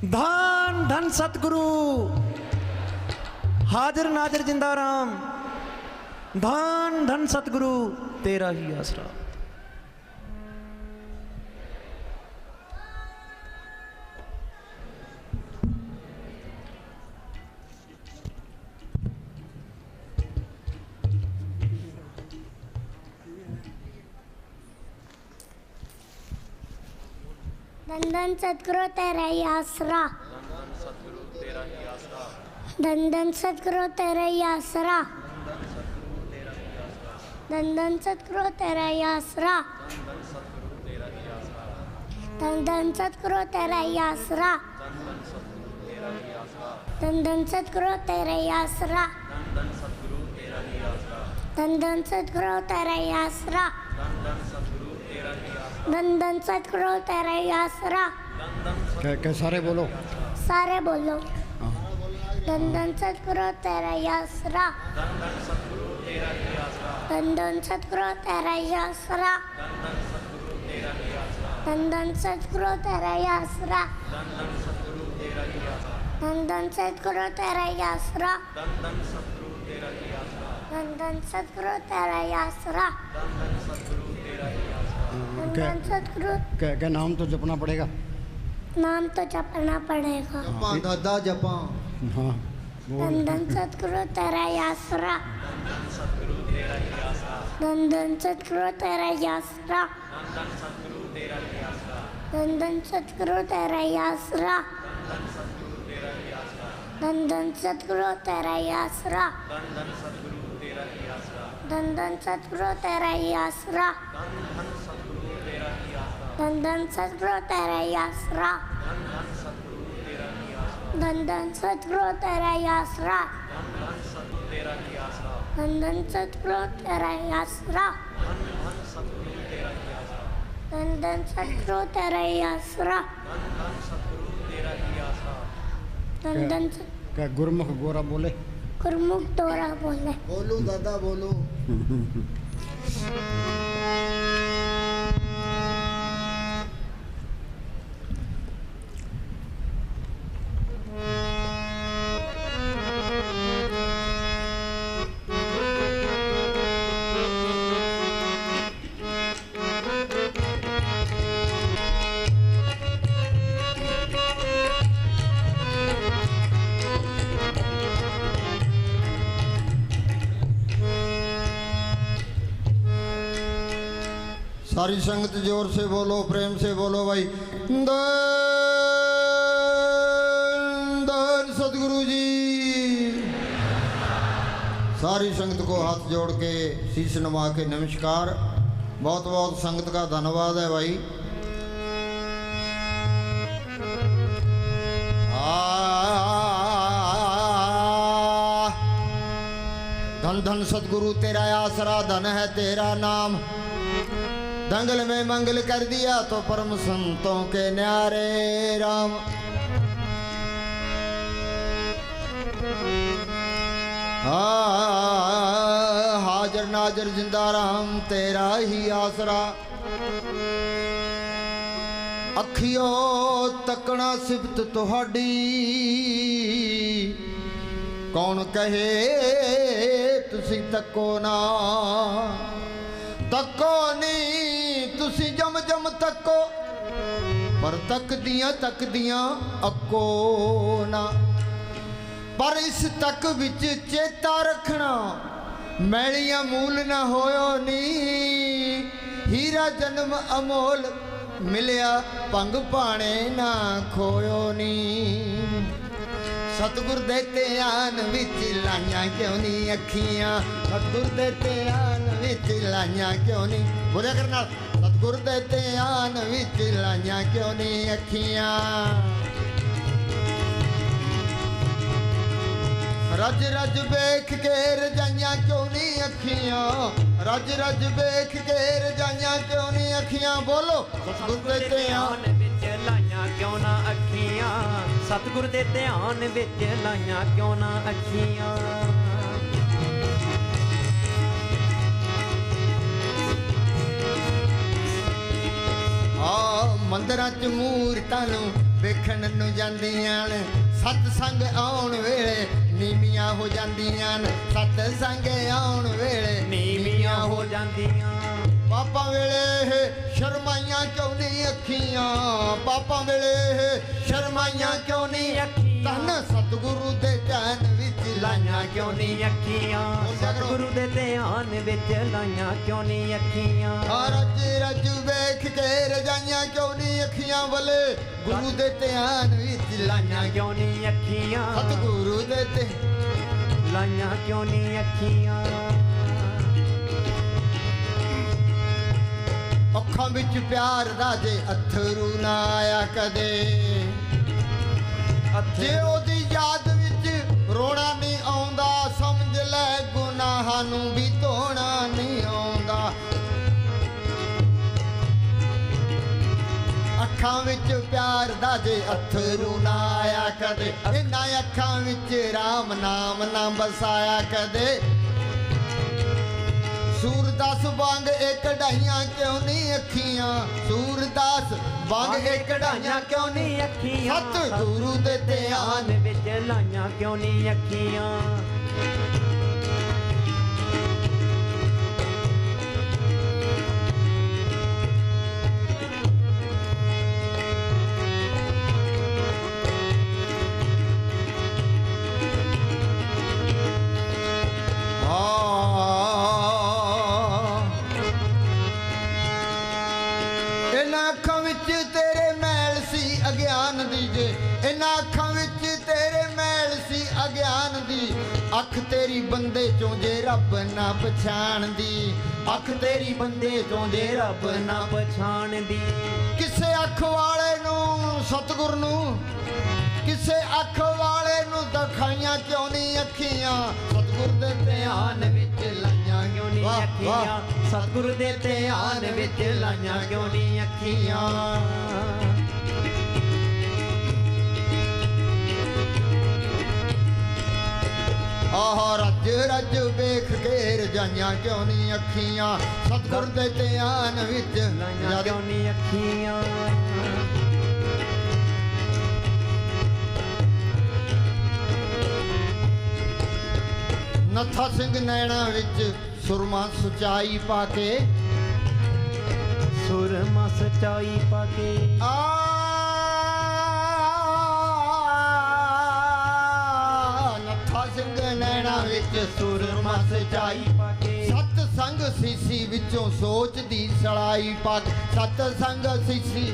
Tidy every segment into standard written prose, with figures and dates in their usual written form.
धन धन सतगुरु हाजिर नाजिर जिंदा राम। धन धन सतगुरु तेरा ही आसरा। धन धन सतगुरु तेरा ही आसरा। धन धन सतगुरु तेरा ही आसरा। धन धन सतगुरु तेरा ही आसरा। धन धन सतगुरु तेरा ही आसरा। धन धन सतगुरु तेरा ही आसरा। धन धन सतगुरु तेरा ही आसरा। धन धन सतगुरु तेरा ही आसरा। क्या सारे बोलो, सारे बोलो। धन धन सतगुरु तेरा ही आसरा। धन धन सतगुरु तेरा ही आसरा। धन धन सतगुरु तेरा ही आसरा। धन धन सतगुरु तेरा ही आसरा। धन धन सतगुरु तेरा ही आसरा। धन सतगुरु क्या नाम तो जपना पड़ेगा। नाम तो जपना पड़ेगा। जपा दादा जपा। हाँ धन धन सतगुरु तेरा ही आसरा। धन धन सतगुरु तेरा ही आसरा। धन धन सतगुरु तेरा ही आसरा। धन धन सतगुरु तेरा ही आसरा। धन धन सतगुरु तेरा ही आसरा। धन धन सतगुरु तेरा ही आसरा। धन धन सतगुरु तेरा ही आसरा। धन धन सतगुरु तेरा ही आसरा। धन धन सतगुरु तेरा ही आसरा। धन धन क्या गुरमुख गोरा बोले, गुरमुख दोरा बोले। बोलो दादा बोलो। सारी संगत जोर से बोलो, प्रेम से बोलो भाई। धन धन सतगुरु जी। सारी संगत को हाथ जोड़ के शीश नवा के नमस्कार। बहुत बहुत संगत का धन्यवाद है भाई। धन धन सतगुरु तेरा आसरा, धन है तेरा नाम। दंगल में मंगल कर दिया तो परम संतों के न्यारे राम। हाजर नाजर जिंदा राम तेरा ही आसरा। अखियों तकना सिफत तुहाडी, कौन कहे तुसी तको ना। तको नहीं तुसी जम जम तको, पर तक दियां अको ना। पर इस तक विच चेता रखना, मैलियां मूल ना होयो नी। हीरा जन्म अमोल मिलिया, पंग पाने ना खोयो नी। सतगुर दे ध्यान विच लाइयां क्यों नहीं अखियां। सतगुर दे ध्यान विच लाइयां क्यों नहीं। बोलिया करना, सतगुर दे ध्यान विच लाइयां क्यों नहीं अखियां। रज रज वेख के रजाइयां क्यों नहीं अखियां। रज रज वेख के रजाइयां क्यों नहीं अखियां। बोलो, सतगुर दे ध्यान विच लाइयां क्यों ना अखियां। सतगुर दे ध्यान विच लाइयां क्यों ना अखियां। मंदिरां च मूरतां नूं ਵੇਖਣ ਨੂੰ ਜਾਂਦੀਆਂ ਨੇ ਸਤਸੰਗ ਆਉਣ ਵੇਲੇ ਨੀਵੀਆਂ ਹੋ ਜਾਂਦੀਆਂ ਨੇ ਸਤਸੰਗ ਆਉਣ ਵੇਲੇ ਨੀਵੀਆਂ ਹੋ ਜਾਂਦੀਆਂ ਪਾਪਾਂ ਵੇਲੇ ਸ਼ਰਮਾਈਆਂ ਕਿਉਂ ਨਹੀਂ ਅੱਖੀਆਂ ਪਾਪਾਂ ਵੇਲੇ ਸ਼ਰਮਾਈਆਂ ਕਿਉਂ ਨਹੀਂ ਅੱਖੀਆਂ ਧੰਨ ਸਤਿਗੁਰੂ ਦੇ ਧਿਆਨ ਵਿੱਚ ਲਾਈਆਂ ਕਿਉਂ ਨਹੀਂ ਅੱਖੀਆਂ ਸਤਿਗੁਰੂ ਦੇ ਧਿਆਨ ਵਿੱਚ ਲਾਈਆਂ ਕਿਉਂ ਨਹੀਂ ਅੱਖੀਆਂ ਰਜ ਰਜ ਵੇਖ ਕੇ ਰਜਾਈਆਂ ਕਿਉਂ ਨਹੀਂ ਅੱਖੀਆਂ ਵੱਲੇ ਗੁਰੂ ਦੇ ਧਿਆਨ ਵਿੱਚ ਲਾਈਆਂ ਕਿਉਂ ਨਹੀਂ ਅੱਖੀਆਂ ਸਤਿਗੁਰੂ ਦੇ ਤੇ ਲਾਈਆਂ ਕਿਉਂ ਨਹੀਂ ਅੱਖੀਆਂ ਅੱਖਾਂ ਵਿੱਚ ਪਿਆਰ ਦਾ ਜੇ ਅਥਰੂ ਨਾ ਆਇਆ ਕਦੇ ਜੇ ਉਹਦੀ ਯਾਦ ਵਿੱਚ ਰੋਣਾ ਨਹੀਂ ਆਉਂਦਾ ਸਮਝ ਲੈ ਗੁਨਾਹਾਂ ਨੂੰ ਵੀ ਧੋਣਾ ਨਹੀਂ ਆਉਂਦਾ ਅੱਖਾਂ ਵਿੱਚ ਪਿਆਰ ਦਾ ਜੇ ਅਥਰੂ ਨਾ ਆਇਆ ਕਦੇ ਇਹਨਾਂ ਅੱਖਾਂ ਵਿੱਚ ਰਾਮ ਨਾਮ ਨਾ ਵਸਾਇਆ ਕਦੇ ਸੂਰਦਾਸ ਵਾਂਗ ਇਹ ਕਢਾਈਆਂ ਕਿਉਂ ਨਹੀਂ ਅੱਖੀਆਂ ਸੂਰਦਾਸ ਵਾਂਗ ਇਹ ਕਢਾਈਆਂ ਕਿਉਂ ਨਹੀਂ ਅੱਖੀਆਂ ਸਤਿਗੁਰੂ ਦੇ ਧਿਆਨ ਵਿੱਚ ਲਾਈਆਂ ਕਿਉਂ ਨਹੀਂ ਅੱਖੀਆਂ ਅੱਖਾਂ ਵਿੱਚ ਤੇਰੇ ਮੈਲ ਸੀ ਅਗਿਆਨ ਦੀ ਜੇ ਇਹਨਾਂ ਅੱਖਾਂ ਵਿੱਚ ਤੇਰੇ ਮੈਲ ਸੀ ਅਗਿਆਨ ਦੀ ਅੱਖ ਤੇਰੀ ਬੰਦੇ ਚੋਂ ਜੇ ਰੱਬ ਨਾ ਪਛਾਣਦੀ ਅੱਖ ਤੇਰੀ ਬੰਦੇ ਚੋਂ ਜੇ ਰੱਬ ਨਾ ਪਛਾਣਦੀ ਕਿਸੇ ਅੱਖ ਵਾਲੇ ਨੂੰ ਸਤਿਗੁਰ ਨੂੰ ਕਿਸੇ ਅੱਖ ਵਾਲੇ ਨੂੰ ਦਿਖਾਈਆਂ ਕਿਉਂ ਨਹੀਂ ਅੱਖੀਆਂ ਸਤਿਗੁਰ ਦੇ ਧਿਆਨ ਵਿੱਚ ਲਾਈਆਂ ਕਿਉਂ ਨਹੀਂ ਅੱਖੀਆਂ ਸਤਿਗੁਰ ਦੇ ਧਿਆਨ ਵਿੱਚ ਲਾਈਆਂ ਕਿਉਂ ਨਹੀਂ ਅੱਖੀਆਂ ਆਹ ਰੱਜ ਰੱਜ ਵੇਖ ਕੇ ਰਜਾਈਆਂ ਕਿਉਂ ਨਹੀਂ ਅੱਖੀਆਂ ਸਤਿਗੁਰ ਦੇ ਧਿਆਨ ਵਿੱਚ ਲਾਈਆਂ ਕਿਉਂ ਨਹੀਂ ਅੱਖੀਆਂ ਨੱਥਾ ਸਿੰਘ ਨੈਣਾ ਵਿੱਚ ਸੁਰਮਾ ਸਚਾਈ ਪਾ ਕੇ ਸੁਰਮਾ ਸਚਾਈ ਪਾ ਕੇ ਨੱਥਾ ਸਿੰਘ ਨੈਣਾ ਵਿੱਚ ਸੁਰਮਾ ਸਚਾਈ ਪਾ ਕੇ ਸਤ ਸੰਗ ਸੀਸੀ ਵਿੱਚੋਂ ਸੋਚ ਦੀ ਸਲਾਈ ਪਾ ਕੇ ਸਤ ਸੰਗ ਸੀਸੀ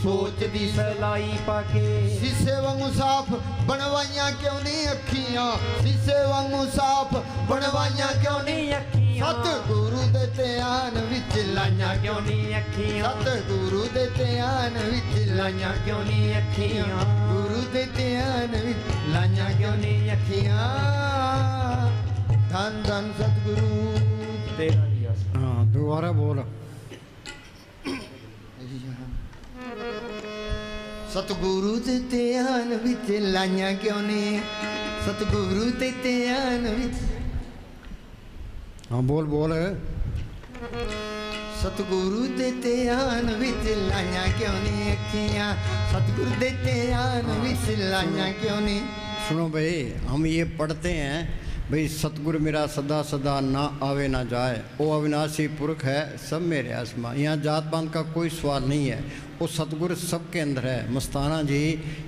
ਸੋਚ ਦੀ ਸਲਾਈ ਪਾ ਕੇ ਸੀਸੇ ਵਾਂਗੂ ਸਾਫ ਬਣਵਾਈਆਂ ਕਿਉਂ ਨਹੀਂ ਅੱਖੀਆਂ ਸੀਸੇ ਵਾਂਗੂ ਸਾਫ ਬਣਵਾਈਆਂ ਕਿਉਂ ਨਹੀਂ ਅੱਖੀਆਂ ਸਤਿਗੁਰੂ ਦੇ ਧਿਆਨ ਵਿੱਚ ਲਾਈਆਂ ਕਿਉਂ ਨਹੀਂ ਅੱਖੀਆਂ ਸਤਿਗੁਰੂ ਦੇ ਧਿਆਨ ਵਿੱਚ ਲਾਈਆਂ ਕਿਉਂ ਨਹੀਂ ਅੱਖੀਆਂ ਗੁਰੂ ਦੇ ਧਿਆਨ ਵਿੱਚ ਲਾਈਆਂ ਕਿਉਂ ਨਹੀਂ ਅੱਖੀਆਂ ਧੰਨ ਧੰਨ ਸਤਿਗੁਰੂ ਤੇਰਾ ਹੀ ਆਸ हाँ दोबारा बोल ਸਤਿਗੁਰੂ ਦੇ ਧਿਆਨ ਵਿੱਚ ਲਾਈਆਂ ਕਿਉਂ ਨਹੀਂ ਸਤਿਗੁਰੂ ਦੇ ਧਿਆਨ ਵਿੱਚ हाँ बोल बोल ਸਤਿਗੁਰੂ ਦੇ ਧਿਆਨ ਵਿੱਚ ਲਾਈਆਂ ਕਿਉਂ ਨਹੀਂ ਅੱਖੀਆਂ ਸਤਿਗੁਰੂ ਦੇ ਧਿਆਨ ਵਿੱਚ ਲਾਈਆਂ क्यों नहीं सुनो भाई हम ये पढ़ते हैं भाई सतगुरु मेरा सदा सदा ना आवे ना जाए वो अविनाशी पुरख है सब मेरे आसमां यहाँ जात पात का कोई सवाल नहीं है वो सतगुरु सबके अंदर है। मस्ताना जी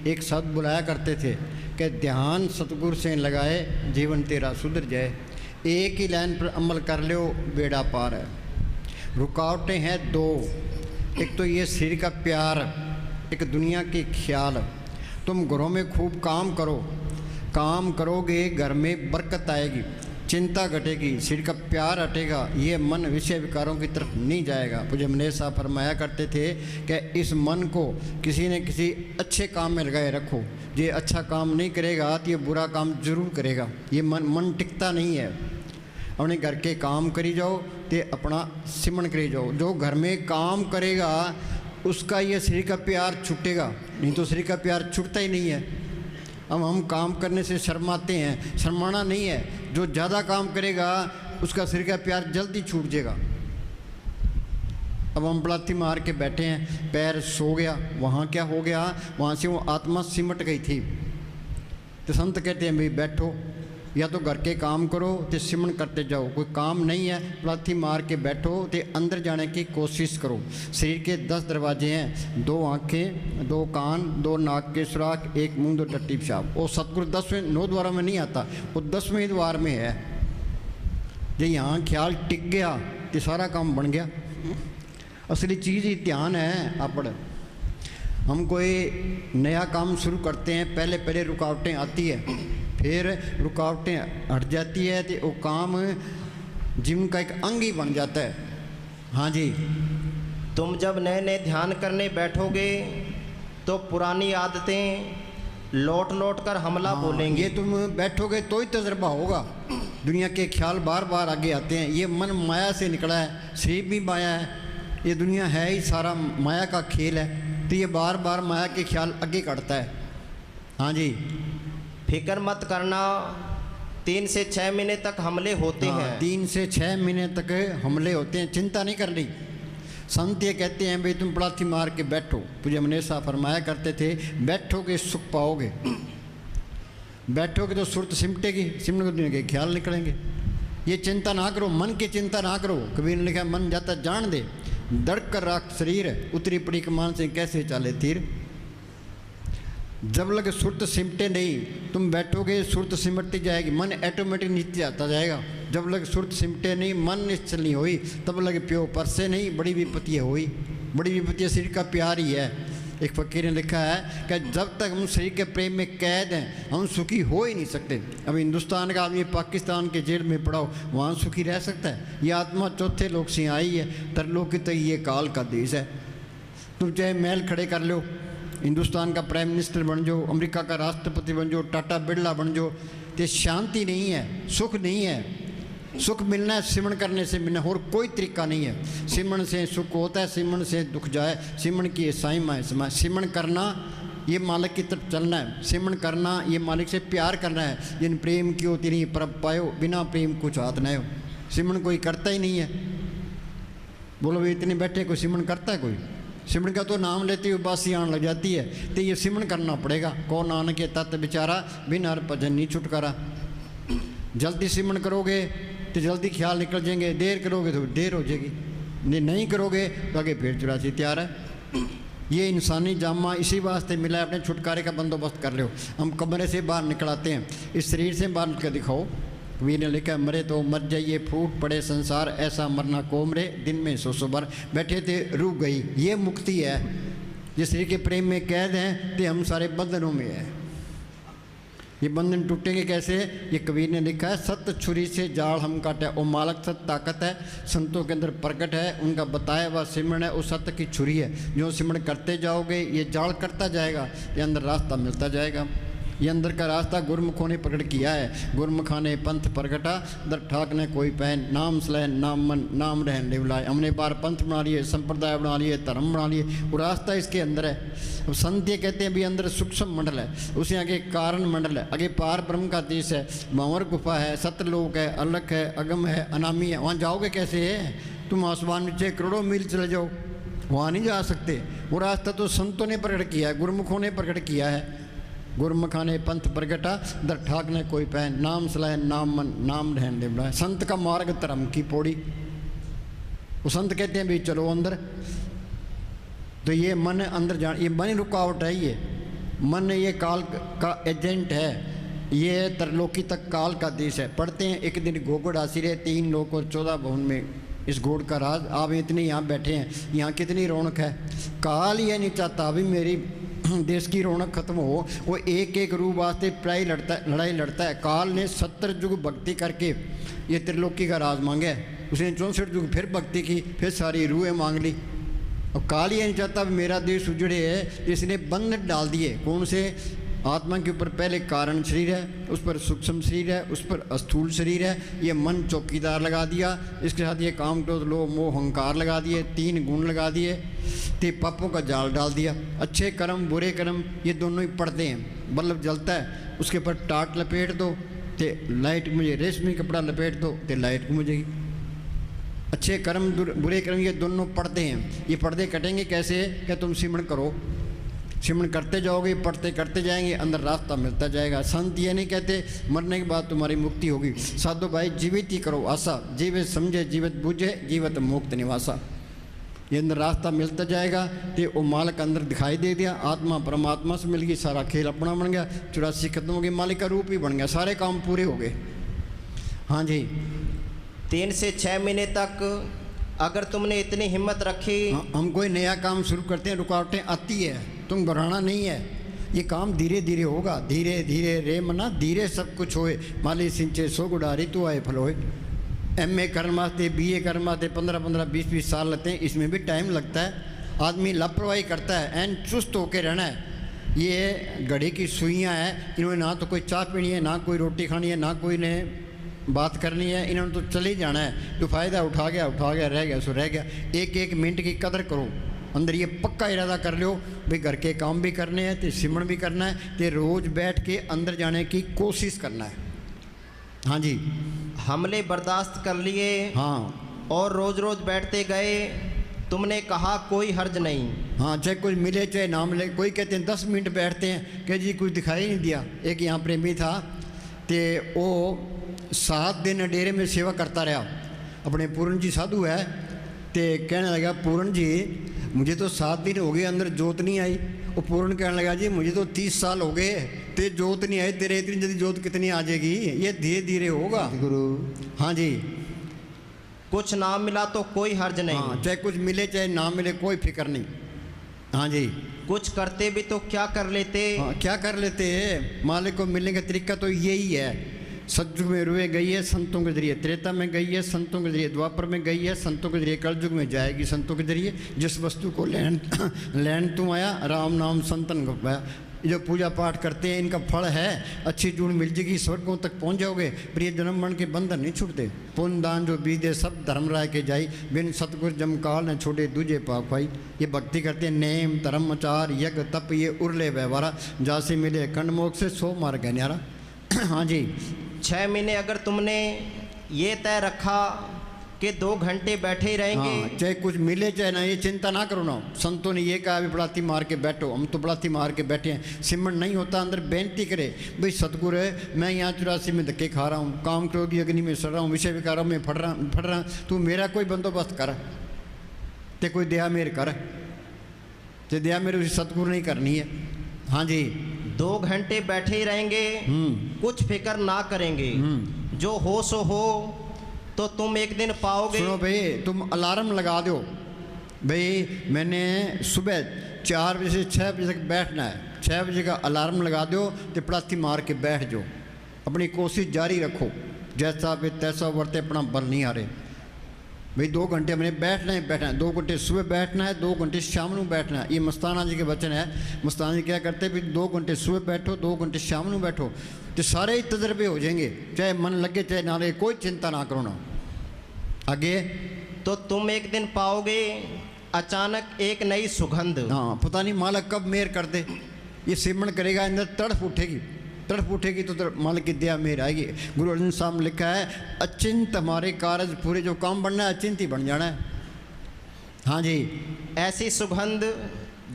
एक शब्द बुलाया करते थे कि ध्यान सतगुरु से लगाए जीवन तेरा सुधर जाए। एक ही लाइन पर अमल कर लो बेड़ा पार है। रुकावटें हैं दो, एक तो ये शरीर का प्यार, एक दुनिया के ख्याल। तुम घरों में खूब काम करो, काम करोगे घर में बरकत आएगी, चिंता घटेगी, शरीर का प्यार हटेगा, ये मन विषय विकारों की तरफ नहीं जाएगा। पूज्य मनेश साहब फरमाया करते थे कि इस मन को किसी न किसी अच्छे काम में लगाए रखो। ये अच्छा काम नहीं करेगा तो ये बुरा काम जरूर करेगा। ये मन टिकता नहीं है। अपने घर के काम करी जाओ तो अपना सिमरण करी जाओ। जो घर में काम करेगा उसका ये शरीर का प्यार छूटेगा, नहीं तो शरीर का प्यार छूटता ही नहीं है। अब हम काम करने से शर्माते हैं, शर्माना नहीं है। जो ज़्यादा काम करेगा उसका शरीर का प्यार जल्दी छूट जाएगा। अब हम पलाथी मार के बैठे हैं, पैर सो गया, वहाँ क्या हो गया, वहाँ से वो आत्मा सिमट गई थी। तो संत कहते हैं भाई बैठो, या तो घर के काम करो तो सिमरण करते जाओ, कोई काम नहीं है पलाथी मार के बैठो तो अंदर जाने की कोशिश करो। शरीर के 10 दरवाजे हैं, 2 आँखें, 2 कान, 2 नाक के सुराख, 1 मुंह, 2 टट्टी पेशाब। वो सतगुरु 10वें 9 द्वारों में नहीं आता, वो 10वें द्वार में है। जो यहाँ ख्याल टिक गया तो सारा काम बन गया। असली चीज़ ही ध्यान है। अपन हम कोई नया काम शुरू करते हैं, पहले रुकावटें आती है, फिर रुकावटें हट जाती है तो वो काम जिम का एक अंग ही बन जाता है। हाँ जी। तुम जब नए नए ध्यान करने बैठोगे तो पुरानी आदतें लौट लौट कर हमला बोलेंगे। ये तुम बैठोगे तो ही तजर्बा होगा। दुनिया के ख्याल बार बार आगे आते हैं। ये मन माया से निकला है, शरीर भी माया है, ये दुनिया है ही सारा माया का खेल है। तो ये बार बार माया के ख्याल आगे काटता है। हाँ जी। फिक्र मत करना, 3 से 6 महीने तक हमले होते हैं। 3 से 6 महीने तक हमले होते हैं, चिंता नहीं करनी। संत ये कहते हैं भाई तुम पलाथी मार के बैठो। पूज्य हमेशा फरमाया करते थे, बैठोगे सुख पाओगे। बैठोगे तो सुरत सिमटेगी, सिमट दुनिया के ख्याल निकलेंगे। ये चिंता ना करो, मन की चिंता ना करो। कबीर ने लिखा मन जाता जान दे, दड़क कर राख शरीर, उतरी पड़ी कमान से कैसे चाले तीर। जब लग सुरत सिमटे नहीं, तुम बैठोगे सुरत सिमटती जाएगी, मन ऑटोमेटिक नीचे आता जाएगा। जब लग सुरत सिमटे नहीं, मन निश्चल नहीं हुई, तब लगे प्यो परसे नहीं, बड़ी विपत्ति हुई। बड़ी विपत्ति शरीर का प्यार ही है। एक फकीर ने लिखा है कि जब तक हम शरीर के प्रेम में कैद हैं, हम सुखी हो ही नहीं सकते। अब हिंदुस्तान का आदमी पाकिस्तान के जेल में पड़ा हो, वहाँ सुखी रह सकता है? ये आत्मा चौथे लोक से आई है, तरलोक की तो ये काल का देश है। तुम चाहे महल खड़े कर लो, हिंदुस्तान का प्राइम मिनिस्टर बन जाओ, अमेरिका का राष्ट्रपति बन जाओ, टाटा बिरला बन जाओ, तो शांति नहीं है, सुख नहीं है। सुख मिलना है सिमरण करने से मिलना, और कोई तरीका नहीं है। सिमरण से सुख होता है, सिमरण से दुख जाए। सिमरण की साई माए समाए। सिमरण करना ये मालिक की तरफ चलना है, सिमरण करना ये मालिक से प्यार करना है। जिन प्रेम क्यों तेरी परब पायो, बिना प्रेम कुछ हाथ न हो। सिमरण कोई करता ही नहीं है। बोलो भाई इतने बैठे कोई सिमरण करता है? कोई सिमरण का तो नाम लेते हुए बासी आने लग जाती है। तो ये सिमरण करना पड़ेगा। कौन नानक के तत्व बेचारा, बिना हर भजन नहीं छुटकारा। जल्दी सिमरण करोगे तो जल्दी ख्याल निकल जाएंगे, देर करोगे तो देर हो जाएगी, नहीं करोगे तो आगे फिर चुरासी तैयार है। ये इंसानी जामा इसी वास्ते मिला है, अपने छुटकारे का बंदोबस्त कर लो। हम कमरे से बाहर निकल आते हैं, इस शरीर से बाहर निकल दिखाओ। वीर ने लिखा मरे तो मर जाइए, फूट पड़े संसार, ऐसा मरना को मरे, दिन में 100 बार। बैठे थे रूह गई, ये मुक्ति है। जिस शरीर के प्रेम में कैद हैं तो हम सारे बंधनों में हैं। ये बंधन टूटेंगे कैसे? ये कबीर ने लिखा है, सत्य छुरी से जाल हम काटे। वो मालक सत्य ताकत है, संतों के अंदर प्रकट है, उनका बताया हुआ सिमरण है, वो सत्य की छुरी है। जो सिमरण करते जाओगे ये जाल करता जाएगा, ये अंदर रास्ता मिलता जाएगा। ये अंदर का रास्ता गुरमुखों ने प्रकट किया है। गुरमुखा ने पंथ प्रगटा, दर ठाक ने कोई पहन, नाम सलैन नाम मन नाम रहन निवलाए। हमने बार पंथ बना लिए, संप्रदाय बना लिए, धर्म बना लिए, वो रास्ता इसके अंदर है। अब संत ये कहते हैं भी अंदर सूक्ष्म मंडल है, उसे आगे कारण मंडल है, आगे पार ब्रह्म का देश है, भंवर गुफा है, सत्यलोक है, अलख है, अगम है, अनामी है। वहाँ जाओगे कैसे है? तुम आसमान नीचे करोड़ों मील चले जाओ, वहाँ नहीं जा सकते। वो रास्ता तो संतों ने प्रकट किया है, गुरमुखों ने प्रकट किया है। गुरमुखा ने पंथ प्रगटा, दर ठाक ने कोई पहन, नाम सलाह नाम मन नाम रहन निवलाए। संत का मार्ग धर्म की पौड़ी। वो संत कहते हैं भी चलो अंदर। तो ये मन अंदर जान, ये मन रुकावट है। ये मन ये काल का एजेंट है, ये तरलोकी तक काल का देश है। पढ़ते हैं एक दिन गोगड़ आसी रहे, 3 लोक और 14 भवन में इस घोड़ का राज। आप इतने यहाँ बैठे हैं, यहाँ कितनी रौनक है। काल ये नहीं चाहता अभी मेरी देश की रौनक खत्म हो। वो एक एक रूप वास्ते लड़ाई लड़ता है। काल ने 70 युग भक्ति करके ये त्रिलोकी का राज मांगा है। उसने 64 युग फिर भक्ति की, फिर सारी रूहें मांग ली। और काल ये नहीं चाहता मेरा देश उजड़े है, इसने बंधन डाल दिए। कौन से? आत्मा के ऊपर पहले कारण शरीर है, उस पर सूक्ष्म शरीर है, उस पर स्थूल शरीर है। ये मन चौकीदार लगा दिया, इसके साथ ये काम क्रोध लोभ मोह अहंकार लगा दिए, 3 गुण लगा दिए, ते पापों का जाल डाल दिया। अच्छे कर्म बुरे कर्म ये दोनों ही पड़ते हैं। बल्ब जलता है, उसके ऊपर टाट लपेट दो ते लाइट मुझे, रेशमी कपड़ा लपेट दो ते लाइट को मुझेगी। अच्छे कर्म बुरे कर्म ये दोनों पर्दे हैं। ये पर्दे कटेंगे कैसे? क्या तुम सिमरण करो, सिमरण करते जाओगे, पढ़ते करते जाएंगे, अंदर रास्ता मिलता जाएगा। संत ये नहीं कहते मरने के बाद तुम्हारी मुक्ति होगी। साधु भाई जीवित ही करो आशा, जीवित समझे जीवित बूझे जीवित मुक्त निवासा। ये अंदर रास्ता मिलता जाएगा। तो वो मालिक अंदर दिखाई दे दिया, आत्मा परमात्मा से मिल गई, सारा खेल अपना बन गया, 84 खत्म हो गई, मालिक का रूप ही बन गया, सारे काम पूरे हो गए। हाँ जी। 3 से 6 महीने तक अगर तुमने इतनी हिम्मत रखी। हम कोई नया काम शुरू करते हैं, रुकावटें आती है, तुम बढ़ाना नहीं है, ये काम धीरे धीरे होगा, धीरे धीरे रे मना धीरे सब कुछ होए। माली सिंचे सो गुडारी तो आए फल होए। MA करने वास्ते BA करने वास्ते 15-15 20-20 साल लगते हैं, इसमें भी टाइम लगता है। आदमी लापरवाही करता है, एन चुस्त होकर रहना है। ये घड़ी की सुइयाँ हैं, इन्होंने ना तो कोई चाय पीनी है, ना कोई रोटी खानी है, ना कोई ने बात करनी है, इन्होंने तो चले ही जाना है। जो फ़ायदा उठा गया रह गया सो रह गया। एक एक मिनट की कदर करो, अंदर ये पक्का इरादा कर लो भाई घर के काम भी करने हैं, तो सिमरण भी करना है, तो रोज़ बैठ के अंदर जाने की कोशिश करना है। हाँ जी। हमले बर्दाश्त कर लिए। हाँ। और रोज़ रोज़ बैठते गए, तुमने कहा कोई हर्ज नहीं। हाँ, चाहे कुछ मिले चाहे ना मिले। कोई कहते हैं 10 मिनट बैठते हैं कि जी कुछ दिखाई नहीं दिया। एक यहाँ प्रेमी था, तो वो 7 दिन डेरे में सेवा करता रहा। अपने पूर्ण जी साधु है, तो कहने लगा पूर्ण जी मुझे तो 7 दिन हो गए अंदर जोत नहीं आई। वो पूर्ण कहने लगा जी मुझे तो 30 साल हो गए, ते जोत नहीं आई, तेरे इतनी जल्दी जोत कितनी आ जाएगी, ये धीरे धीरे होगा गुरु। हाँ जी। कुछ ना मिला तो कोई हर्ज नहीं। हाँ, चाहे कुछ मिले चाहे ना मिले कोई फिक्र नहीं। हाँ जी। कुछ करते भी तो क्या कर लेते। हाँ, क्या कर लेते हैं। मालिक को मिलने का तरीका तो यही है। सतयुग में रुए गई है संतों के जरिए, त्रेता में गई है संतों के जरिए, द्वापर में गई है संतों के जरिए, कलयुग में जाएगी संतों के जरिए। जिस वस्तु को लैंड तू आया, राम नाम संतन को पाया। जो पूजा पाठ करते हैं इनका फल है, अच्छी जून मिल जाएगी, स्वर्गों तक पहुंच जाओगे। प्रिय जन्म मरण के बंधन नहीं छूटते। पुण्य दान जो बीजे सब धर्म राय के जाई, बिन सतगुर जमकाल न छोड़े दूजे पाक पाई। ये भक्ति करते हैं, नेम धर्म आचार यज्ञ तप ये उरले व्यवहारा, जासे मिले कंड मोक्ष से सो मार गए न्यारा। हाँ जी। 6 महीने अगर तुमने ये तय रखा कि 2 घंटे बैठे ही रहेंगे। हाँ, चाहे कुछ मिले चाहे ना, ये चिंता ना करो ना। संतों ने ये कहा अभी बड़ाती मार के बैठो, हम तो बड़ाती मार के बैठे हैं। सिमरण नहीं होता, अंदर बेनती करे भाई सतगुरु है, मैं यहाँ 84 में धक्के खा रहा हूँ, काम क्रोधी अग्नि में सड़ रहा हूँ, विषय विकारों में फट रहा, तू मेरा कोई बंदोबस्त कर, ते कोई दया मेर कर, ते दया मेरे उसी सतगुरु नहीं करनी है। हाँ जी। 2 घंटे बैठे ही रहेंगे, कुछ फिक्र ना करेंगे, जो हो सो हो, तो तुम एक दिन पाओगे। सुनो भाई, तुम अलार्म लगा दो भाई, मैंने सुबह 4 बजे से 6 बजे तक बैठना है, 6 बजे का अलार्म लगा दो, तो पड़ाती मार के बैठ जाओ, अपनी कोशिश जारी रखो, जैसा भी तैसा वर्ते, अपना बल नहीं हारे भाई। 2 घंटे हमने बैठना ही बैठना है, 2 घंटे सुबह बैठना है, 2 घंटे शाम को बैठना है। ये मस्ताना जी के वचन है। मस्ताना जी क्या करते हैं, 2 घंटे सुबह बैठो, 2 घंटे शाम को बैठो, तो सारे ही तजर्बे हो जाएंगे, चाहे मन लगे चाहे ना लगे, कोई चिंता ना करो ना। आगे तो तुम एक दिन पाओगे अचानक एक नई सुगंध। हाँ, पता नहीं मालिक कब मेहर कर दे। ये सिमरण करेगा, अंदर तड़फ उठेगी तो मालिक की दया मेहर आएगी। गुरु अर्जन साहब ने लिखा है, अचिंत हमारे कार्य पूरे, जो काम बनना है अचिंत ही बन जाना है। हाँ जी। ऐसी सुगंध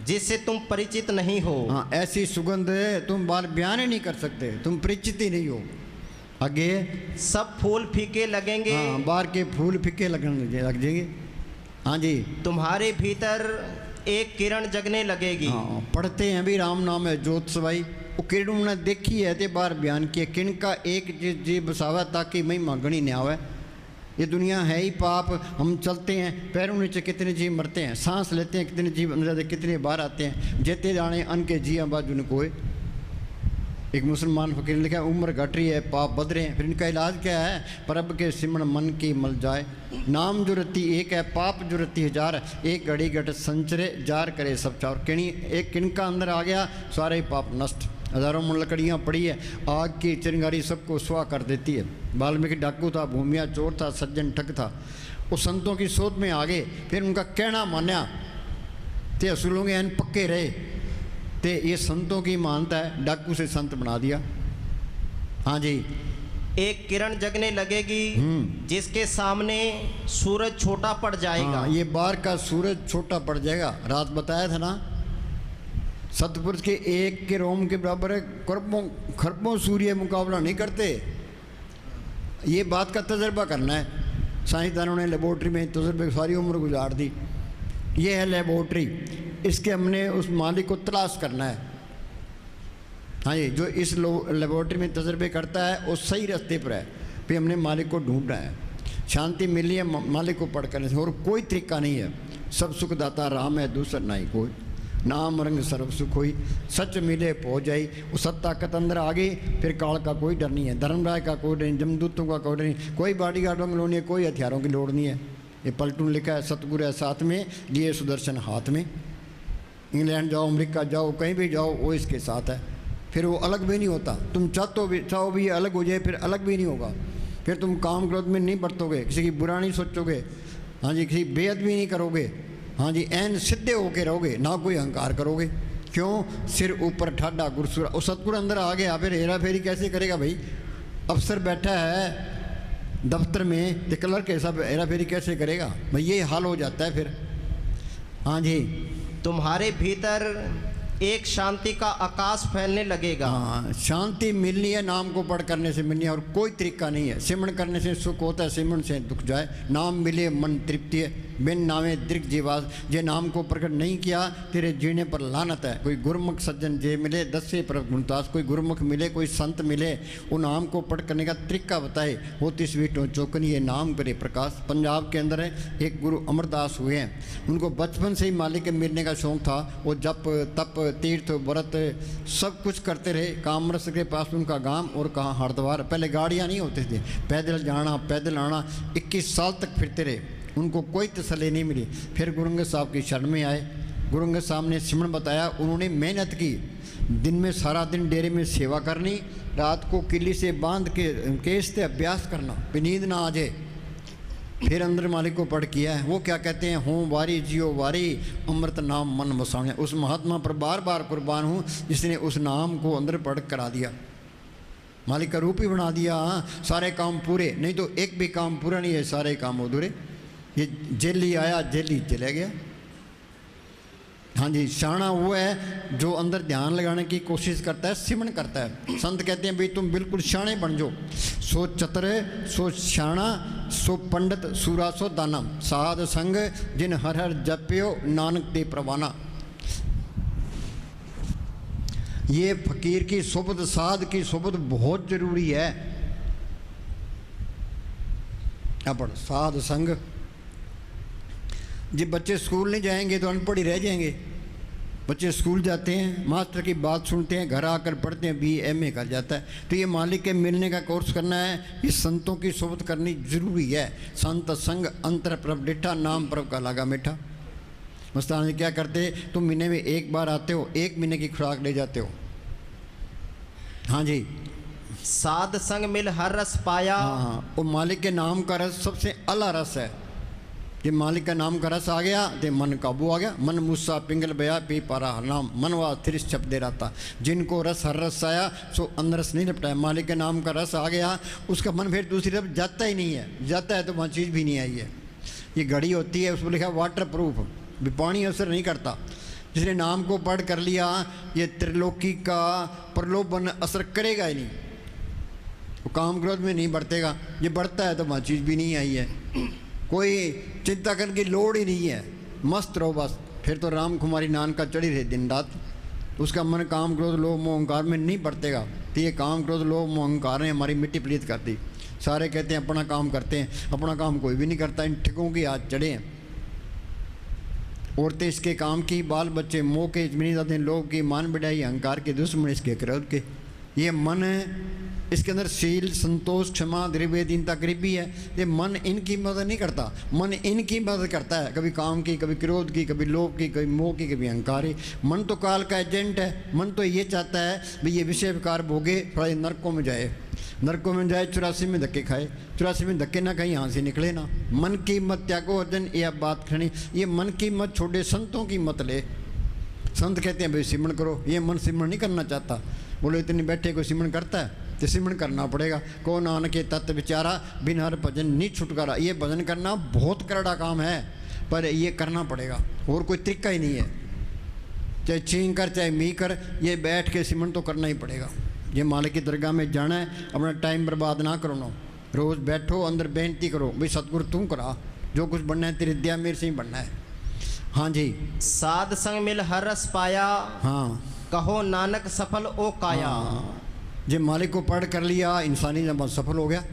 जिससे तुम परिचित नहीं हो। हाँ, ऐसी सुगंध तुम बार बयान ही नहीं कर सकते, तुम परिचित ही नहीं हो। आगे सब फूल फीके लगेंगे। हाँ, बाहर के फूल फीके लग जाएंगे। हाँ जी। तुम्हारे भीतर एक किरण जगने लगेगी। हाँ, पढ़ते हैं भी राम नाम है ज्योत सवाई। वो किरण उन्होंने देखी है, ते बार बयान किया, किरण का एक जी बसावा ताकि महिमा गणी न आवे। ये दुनिया है ही पाप। हम चलते हैं, पैरों नीचे कितने जीव मरते हैं, सांस लेते हैं कितने जीव अंदर कितने बाहर आते हैं, जेते जाने अन के जिया बाजू न कोई। एक मुसलमान फकीर ने लिखा, उम्र घट रही है पाप बद रहे हैं, फिर इनका इलाज क्या है, परब के सिमरण मन की मल जाए। नाम जो रत्ती एक है, पाप जो रत्ती 1000, एक घड़ी घट संचरे जार करे सब चार। किणी एक किनका अंदर आ गया, सारे ही पाप नष्ट। हजारों मन लकड़ियाँ पड़ी है, आग की चिंगारी सबको सुहा कर देती है। वाल्मीकि डाकू था, भूमिया चोर था, सज्जन ठग था। वो संतों की सोच में आ गए, फिर उनका कहना मान्या, ते असूलों के एन पक्के रहे, ते ये संतों की मानता है, डाकू से संत बना दिया। हाँ जी। एक किरण जगने लगेगी जिसके सामने सूरज छोटा पड़ जाएगा। हाँ, ये बार का सूरज छोटा पड़ जाएगा। रात बताया था ना, सतपुरुष के एक के रोम के बराबर है, खरबों खरबों सूर्य मुकाबला नहीं करते। ये बात का तजर्बा करना है। साइंसदानों ने लेबोरेटरी में तजर्बे सारी उम्र गुजार दी। ये है लेबोरेटरी, इसके हमने उस मालिक को तलाश करना है। हाँ जी, जो इस लेबोरेटरी में तजर्बे करता है वो सही रास्ते पर है, फिर हमने मालिक को ढूंढना है। शांति मिली है मालिक को पढ़ करने से, और कोई तरीका नहीं है। सब सुख दाता राम है, दूसरा नहीं कोई। नाम रंग सर्व सुख हुई, सच मिले पहुँच जाई। वो सब ताकत अंदर आ गई, फिर काल का कोई डर नहीं है, धर्मराय का कोई डर नहीं, जमदूतों का कोई डर नहीं, कोई बॉडी गार्डों की लोड़ नहीं है, कोई हथियारों की लोड़ नहीं है। ये पलटून लिखा है, सतगुरु है साथ में, लिए सुदर्शन हाथ में। इंग्लैंड जाओ, अमेरिका जाओ, कहीं भी जाओ, वो इसके साथ है। फिर वो अलग भी नहीं होता। तुम चाहो भी ये अलग हो जाए, फिर अलग भी नहीं होगा। फिर तुम काम क्रोध में नहीं बरतोगे, किसी की बुरा नहीं सोचोगे, हाँ जी, किसी बेअदबी नहीं करोगे, हाँ जी, ऐन सीधे होके रहोगे, ना कोई अहंकार करोगे। क्यों? सिर ऊपर ठाडा गुरसुरा। वो सतगुरु अंदर आ गया, फिर हेरा फेरी कैसे करेगा भाई? अफसर बैठा है दफ्तर में, तो क्लर्क के सब हेरा फेरी कैसे करेगा भाई? ये हाल हो जाता है फिर। हाँ जी, तुम्हारे भीतर एक शांति का आकाश फैलने लगेगा। हाँ, शांति मिलनी है, नाम को पढ़ करने से मिलनी है, और कोई तरीका नहीं है। सिमरण करने से सुख होता है, सिमरण से दुख जाए। नाम मिले मन तृप्ति है, बिन नामे दृक जीवास। जे नाम को प्रकट नहीं किया, तेरे जीने पर लानत है। कोई गुरमुख सज्जन जे मिले, 10 से पर गुणतास। कोई गुरमुख मिले, कोई संत मिले, वो नाम को पढ़ करने का तरीका बताए। वो 30 वीटों चौकनी ये नाम करे प्रकाश। पंजाब के अंदर है एक गुरु अमरदास हुए हैं, उनको बचपन से ही मालिक के मिलने का शौक़ था। वो जप तप तीर्थ व्रत सब कुछ करते रहे। कामरस के पास उनका गांव, और कहाँ हरिद्वार। पहले गाड़ियाँ नहीं होती थी, पैदल जाना पैदल आना। 21 साल तक फिरते रहे, उनको कोई तसल्ली नहीं मिली। फिर गुरुंगत साहब की शरण में आए। गुरुंगत साहब ने सिमरन बताया, उन्होंने मेहनत की। दिन में सारा दिन डेरे में सेवा करनी, रात को किली से बांध के केस से अभ्यास करना, नींद ना आ जाए। फिर अंदर मालिक को पढ़ किया है। वो क्या कहते हैं? हों वारी जियो वारी, अमृत नाम मन बसाने। उस महात्मा पर बार बार कुर्बान हूँ जिसने उस नाम को अंदर पढ़ करा दिया, मालिक का रूप ही बना दिया। सारे काम पूरे, नहीं तो एक भी काम पूरा नहीं है, सारे काम अधूरे। ये जेली आया, जेली चले गया। हाँ जी, शाना वो है जो अंदर ध्यान लगाने की कोशिश करता है, सिमरन करता है। संत कहते हैं भाई तुम बिल्कुल शाणे बन जाओ। सो चतर सो शाना, सो पंडित सूरा सो दानम। साध संग जिन हर हर जप्यो, नानक ते प्रवाना। ये फकीर की सोबत, साध की सोबत बहुत जरूरी है। अब साध संग, जब बच्चे स्कूल नहीं जाएंगे तो अनपढ़ ही रह जाएंगे। बच्चे स्कूल जाते हैं, मास्टर की बात सुनते हैं, घर आकर पढ़ते हैं, BA MA कर जाता है। तो ये मालिक के मिलने का कोर्स करना है, ये संतों की सोबत करनी जरूरी है। संत संग अंतर प्रभ डिठा, नाम प्रभ का लागा मीठा। मस्तान जी क्या करते? तुम महीने में एक बार आते हो, 1 महीने की खुराक ले जाते हो। हाँ जी, साध संग मिल हर रस पाया। हाँ, वो मालिक के नाम का रस सबसे अला रस है। ये मालिक का नाम का रस आ गया तो मन काबू आ गया। मन मूसा पिंगल बया पी पारा नाम, मनवा थिरिस छप दे रहा था। जिनको रस हर रस आया सो अंदर रस नहीं लपटाया। मालिक के नाम का रस आ गया, उसका मन फिर दूसरी तरफ जाता ही नहीं है। जाता है तो वहाँ चीज़ भी नहीं आई है। ये घड़ी होती है, उसमें लिखा वाटर प्रूफ, भी पानी असर नहीं करता। जिसने नाम को पढ़ कर लिया, ये त्रिलोकी का प्रलोभन असर करेगा ही नहीं। वो काम क्रोध में नहीं बढ़तेगा। ये बढ़ता है तो वहाँ चीज़ भी नहीं आई है। कोई चिंता करने की लोड़ ही नहीं है, मस्त रहो बस। फिर तो राम कुमारी नान का चढ़ी रहे दिन रात। उसका मन काम क्रोध लोभ मोह अहंकार में नहीं बढ़तेगा। तो ये काम क्रोध लोभ मोह अहंकार ने हमारी मिट्टी पलीत कर दी। सारे कहते हैं अपना काम करते हैं, अपना काम कोई भी नहीं करता। इन ठिकों की आज चढ़े हैं। औरतें इसके काम की, बाल बच्चे मोह के, इजमनी जाते हैं लोग की, मान बिड़ाई अहंकार के, दुश्मन इसके क्रोध के। ये मन है, इसके अंदर शील संतोष क्षमा द्रव्य दीनता गरीबी है। ये मन इनकी मदद नहीं करता, मन इनकी मदद करता है। कभी काम की, कभी क्रोध की, कभी लोभ की, कभी मोह की, कभी अहंकार की। मन तो काल का एजेंट है। मन तो ये चाहता है भाई ये विषय विकार भोगे, थोड़ा नरकों में जाए, नरकों में जाए, 84 में धक्के खाए, 84 में धक्के ना कहीं यहाँ से निकले ना। मन की मत त्यागो अर्जन, ये बात खड़ी। ये मन की मत छोड़े, संतों की मत ले। संत कहते हैं भाई सिमरन करो, ये मन सिमरन नहीं करना चाहता। बोलो इतने बैठे कोई सिमरन करता है? तो सिमरन करना पड़ेगा। को नानक के तत्व विचारा बिन हर भजन नहीं छुटकारा। ये भजन करना बहुत करड़ा काम है, पर ये करना पड़ेगा, और कोई तरीका ही नहीं है। चाहे चीं कर चाहे मी कर, ये बैठ के सिमरन तो करना ही पड़ेगा। ये मालिक की दरगाह में जाना है, अपना टाइम बर्बाद ना करो ना। रोज़ बैठो, अंदर बेनती करो, भाई सतगुरु तू करा, जो कुछ बनना है तेरी दया मेरे से ही बनना है। हाँ जी। साध संग मिल हर रस पाया, हाँ कहो नानक सफल ओ काया। हाँ, जे मालिक को पढ़ कर लिया, इंसानी जब सफल हो गया।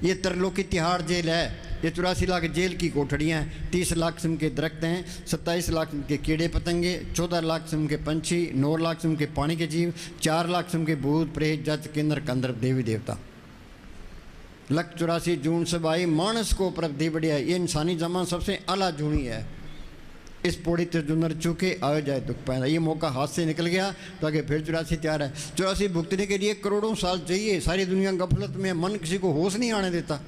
ये त्रिलोकी तिहाड़ जेल है, ये 84 लाख जेल की कोठड़ियाँ हैं, 30 लाख किस्म के दरख्त हैं, 27 लाख किस्म के कीड़े पतंगे, 14 लाख किस्म के पंछी, 9 लाख किस्म के पानी के जीव, 4 लाख किस्म के भूत प्रेत जच केंद्र कंदर देवी देवता। 184 जून सब आई मानस को प्रति बढ़िया। ये इंसानी जमा सबसे आला जूनी है। इस पौड़ी ते जुनर चुके आए जाए दुख पैदा। ये मौका हाथ से निकल गया तो आगे फिर 84 तैयार है। 84 भुगतने के लिए करोड़ों साल चाहिए। सारी दुनिया गफलत में, मन किसी को होश नहीं आने देता।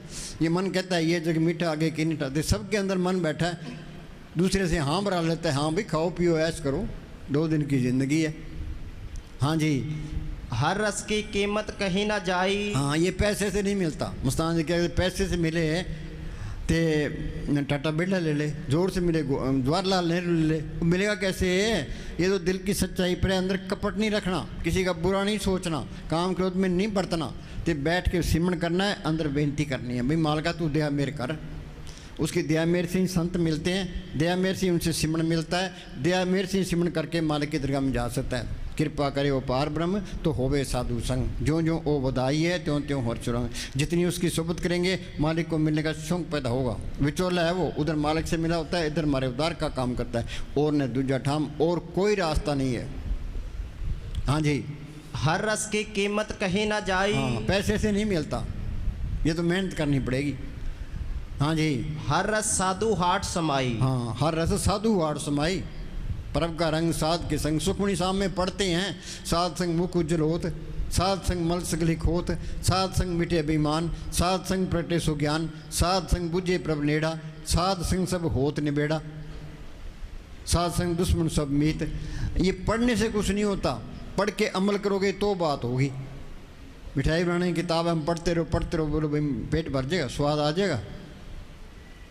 ये मन कहता है ये जग मीठा आगे की नहीं टाते। सबके अंदर मन बैठा है, दूसरे से हाँ बरा लेता है, हाँ भाई खाओ पियो ऐश करो, 2 दिन की ज़िंदगी है। हाँ जी। हर रस की कीमत कहीं ना जाई। हाँ, ये पैसे से नहीं मिलता। मुस्तान जी कहते पैसे से मिले ते टाटा बिरला ले ले, जोर से मिले जवाहरलाल नेहरू ले ले, मिलेगा कैसे? ये तो दिल की सच्चाई पर अंदर कपट नहीं रखना, किसी का बुरा नहीं सोचना, काम क्रोध में नहीं बरतना, तो बैठ के सिमरन करना है, अंदर बेनती करनी है, भाई मालका तू दया मेरे कर। उसकी दया मेरे से ही संत मिलते हैं, दया मेरे से उनसे सिमरन मिलता है, दया मेरे से सिमरन करके मालिक की दरगाह में जा सकता है। कृपा करे वो पार ब्रह्म तो होवे साधु संग, जो जो वो बधाई है त्यों त्यों हर चुरंग। जितनी उसकी सोबत करेंगे मालिक को मिलने का शौक पैदा होगा। विचोला है वो, उधर मालिक से मिला होता है, इधर मारे उदार का काम करता है, और न दूजा ठाम और कोई रास्ता नहीं है। हाँ जी। हर रस की कीमत कहीं ना जाई। हाँ, पैसे से नहीं मिलता, ये तो मेहनत करनी पड़ेगी। हाँ जी। हर रस साधु हाट समाई। हाँ, हर रस साधु हाट समाई। परब का रंग साध के संग। सुखमणि साम में पढ़ते हैं, साध संग मुख उज्जवल होत, साध संग मल सगली खोत, साध संग मिटे अभिमान, साध संग प्रटे सो ज्ञान, साध संग बुझे प्रभ नेड़ा, साध संग सब होत निबेड़ा, साध संग दुश्मन सब मीत। ये पढ़ने से कुछ नहीं होता, पढ़ के अमल करोगे तो बात होगी। मिठाई बनाने की किताब हम पढ़ते रहो बोलो भाई पेट भर जाएगा, स्वाद आ जाएगा।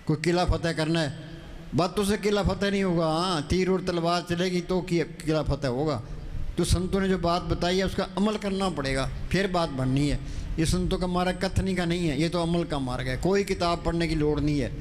कोई किला फतेह करना है, बातों से किला फतेह नहीं होगा। हाँ, तीर और तलवार चलेगी तो किला फतेह होगा। तो संतों ने जो बात बताई है उसका अमल करना पड़ेगा, फिर बात बननी है। ये संतों का मार्ग कथनी का नहीं है, ये तो अमल का मार्ग है। कोई किताब पढ़ने की लोड़ नहीं है,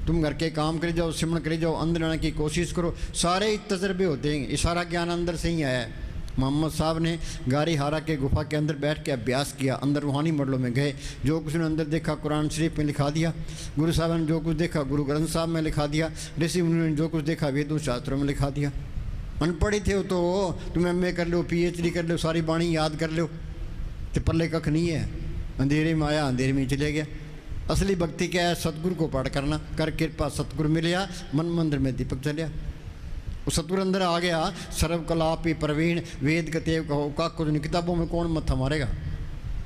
तुम घर के काम करे जाओ, सिमरन करे जाओ, अंदर आने की कोशिश करो, सारे तजर्बे होते हैं। ये सारा ज्ञान अंदर से ही आया है। मोहम्मद साहब ने गारी हारा के गुफा के अंदर बैठ के अभ्यास किया, अंदर रूहानी मरलों में गए, जो कुछ उन्होंने अंदर देखा कुरान शरीफ में लिखा दिया, गुरु साहब ने जो कुछ देखा गुरु ग्रंथ साहब में लिखा दिया, ऋषि मुनि ने जो कुछ देखा वेदों शास्त्रों में लिखा दिया। अनपढ़ी थे तो तुम एम ए कर लो, PhD कर लो, सारी बाणी याद कर लो, तो पल्ले कख नहीं है। अंधेरे में आया, अंधेरे में चले गया। असली भक्ति क्या है? सतगुरु को पाठ करना, कर कृपा सतगुरु मिलया, मन मंदिर में दीपक चलिया। वो सतगुरु अंदर आ गया, सर्व कलापी प्रवीण, वेद कतेव कहो का कुछ नहीं, किताबों में कौन मत्था मारेगा।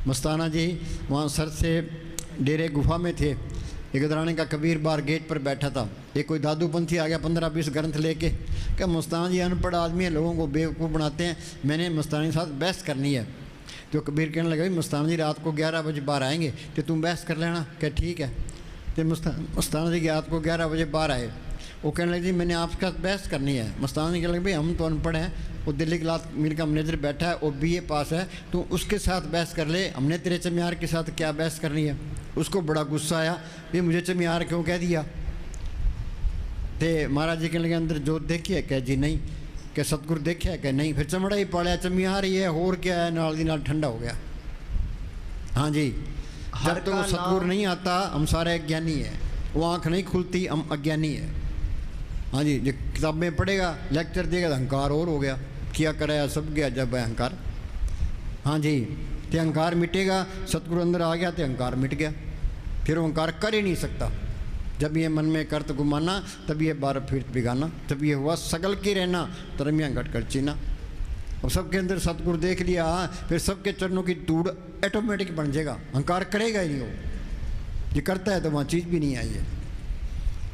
मस्ताना जी वहाँ सर से डेरे गुफा में थे। एक दराने का कबीर बार गेट पर बैठा था, एक कोई दादू पंथी आ गया 15-20 ग्रंथ लेके, क्या मस्ताना जी अनपढ़ आदमी है, लोगों को बेवकूफ़ बनाते हैं, मैंने मस्ताना के साथ बहस करनी है। तो कबीर कहने लगा मस्ताना जी रात को 11 बजे बाहर आएंगे, तो तुम बहस कर लेना। क्या ठीक है। तो मस्ताना जी रात को 11 बजे बाहर आए। वो कहने लगे जी मैंने आपके साथ बहस करनी है। मस्ताना जी कहने लगे भाई हम तो अनपढ़ हैं, वो दिल्ली के लात मीर का मैनेजर बैठा है, वो BA पास है, तो उसके साथ बहस कर ले, हमने तेरे चमियार के साथ क्या बहस करनी है। उसको बड़ा गुस्सा आया, ये मुझे चमियार क्यों कह दिया। तो महाराज जी कहने लगे अंदर जोत देखी है? कह जी नहीं। क्या सतगुरु देखा है? कह नहीं। फिर चमड़ा ही पड़ा, चमियार ही है, होर क्या है, नाल दी नाल ठंडा हो गया। हाँ जी। जब तो सतगुरु नहीं आता हम सारे अज्ञानी है, वो आँख नहीं खुलती हम अज्ञानी है। हाँ जी। जो किताबें पढ़ेगा, लेक्चर देगा तो अहंकार और हो गया, किया कराया सब गया जब अहंकार। हाँ जी। तो अहंकार मिटेगा, सतगुरु अंदर आ गया तो अहंकार मिट गया, फिर वो अहंकार कर ही नहीं सकता। जब ये मन में करत गुमाना, तब ये बार फिर बिगाना, तब ये हुआ सगल की रहना, तरमियाँ घट कर चीना। और सबके अंदर सतगुरु देख लिया, फिर सबके चरणों की धूड़ ऑटोमेटिक बन जाएगा, अहंकार करेगा ही नहीं। वो ये करता है तो वहाँ चीज़ भी नहीं आई है।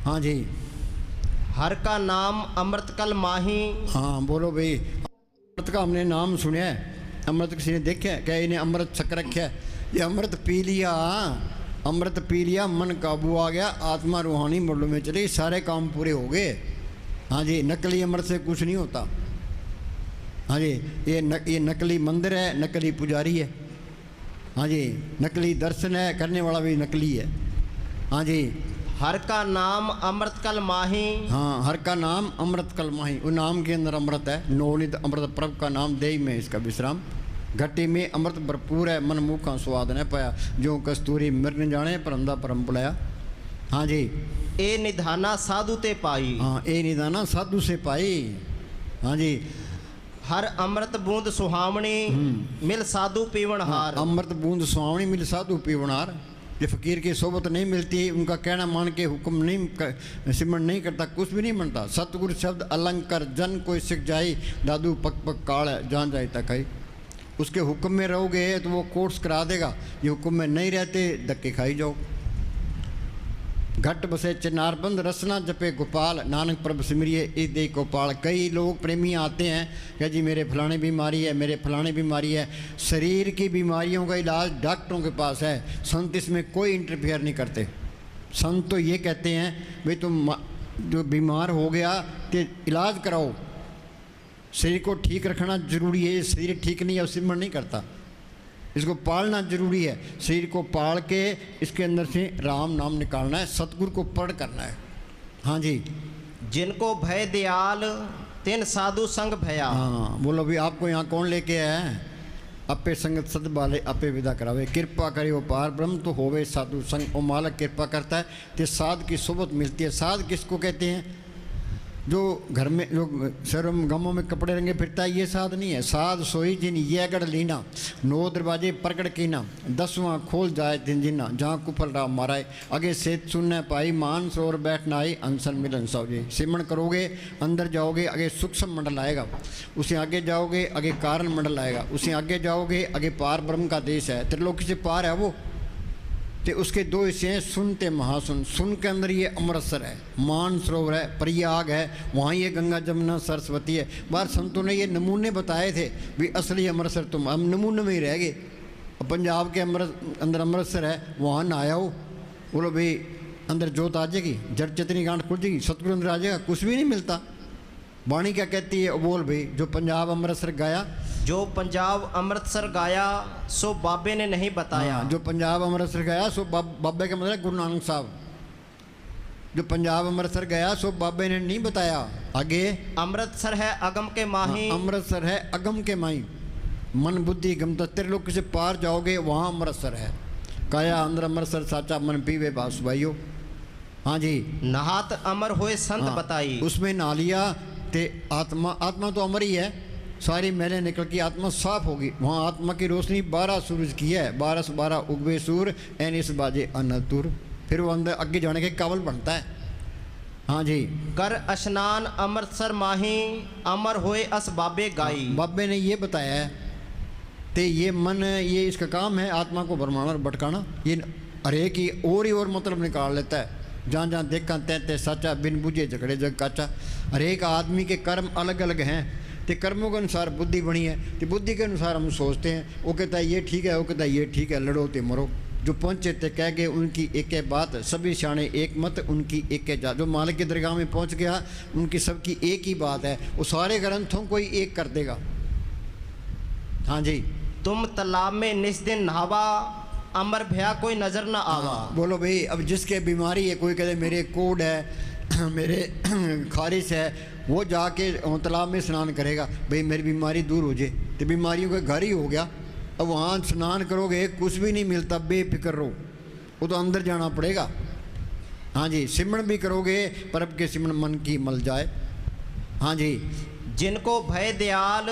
हाँ जी। हर का नाम अमृत कल माही। हाँ बोलो भाई, अमृत का हमने नाम सुना है, अमृत किसी ने देखा है? क्या इन्हें अमृत छक रखा है? ये अमृत पी लिया, अमृत पी लिया, मन काबू आ गया, आत्मा रूहानी मुरलों में चली, सारे काम पूरे हो गए। हाँ जी, नकली अमृत से कुछ नहीं होता। हाँ जी, ये नकली मंदिर है, नकली पुजारी है। हाँ जी, नकली दर्शन है, करने वाला भी नकली है। हाँ जी, हर का नाम अमृत कल माही। हाँ, हर का नाम अमृत कल माही, वो नाम के अंदर अमृत है। नवनीत अमृत प्रभ का नाम दे में इसका विश्राम, घटी में अमृत भरपूर है, मन मुख का स्वाद न पाया, जो कस्तूरी मिर्न जाने परंदा परम बुलाया। हाँ जी, ए निधाना साधु ते पाई। हाँ, ए निदाना साधु से पाई। हाँ जी, हर अमृत बूंद सुहावनी, मिल साधु पीवण हार। अमृत बूंद सुहावनी मिल साधु पीवनार। ये फकीर की सोबत नहीं मिलती, उनका कहना मान के हुक्म नहीं सिमरण नहीं करता, कुछ भी नहीं बनता। सतगुरु शब्द अलंकार जन कोई सिख जाई, दादू पक पक काल जान जाए तक आई। उसके हुक्म में रहोगे तो वो कोर्स करा देगा, ये हुक्म में नहीं रहते धक्के खाई जाओ। घट बसे चिनारबंद रसना जपे गोपाल, नानक प्रभ सिमरिए इस दे गोपाल। कई लोग प्रेमी आते हैं कि जी मेरे फलाने बीमारी है, मेरे फलाने बीमारी है। शरीर की बीमारियों का इलाज डॉक्टरों के पास है, संत इसमें कोई इंटरफेयर नहीं करते। संत तो ये कहते हैं भाई तुम जो बीमार हो गया तो इलाज कराओ, शरीर को ठीक रखना जरूरी है। शरीर ठीक नहीं है, वो सिमरण नहीं करता, इसको पालना जरूरी है। शरीर को पाल के इसके अंदर से राम नाम निकालना है, सतगुरु को पढ़ करना है। हाँ जी, जिनको भय दयाल तिन साधु संग भया। हाँ बोलो भी आपको यहाँ कौन लेके आया है? अपे संगत सद बाले अपे विदा करावे, कृपा करे वो पार ब्रह्म तो होवे साधु संग। वो मालक कृपा करता है तो साध की सोबत मिलती है। साध किसको कहते हैं? जो घर में जो शहरों में गमों में कपड़े रंगे फिरता है, ये साध नहीं है। साध सोई जिन ये गढ़ लीना, 9 दरवाजे प्रकट कीना, 10वां खोल जाए दिन जिना, जहाँ कुफल राम माराए, आगे सेत सुनने पाई, मान सरोवर बैठना आई, अनसन मिलन सौजे। सिमरण करोगे अंदर जाओगे, आगे सूक्ष्म मंडल आएगा, उसे आगे जाओगे आगे कारण मंडल आएगा, उसे आगे जाओगे आगे पार ब्रह्म का देश है, त्रिलोकी से पार है वो। तो उसके 2 हिस्से हैं, सुनते महासुन। सुन के अंदर ये अमृतसर है, मान सरोवर है, प्रयाग है, वहाँ ये गंगा जमुना सरस्वती है। बाहर संतों ने ये नमूने बताए थे भी असली अमृतसर तुम, हम नमूने में ही रह गए। पंजाब के अंदर अमृतसर है, वहाँ ना आया हो, बोलो भाई अंदर जोत आ जाएगी, जड़ चेतनी गांठ खुल जाएगी, सतगुरु अंदर आ जाएगा, कुछ भी नहीं मिलता। वाणी क्या कहती है? बोल भाई, जो पंजाब अमृतसर गया, जो पंजाब अमृतसर गाया सो बाबे ने नहीं बताया। हाँ, जो पंजाब अमृतसर गया सो बाबे का मतलब गुरु नानक साहब। जो पंजाब अमृतसर गया सो बाबे ने नहीं बताया। आगे अमृतसर है अगम के माही। हाँ, अमृतसर है अगम के माही, मन बुद्धि गमता। त्रिलोक से पार जाओगे वहाँ अमृतसर है। काया अंदर अमृतसर साचा मन पीवे बास भाइयों। हाँ जी, नहात अमर होए संत हाँ, बताई। उसमें नहा लिया ते आत्मा तो अमर ही है, सारी मैलें निकल की आत्मा साफ होगी। वहाँ आत्मा की रोशनी 12 सूरज की है, 12 से 12 उगवे सूर एनिस बाजे अनतुर। फिर वो अंदर आगे जाने के काबल बनता है। हाँ जी, कर स्नान अमृतसर माही, अमर होए अस बाबे गाई। बाबे ने ये बताया है ते ये मन, ये इसका काम है आत्मा को भरमाना और भटकाना। ये हरेक ही और मतलब निकाल लेता है। जहाँ जहाँ देखा तैं साचा, बिन बुझे झगड़े जग काचा। हरेक आदमी के कर्म अलग अलग हैं, तो कर्मों के अनुसार बुद्धि बनी है, तो बुद्धि के अनुसार हम सोचते हैं। वो कहता है ये ठीक है, वो कहता है ये ठीक है, लड़ो ते मरो। जो पहुँचे थे कह गए उनकी एक बात, सभी शाने एक मत उनकी एक जात। जो मालिक की दरगाह में पहुँच गया उनकी सबकी एक ही बात है, वो सारे ग्रंथों को ही एक कर देगा। हाँ जी, तुम तालाब में निस दिन नहावा, अमर भया कोई नजर न आवा। बोलो भाई, अब जिसके बीमारी है, कोई कहते मेरे कोड है मेरे खारिश है, वो जाके तालाब में स्नान करेगा भाई मेरी बीमारी दूर हो जाए, तो बीमारियों का घर ही हो गया। अब वहाँ स्नान करोगे कुछ भी नहीं मिलता, बेफिक्र रहो, वो तो अंदर जाना पड़ेगा। हाँ जी, सिमरण भी करोगे पर अब के सिमरण मन की मल जाए। हाँ जी, जिनको भय दयाल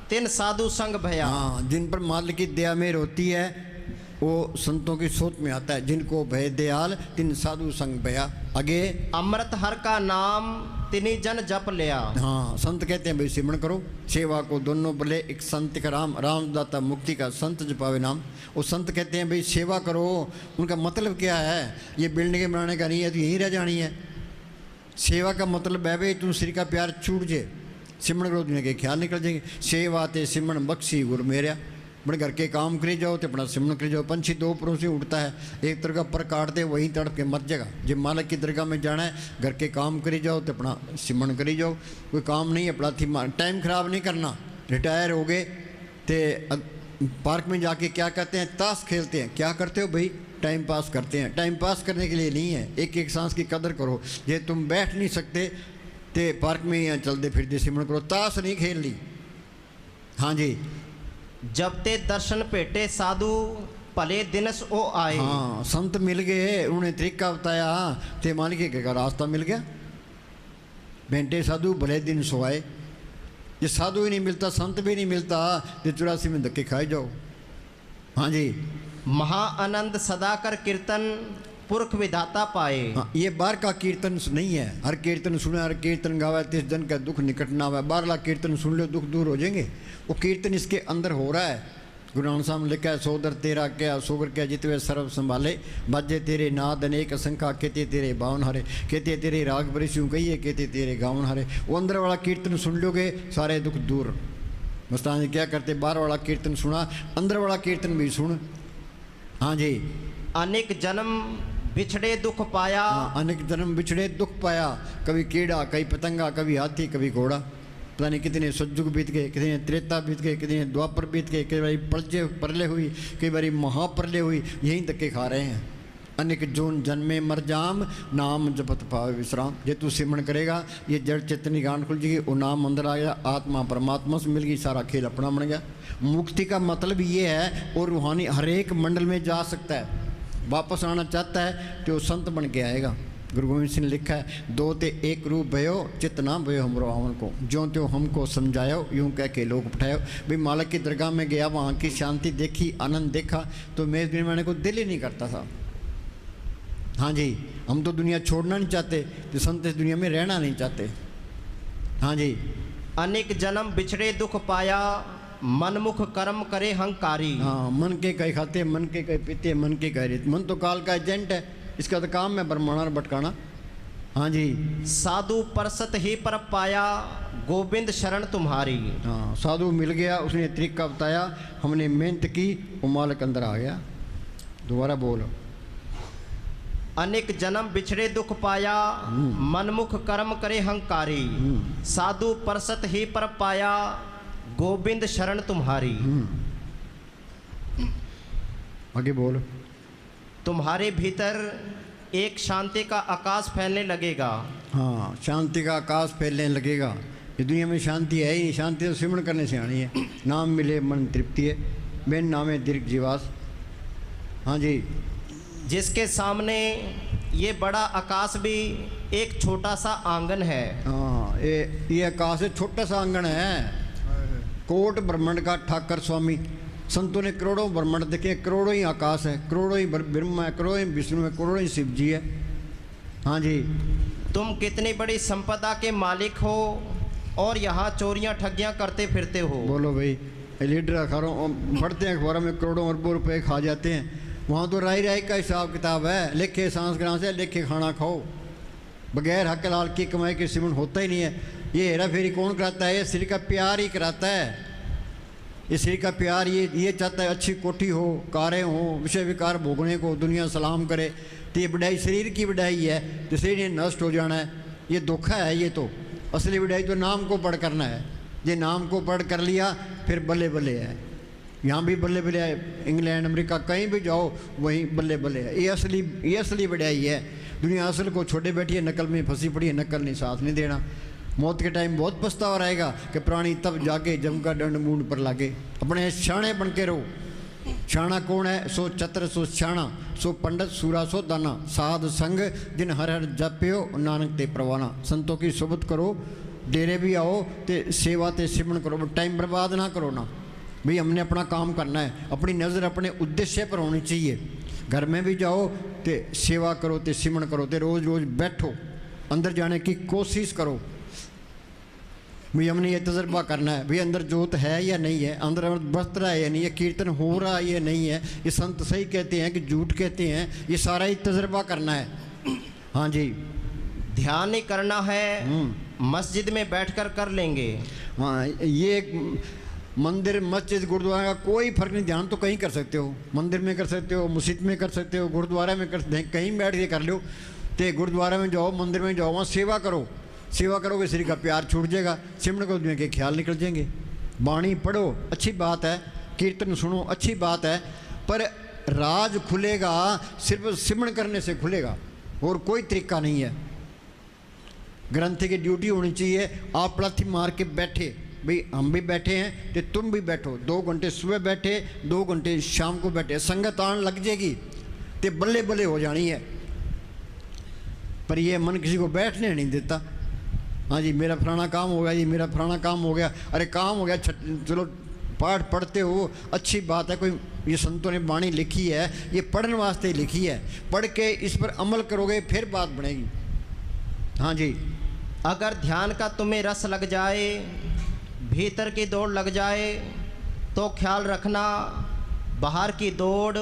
तिन साधु संग भया। हाँ, जिन पर मालिक की दया मेहर होती है वो संतों की सोच में आता है। जिनको भय दयाल तिन साधु संग भया। आगे अमृत हर का नाम तिनी जन जप लिया। हाँ, संत कहते हैं भाई सिमरण करो, सेवा को दोनों बले एक संत का राम, राम दाता मुक्ति का संत जपावे नाम। वो संत कहते हैं भाई सेवा करो। उनका मतलब क्या है? ये बिल्डिंगें बनाने का नहीं है तो यहीं रह जानी है। सेवा का मतलब है भाई तुम श्री का प्यार छूट जे, सिमरन करो दुनिया के ख्याल निकल जाएंगे। सेवा ते सिमरन बख्शी गुर मेरा, बड़े घर के काम करी जाओ तो अपना सिमरन करी जाओ। पंछी दो परों से उड़ता है, एक तरह का पर काट दे वहीं तड़प के मर जाएगा। जब मालिक की दरगाह में जाना है, घर के काम करी जाओ तो अपना सिमरन करी जाओ। कोई काम नहीं अपना थी, टाइम खराब नहीं करना। रिटायर हो गए तो पार्क में जाके क्या कहते हैं, ताश खेलते हैं। क्या करते हो भाई? टाइम पास करते हैं। टाइम पास करने के लिए नहीं है, एक एक सांस की कदर करो। ये तुम बैठ नहीं सकते तो पार्क में यहाँ चलते फिरते सिमरन करो, ताश नहीं खेल ली। हाँ जी, जब ते दर्शन भेटे साधु भले दिनस ओ आए। हाँ, संत मिल गए, उन्होंने तरीका बताया ते मालिक का रास्ता मिल गया। बेंटे साधु भले दिन सोआए। ये साधु ही नहीं मिलता, संत भी नहीं मिलता तो 84 में धक्के खाए जाओ। हाँ जी, महाआनंद सदा कर कीर्तन पुरख विधाता पाए। हाँ, ये बाहर का कीर्तन नहीं है। हर कीर्तन सुने, हर कीर्तन गावे, तिस जन का दुख निकट ना आवे। बाहरला कीर्तन सुन लो, दुख दूर हो जाएंगे। वो कीर्तन इसके अंदर हो रहा है। गुरु नानक साहब ने लिखा है, सोदर तेरा क्या सोगर क्या जितवे सर्व संभाले, बाजे तेरे नाद अनेक असंख्या, कहते तेरे बावन हरे, कहते तेरे राग बरिश यूँ कहिए, कहते तेरे गावन हरे। वो अंदर वाला कीर्तन सुन लोगे सारे दुख दूर। मस्तान जी क्या करते, बाहर वाला कीर्तन सुना, अंदर वाला कीर्तन भी सुन। हाँ जी, अनेक जन्म बिछड़े दुख पाया। हाँ, अनेक जन्म बिछड़े दुख पाया। कभी कीड़ा, कभी पतंगा, कभी हाथी, कभी घोड़ा। पता नहीं कितने सज्जुग बीत गए, कितने त्रेता बीत गए, कितने द्वापर बीत गए, कई बारी परले हुई, कई बारी महाप्रलय हुई। यहीं धक्के खा रहे हैं। अनेक जोन जन्मे मर जाम, नाम जपत पावे विश्राम। जे तू सिमरन करेगा, ये जड़ चेतनी गांठ खुल जाएगी, वो नाम अंदर आ गया, आत्मा परमात्मा से मिल गई, सारा खेल अपना बन गया। मुक्ति का मतलब ये है, और रूहानी हर एक मंडल में जा सकता है। वापस आना चाहता है तो संत बन के आएगा। गुरु गोविंद सिंह ने लिखा है, दो ते एक रूप भयो, चित ना भयो हमरो आवन को, ज्यों त्यों हमको समझायो, यूं कह के लोग उठायो। भाई मालिक की दरगाह में गया, वहाँ की शांति देखी, आनंद देखा, तो मैं इस दुनिया में आने को दिल ही नहीं करता था। हाँ जी, हम तो दुनिया छोड़ना नहीं चाहते, तो संत इस दुनिया में रहना नहीं चाहते। हाँ जी, अनेक जन्म बिछड़े दुख पाया, मनमुख कर्म करे हंकारी। हाँ, मन के कई खाते, मन के कई पीते, मन के कई रीत। मन तो काल का एजेंट है, इसका तो काम है बरमाना और भटकाना। हाँ जी, साधु परसत ही पर पाया, गोविंद शरण तुम्हारी। हाँ, साधु मिल गया, उसने तरीका बताया, हमने मेहनत की, वो मालिक अंदर आ गया। दोबारा बोलो। अनेक जन्म बिछड़े दुख पाया, मनमुख कर्म करे हंकारी। साधु परसत ही पर पाया, गोविंद शरण तुम्हारी। आगे बोलो। तुम्हारे भीतर एक शांति का आकाश फैलने लगेगा। हाँ, शांति का आकाश फैलने लगेगा। ये दुनिया में शांति है ही नहीं, शांति तो सिमरन करने से आनी है। नाम मिले मन तृप्ति है, बिन नामे दीर्घ जीवास। हाँ जी, जिसके सामने ये बड़ा आकाश भी एक छोटा सा आंगन है। हाँ, ये आकाश है, छोटा सा आंगन है। कोट ब्रह्मांड का ठाकर स्वामी संतों ने करोड़ों ब्रह्मांड देखे, करोड़ों ही आकाश है, करोड़ों ही ब्रह्म है, करोड़ों ही विष्णु है, करोड़ों ही शिव जी है। हाँ जी, तुम कितनी बड़ी संपदा के मालिक हो और यहाँ चोरियाँ ठगियाँ करते फिरते हो। बोलो भाई, लीडर अखबारों पढ़ते हैं, अखबारों में करोड़ों अरबों रुपए खा जाते हैं। वहाँ तो राय राय का हिसाब किताब है, लेखे सांस ग्रां से लेखे खाना खाओ। बगैर हक लाल की कमाई के सिमरन होता ही नहीं है। ये हेरा फेरी कौन कराता है? ये श्री का प्यार ही कराता है। ये श्री का प्यार ये चाहता है अच्छी कोठी हो, कारें हो, विषय विकार भोगने को दुनिया सलाम करे। तो ये बढ़ाई शरीर की बढ़ाई है, तो शरीर ने नष्ट हो जाना है। ये धोखा है। ये तो असली बढ़ाई तो नाम को पढ़ करना है। ये नाम को पढ़ कर लिया फिर बल्ले बल्ले है। यहाँ भी बल्ले बल्ले है, इंग्लैंड अमेरिका कहीं भी जाओ वहीं बल्ले बल्ले है। ये असली बढ़ाई है। दुनिया असल को छोड़े बैठी है, नकल में फंसी पड़ी है, नकल ने साथ नहीं देना। मौत के टाइम बहुत पछतावा रहेगा कि प्राणी तब जागे जम का दंड मूंड पर लागे। अपने शाणे बन के रहो। शाणा कौन है? सो चतर सो शाणा, सो पंडित सूरा सो दाना, साध संग जिन हर हर जप्यो नानक ते परवाना। संतों की सोबत करो, डेरे भी आओ ते सेवा ते सिमरन करो। टाइम बर्बाद ना करो ना भाई, हमने अपना काम करना है। अपनी नज़र अपने उद्देश्य पर होनी चाहिए। घर में भी जाओ तो सेवा करो, तो सिमरन करो, तो रोज़ रोज़ बैठो, अंदर जाने की कोशिश करो। भाई हमने ये तजर्बा करना है, भाई अंदर जोत है या नहीं है, अंदर बरत रहा है या नहीं है, कीर्तन हो रहा है या नहीं है, ये संत सही कहते हैं कि झूठ कहते हैं, ये सारा ही तजर्बा करना है। हाँ जी, ध्यान ही करना है, मस्जिद में बैठकर कर लेंगे। हाँ, ये एक मंदिर, मस्जिद, गुरुद्वारा का कोई फर्क नहीं। ध्यान तो कहीं कर सकते हो, मंदिर में कर सकते हो, मस्जिद में कर सकते हो, गुरुद्वारा में कर, कहीं बैठ के कर लो। तो गुरुद्वारा में जाओ, मंदिर में जाओ, वहाँ सेवा करो। सेवा करोगे शरीर का प्यार छूट जाएगा, सिमरन को दुनिया के ख्याल निकल जाएंगे। वाणी पढ़ो, अच्छी बात है, कीर्तन सुनो, अच्छी बात है, पर राज खुलेगा सिर्फ सिमरन करने से खुलेगा, और कोई तरीका नहीं है। ग्रंथी की ड्यूटी होनी चाहिए। आप लाठी मार के बैठे, भाई हम भी बैठे हैं तो तुम भी बैठो। 2 घंटे सुबह बैठे, 2 घंटे शाम को बैठे, संगत आन लग जाएगी तो बल्ले बल्ले हो जानी है। पर ये मन किसी को बैठने नहीं देता। हाँ जी, मेरा फलाना काम हो गया जी, मेरा फलाना काम हो गया। अरे काम हो गया, चलो पाठ पढ़ते हो, अच्छी बात है। कोई ये संतों ने वाणी लिखी है, ये पढ़ने वास्ते ही लिखी है। पढ़ के इस पर अमल करोगे फिर बात बनेगी। हाँ जी, अगर ध्यान का तुम्हें रस लग जाए, भीतर की दौड़ लग जाए, तो ख्याल रखना बाहर की दौड़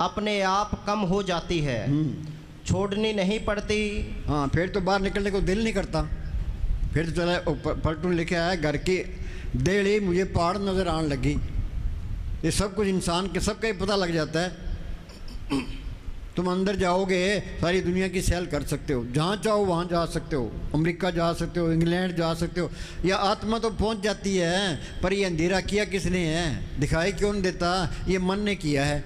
अपने आप कम हो जाती है, छोड़नी नहीं पड़ती। हाँ, फिर तो बाहर निकलने को दिल नहीं करता। फिर तो चला पलटून लिखे आया, घर की देड़ी मुझे पहाड़ नज़र आने लगी। ये सब कुछ इंसान के सबका ही पता लग जाता है। तुम अंदर जाओगे सारी दुनिया की सैर कर सकते हो, जहाँ चाहो वहाँ जा सकते हो, अमेरिका जा सकते हो, इंग्लैंड जा सकते हो। यह आत्मा तो पहुँच जाती है, पर ये अंधेरा किया किसने है, दिखाई क्यों नहीं देता, ये मन ने किया है।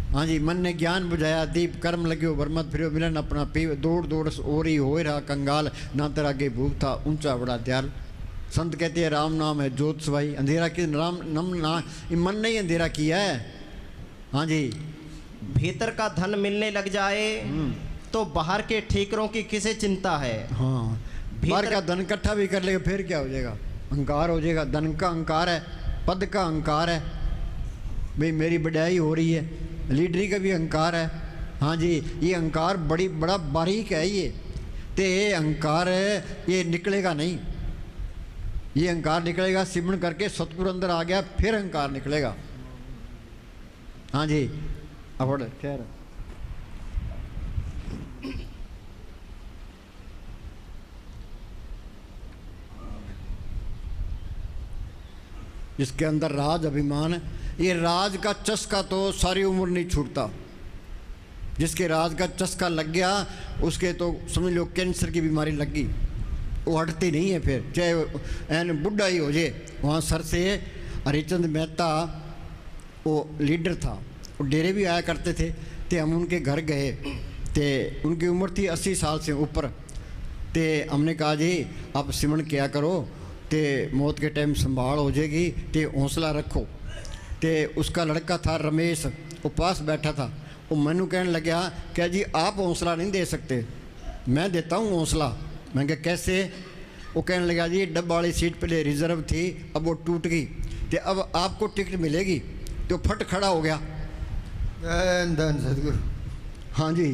हाँ जी, मन ने ज्ञान बुझाया, दीप कर्म लग्यो भरमत फिर मिलन अपना पीव, दौड़ दौड़ ओरी हो रहा कंगाल, ना तेरा आगे भूख था ऊंचा बड़ा दयाल। संत कहते हैं राम नाम है जोत सवाई। अंधेरा की राम नम ना, मन ने ही अंधेरा किया है। हाँ जी, भीतर का धन मिलने लग जाए तो बाहर के ठीकरों की किसे चिंता है। हाँ, बाहर का धन इकट्ठा भी कर लेगा फिर क्या हो जाएगा, अहंकार हो जाएगा। धन का अहंकार है, पद का अहंकार है, भाई मेरी बढ़ाई हो रही है, लीडरी का भी अहंकार है। हाँ जी, ये अहंकार बड़ा बारीक है। ये तो ये अहंकार ये निकलेगा नहीं, ये अहंकार निकलेगा सिमरन करके, सतगुरु अंदर आ गया फिर अहंकार निकलेगा। हाँ जी, अब खैर जिसके अंदर राज अभिमान, ये राज का चस्का तो सारी उम्र नहीं छूटता। जिसके राज का चस्का लग गया उसके तो समझ लो कैंसर की बीमारी लग गई, वो हटती नहीं है फिर, चाहे एन बुढ़ा ही हो जाए। वहाँ सर से हरिचंद मेहता वो लीडर था, वो डेरे भी आया करते थे। तो हम उनके घर गए, तो उनकी उम्र थी 80 साल से ऊपर। तो हमने कहा जी आप सिमरन किया करो, तो मौत के टाइम संभाल हो जाएगी, तो हौसला रखो। तो उसका लड़का था रमेश, वो पास बैठा था, वो मैनू कहने लगा क्या जी आप हौसला नहीं दे सकते, मैं देता हूँ हौसला। मैं कहा कैसे? वो कहने लगा जी डब्बा वाली सीट पहले रिजर्व थी, अब वो टूट गई, तो अब आपको टिकट मिलेगी। तो फट खड़ा हो गया। धन सतगुरु। हाँ जी,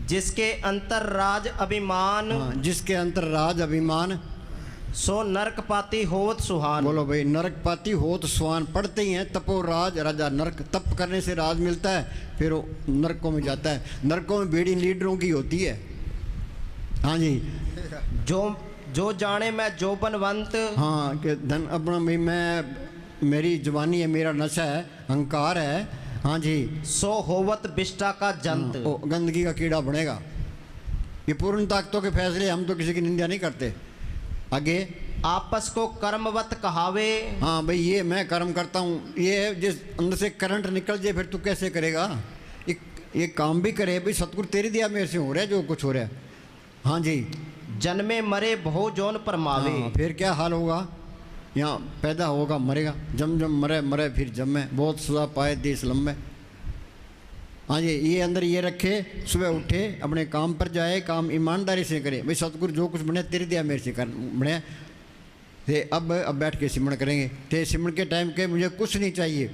जिसके अंतर राज अभिमान, हाँ, जिसके अंतर राज अभिमान, सो नरक पाती होत सुहान। बोलो भाई, नरक पाती होत सुहान। पढ़ते ही हैं तपो राज राजा नरक, तप करने से राज मिलता है, फिर वो नरकों में जाता है। नरकों में बेड़ी लीडरों की होती है। हाँ जी, जो जाने मैं जोबनवंत, हाँ, कि धन अपना भाई मैं, मेरी जवानी है, मेरा नशा है, अहंकार है। हाँ जी, सो होवत बिष्टा का जंत। वो गंदगी का कीड़ा बनेगा। ये पूर्ण ताकतों के फैसले, हम तो किसी की निंदा नहीं करते। आगे, आपस को कर्मवत कहावे। हाँ भाई, ये मैं कर्म करता हूँ, ये जिस अंदर से करंट निकल जाए फिर तू कैसे करेगा? ये काम भी करे भाई, सतगुरु तेरी दिया मेरे से हो रहा है जो कुछ हो रहा है। हाँ जी, जन्मे मरे बहु जोन परमावे। हाँ, फिर क्या हाल होगा? यहाँ पैदा होगा मरेगा, जम जम मरे मरे फिर जमे, बहुत सजा पाए देश लम्बे। हाँ जी, ये अंदर ये रखे, सुबह उठे अपने काम पर जाए, काम ईमानदारी से करे। भाई सतगुरु जो कुछ बने तेरे दिया मेरे से कर बने। थे अब बैठ के सिमरन करेंगे। थे सिमरन के टाइम के मुझे कुछ नहीं चाहिए,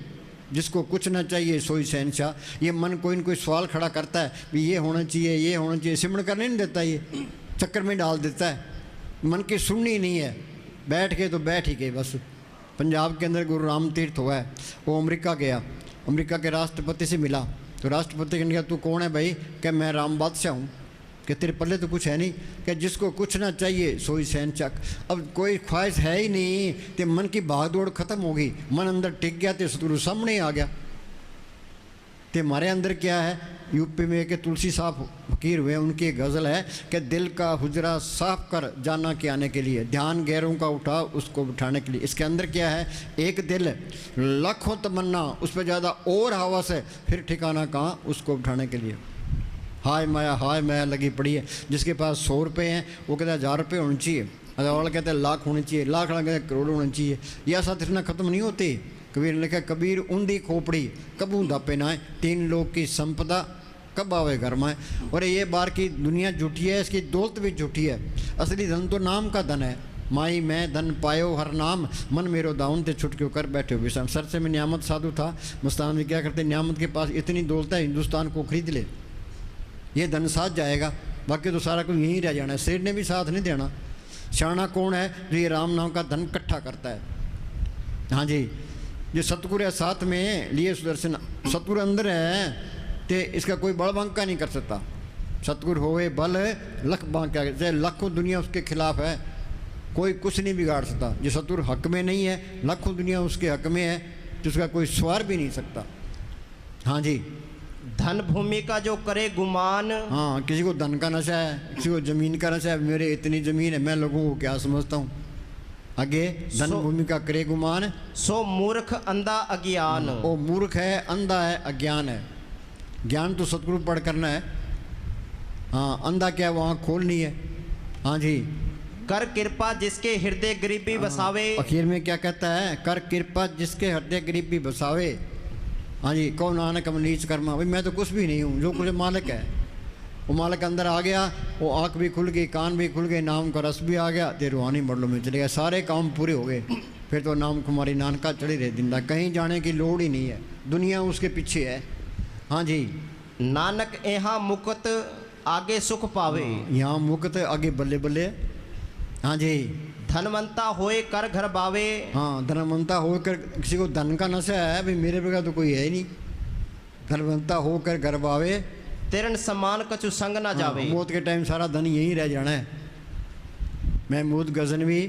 जिसको कुछ ना चाहिए सोई शहनशाह। ये मन कोई न कोई सवाल खड़ा करता है, भी ये होना चाहिए, ये होना चाहिए, सिमरन करने नहीं देता, ये चक्कर में डाल देता है। मन की सुननी नहीं है, बैठ के तो बैठ ही गए बस। पंजाब के अंदर गुरु राम तीर्थ हुआ है, वो अमेरिका गया, अमेरिका के राष्ट्रपति से मिला। तो राष्ट्रपति ने कहा तू कौन है भाई? क्या मैं राम बादशाह हूँ। कि तेरे पल्ले तो कुछ है नहीं, कि जिसको कुछ ना चाहिए सोई सैन चक। अब कोई ख्वाहिश है ही नहीं तो मन की भाग दौड़ खत्म होगी, मन अंदर टिक गया तो सतगुरु सामने ही आ गया। तो हमारे अंदर क्या है, यूपी में के तुलसी साहब फकीर हुए, उनकी एक गज़ल है कि दिल का हुजरा साफ कर जाना के आने के लिए, ध्यान गैरों का उठा उसको बिठाने के लिए। इसके अंदर क्या है, एक दिल लाखों तमन्ना, उस पर ज़्यादा और हवस है, फिर ठिकाना कहाँ उसको बिठाने के लिए। हाय माया लगी पड़ी है। जिसके पास 100 रुपये हैं वो कहता है 1000 रुपये होने चाहिए, अगर वाला कहते हैं लाख होने चाहिए, लाख वाला कहते हैं करोड़ होने चाहिए। ये ऐसा तिरना ख़त्म नहीं होती। कबीर ने लिखा, कबीर उंदी खोपड़ी कबू दापे ना, 3 लोग की संपदा कब आवे घर में। और ये बार की दुनिया झूठी है, इसकी दौलत भी झूठी है। असली धन तो नाम का धन है। माई मैं धन पायो हर नाम, मन मेरो दाउन ते छुटके कर बैठे हो विषम। सरसे में नियामत साधु था, मस्तान में क्या करते, नियामत के पास इतनी दौलत है हिंदुस्तान को खरीद ले, ये धन साथ जाएगा, बाकी तो सारा कुछ यहीं रह जाना है। शेर ने भी साथ नहीं देना। शाना कौन है, जो ये राम नाम का धन इकट्ठा करता है। हाँ जी, जो सतगुरु है साथ में लिए सुदर्शन, सतगुरु अंदर है तो इसका कोई बड़ बांका नहीं कर सकता। सतगुरु होवे बल लख बांका, चाहे लाखों दुनिया उसके खिलाफ है, कोई कुछ नहीं बिगाड़ सकता। जो सतगुरु हक में नहीं है, लाखों दुनिया उसके हक में है, तो उसका कोई स्वार भी नहीं सकता। हाँ जी, धन भूमि का जो करे गुमान। हाँ, किसी को धन का नशा है, किसी को ज़मीन का नशा है, मेरे इतनी ज़मीन है, मैं लोगों को क्या समझता हूँ। आगे, धन भूमि का करे गुमान, सो मूर्ख अंधा अज्ञान। वो मूर्ख है, अंधा है, अज्ञान है। ज्ञान तो सतगुरु पढ़ करना है। हाँ, अंधा क्या है, वहाँ खोलनी है। हाँ जी, कर कृपा जिसके हृदय गरीबी बसावे। आखिर में क्या कहता है, कर कृपा जिसके हृदय गरीबी बसावे। हाँ जी, कौन नानक हम नीच कर्मा, भाई मैं तो कुछ भी नहीं हूँ, जो कुछ मालिक है वो मालिक अंदर आ गया, वो आँख भी खुल गई, कान भी खुल गए, नाम का रस भी आ गया, ते रूहानी मरलों में चले गए, सारे काम पूरे हो गए। फिर तो नाम कुमारी नानका चढ़ी रहे जिंदा, कहीं जाने की लोड़ ही नहीं है, दुनिया उसके पीछे है। हाँ जी, नानक यहाँ मुक्त आगे सुख पावे। यहाँ मुक्त आगे बल्ले बल्ले। हाँ जी, धनवंता होए कर घर बावे। हाँ, धनवंता होकर, किसी को धन का नशा है, भाई मेरे बगैर तो कोई है ही नहीं। धनवंता होकर घर बावे, तिरण समान कछु संग ना जावे। मौत के टाइम सारा धन यहीं रह जाना है। महमूद गजनवी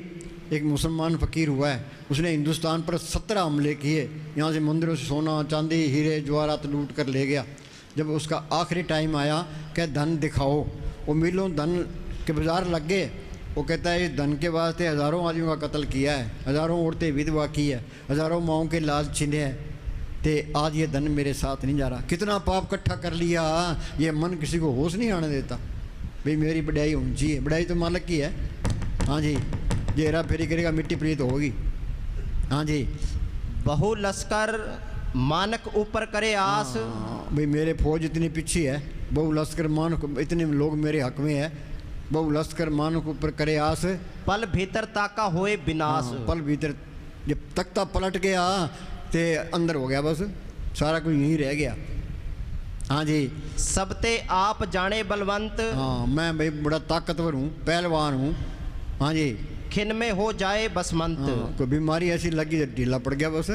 एक मुसलमान फ़कीर हुआ है, उसने हिंदुस्तान पर 17 हमले किए, यहाँ से मंदिरों से सोना चांदी हीरे जवाहरात लूट कर ले गया। जब उसका आखिरी टाइम आया कि धन दिखाओ, वो मिलों धन के बाजार लग गए। वो कहता है इस धन के वास्ते हज़ारों आदमियों का कत्ल किया है, हज़ारों औरतें विधवा की है, हज़ारों माओं के लाज छीने हैं, ते आज ये धन मेरे साथ नहीं जा रहा। कितना पाप इकट्ठा कर लिया, ये मन किसी को होश नहीं आने देता। भाई मेरी बढ़ाई होनी चाहिए, बढ़ाई तो मालिक की है। हाँ जी, ये हेरा फेरी करेगा मिट्टी प्रीत होगी। हाँ जी, बहु लश्कर मानक ऊपर करे आस। भाई मेरे फौज इतनी पीछे है, बहु लश्कर मानक इतने लोग मेरे हक में है, बहु लश्कर मानक ऊपर करे आस। पल भीतर ताका होए विनाश। पल भीतर जब तख्ता पलट गया ते अंदर हो गया, बस सारा कुछ यहीं रह गया। हाँ जी, सबते आप जाने बलवंत। हाँ, मैं भाई बड़ा ताकतवर हूँ, पहलवान हूँ। हाँ जी, खिन में हो जाए बसमंत। हाँ, कोई बीमारी ऐसी लगी ढीला पड़ गया बस।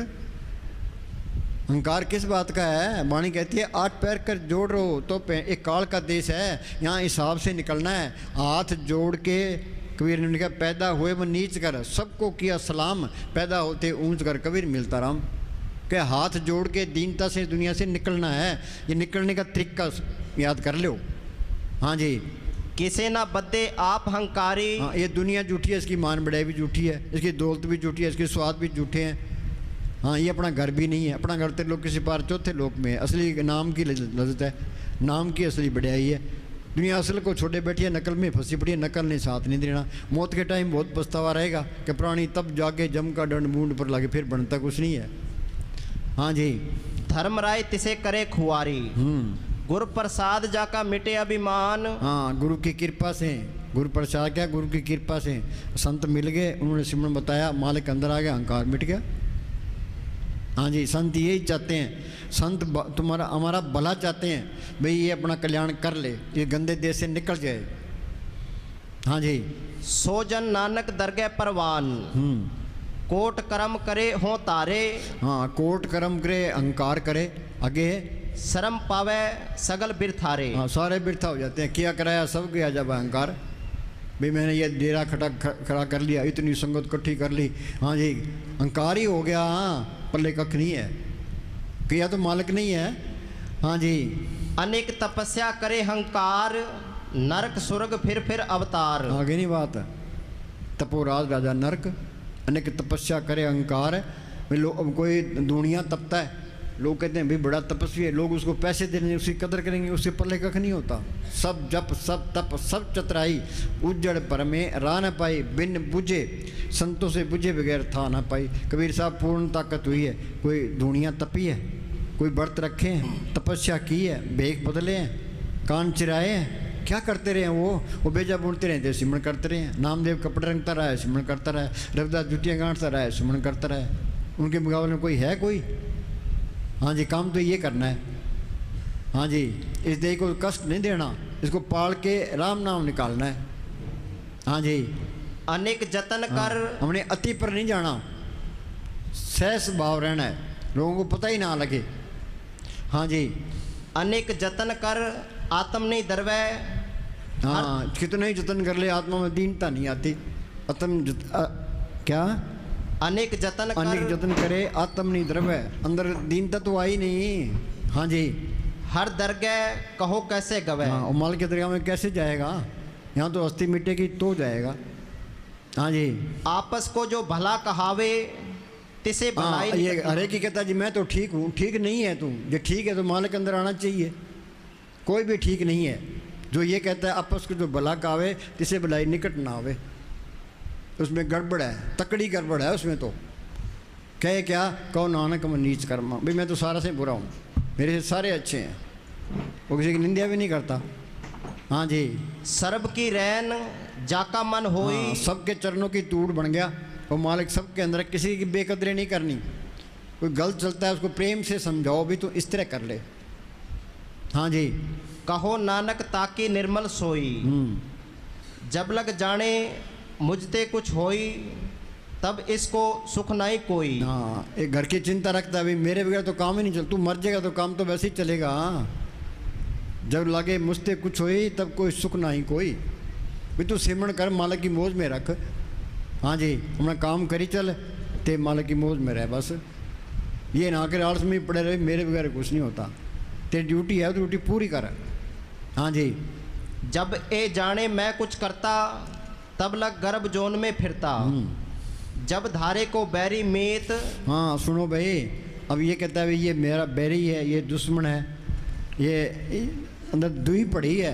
अहंकार किस बात का है, वाणी कहती है 8 पैर कर जोड़ रहो तो एक काल का देश है, यहाँ हिसाब से निकलना है। हाथ जोड़ के कबीर ने लिखा, पैदा हुए वो नीच कर सबको किया सलाम, पैदा होते ऊंच कर कबीर मिलता राम। के हाथ जोड़ के दीनता से दुनिया से निकलना है, ये निकलने का तरीका याद कर लो। हाँ जी, किसे ना बदे आप हंकारी। हाँ, ये दुनिया झूठी है, इसकी मान बढ़ाई भी झूठी है, इसकी दौलत भी झूठी है, इसके स्वाद भी झूठे हैं। हाँ, ये अपना घर भी नहीं है, अपना घर तो लोग किसी पार चौथे लोक में है। असली नाम की लज्जत है, नाम की असली बढ़ाई है। दुनिया असल को छोड़े बैठी है, नकल में फंसी पड़ी है, नकल ने साथ नहीं देना। मौत के टाइम बहुत पछतावा रहेगा कि प्राणी तब जाके जम का दंड मूंड पर लगे, फिर बनता कुछ नहीं है। हाँ जी, धर्मराय तिसे करे खुआरी। गुरु प्रसाद जाका मिटे अभिमान। हाँ, गुरु की कृपा से, गुरु प्रसाद क्या, गुरु की कृपा से संत मिल गए, उन्होंने सिमरन बताया, मालिक अंदर आ गया, अहंकार मिट गया। हाँ जी, संत यही चाहते हैं, संत तुम्हारा हमारा भला चाहते हैं, भाई ये अपना कल्याण कर ले, ये गंदे देश से निकल जाए। हाँ जी, सोजन नानक दरगह परवान। कोट कर्म करे हो तारे। हाँ, कोट कर्म करे, अहंकार करे, आगे शर्म पावे सगल बिरथारे। हाँ, सारे बिरथा हो जाते हैं। किया कराया सब किया जब अहंकार, भाई मैंने ये डेरा खड़ा कर लिया, इतनी संगत इकट्ठी कर ली, हाँ जी अहंकार ही हो गया। हाँ, पल्ले कख नहीं है, किया तो मालिक नहीं है। हाँ जी, अनेक तपस्या करे हंकार, नरक स्वर्ग फिर अवतार। आगे नहीं बात, तपोराज राजा नरक, अनेक तपस्या करे अहंकार। कोई दुनिया तपता है, लोग कहते हैं भाई बड़ा तपस्वी है, लोग उसको पैसे देंगे, उसकी कदर करेंगे, उससे पल्ले कख नहीं होता। सब जप सब तप सब चतराई, उज्जड़ पर में राह न पाई, बिन बुझे संतों से बुझे बगैर था ना पाई। कबीर साहब पूर्ण ताकत हुई है, कोई दुनिया तपी है, कोई व्रत रखे हैं, तपस्या की है, भेख बदले हैं, कान चिराए हैं, क्या करते रहे वो बेजा बुनते रहते, सिमरण करते रहे। नामदेव कपड़े रंगता रहा है, सिमरण करता रहा है। रविदास जुतियाँ गांठता रहा है, सिमरण करता रहा है। उनके मुकाबले में कोई है कोई? हाँ जी, काम तो ये करना है। हाँ जी, इस देह को कष्ट नहीं देना, इसको पाल के राम नाम निकालना है। हाँ जी, अनेक जतन कर। हमने अति पर नहीं जाना, सहस भाव रहना है, लोगों को पता ही ना लगे। हाँ जी, अनेक जतन कर आत्म नहीं दरवे। हाँ, कितना ही जतन कर ले आत्मा में दीनता नहीं आती। क्या अनेक जतन कर, अनेक जतन करे आत्म नहीं द्रव्य, अंदर दीनता तो आई नहीं। हाँ जी, हर दरगह कहो कैसे गवे। हाँ, और माल के दरगाह में कैसे जाएगा? यहाँ तो हस्ती मिटेगी तो जाएगा। हाँ जी, आपस को जो भला कहावे तिसे भलाई। हाँ, ये हरे की कहता जी मैं तो ठीक हूँ, ठीक नहीं है तू। जो ठीक है तो माल के अंदर आना चाहिए। कोई भी ठीक नहीं है जो ये कहता है आपस को जो भला कहावे तिसे भलाई निकट ना आवे, उसमें गड़बड़ है, तकड़ी गड़बड़ है उसमें। तो कहे क्या, कहो नानक मैं नीच कर्मा, भाई मैं तो सारा से बुरा हूँ, मेरे से सारे अच्छे हैं, वो किसी की निंदा भी नहीं करता। हाँ जी, सर्ब की रैन जाका मन होई। हाँ, सबके चरणों की तूड़ बन गया और मालिक सबके अंदर, किसी की बेकदरी नहीं करनी। कोई गलत चलता है उसको प्रेम से समझाओ भी, तो इस तरह कर ले। हाँ जी, कहो नानक ताकि निर्मल सोई। जब लग जाने मुझते कुछ होई, तब इसको सुख नहीं कोई। हाँ, एक घर की चिंता रखता है, भाई मेरे बगैर तो काम ही नहीं चल, तू मर जाएगा तो काम तो वैसे ही चलेगा। जब लगे मुझते कुछ होई, तब कोई सुख नहीं कोई। भाई तू सिमरण कर, मालिक की मौज में रख। हाँ जी, अपना काम करी चल, ते मालिक की मौज में रह बस। ये ना कर आलस में पड़े रहे, मेरे बगैर कुछ नहीं होता। तेरी ड्यूटी है, ड्यूटी पूरी कर। हाँ जी, जब ए जाने मैं कुछ करता, तब लग गर्भ जोन में फिरता। जब धारे को बैरी मेत। हाँ सुनो भाई, अब ये कहता है भाई ये मेरा बैरी है, ये दुश्मन है, ये अंदर दुई पड़ी है।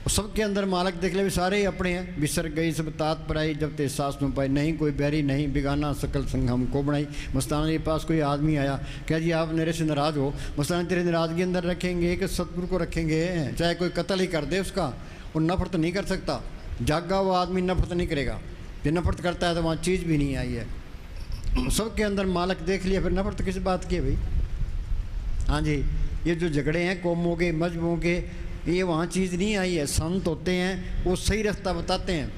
सबके अंदर मालिक देख ले भी सारे ही अपने हैं। बिसर गई सब तात पर आई, जब ते सास न पाई, नहीं कोई बैरी नहीं बिगाना, सकल संग हमको बनाई। मस्ताना के पास कोई आदमी आया, क्या जी आप मेरे से नाराज़ हो? मस्ताना तेरे नाराज़गी अंदर रखेंगे कि सतगुरु को रखेंगे? चाहे कोई कत्ल ही कर दे उसका, वो नफरत नहीं कर सकता। जागा वो आदमी नफरत नहीं करेगा, जो नफरत करता है तो वहाँ चीज़ भी नहीं आई है। सबके अंदर मालिक देख लिया, फिर नफरत किस बात की है भाई? हाँ जी, ये जो झगड़े हैं कौमों के मजहबों के, ये वहाँ चीज़ नहीं आई है। संत होते हैं वो सही रास्ता बताते हैं,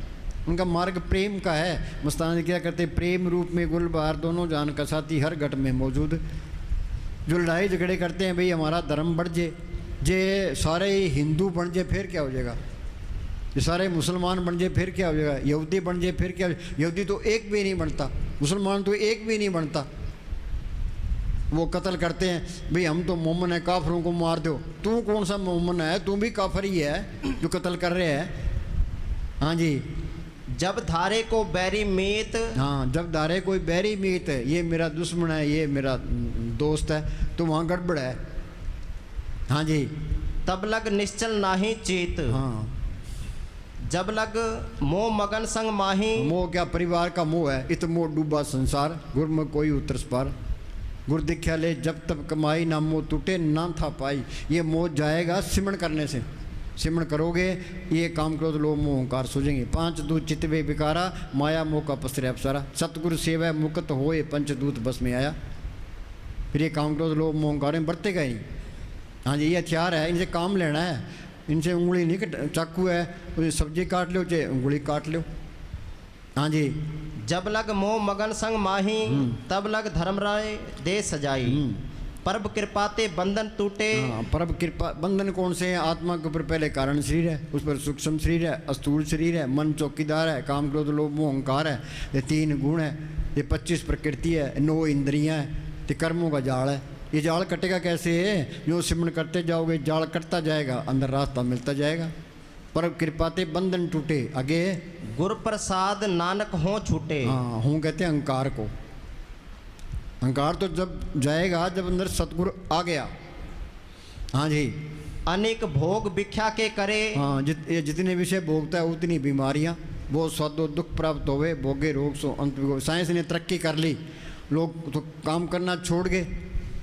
उनका मार्ग प्रेम का है। मस्ताना जी क्या करते, प्रेम रूप में गुलबार दोनों जान का साथी हर घट में मौजूद। जो लड़ाई झगड़े करते हैं भाई हमारा धर्म बढ़ जाए, जे सारे हिंदू बन जाए फिर क्या हो जाएगा? ये सारे मुसलमान बन जाए फिर क्या हो जाएगा? यहूदी बन जाए फिर क्या? यहूदी तो एक भी नहीं बनता, मुसलमान तो एक भी नहीं बनता। वो कत्ल करते हैं, भाई हम तो मोमन है, काफरों को मार दो। तू कौन सा मोमन है? तू भी काफर ही है जो कत्ल कर रहे हैं। हाँ जी, जब धारे को बैरी मीत। हाँ, जब धारे कोई बैरी मीत है, ये मेरा दुश्मन है, ये मेरा दोस्त है, तो वहाँ गड़बड़ है। हाँ जी, तब लग निश्चल नाही चेत। हाँ, जब लग मोह मगन संग माही। मोह क्या? परिवार का मोह है। इत मोह डूबा संसार, गुर में कोई उतरस पार। गुर दिख्या ले जब तब कमाई, ना मोह टूटे ना था पाई। ये मोह जाएगा सिमरण करने से। सिमरण करोगे, ये काम करो तो लोग मोह ओंकार सूझेंगे। पांच दूत चितवे बिकारा, माया मोह का पसरे अप्सरा। सतगुरु सेवा मुक्त होए, पंचदूत बस में आया। फिर ये काम करो तो लोग मोह ओंकार में बरतेगा ही नहीं। हाँ जी, ये हथियार है, इनसे काम लेना है। इनसे उंगली नहीं, चाकू है, उसे सब्जी काट लो चाहे उंगली काट लो। हाँ जी, जब लग मोह मगन संग माही, तब लग धर्मराय दे सजाई। परब कृपाते बंधन टूटे। हाँ, परब कृपा बंधन कौन से हैं? आत्मा के ऊपर पहले कारण शरीर है, उस पर सूक्ष्म शरीर है, अस्थूल शरीर है, मन चौकीदार है, काम क्रोध लोभ मोह अहंकार है, ये 3 गुण है, ये 25 प्रकृति है, 9 इंद्रियां है, ये कर्मों का जाल है। ये जाल कटेगा कैसे है? जो सिमरण करते जाओगे जाल कटता जाएगा, अंदर रास्ता मिलता जाएगा। परब कृपाते बंधन टूटे। आगे गुरु प्रसाद नानक हो छूटे। हाँ, हूँ कहते हैं अहंकार को। अहंकार तो जब जाएगा जब अंदर सतगुरु आ गया। हाँ जी। अनेक भोग भिक्षा के करे। हाँ, ये जितने विषय भोगता है उतनी बीमारियाँ, वो स्वादो दुख प्राप्त होवे, भोगे रोग सो अंत विगो। साइंस ने तरक्की कर ली, लोग तो काम करना छोड़ गए,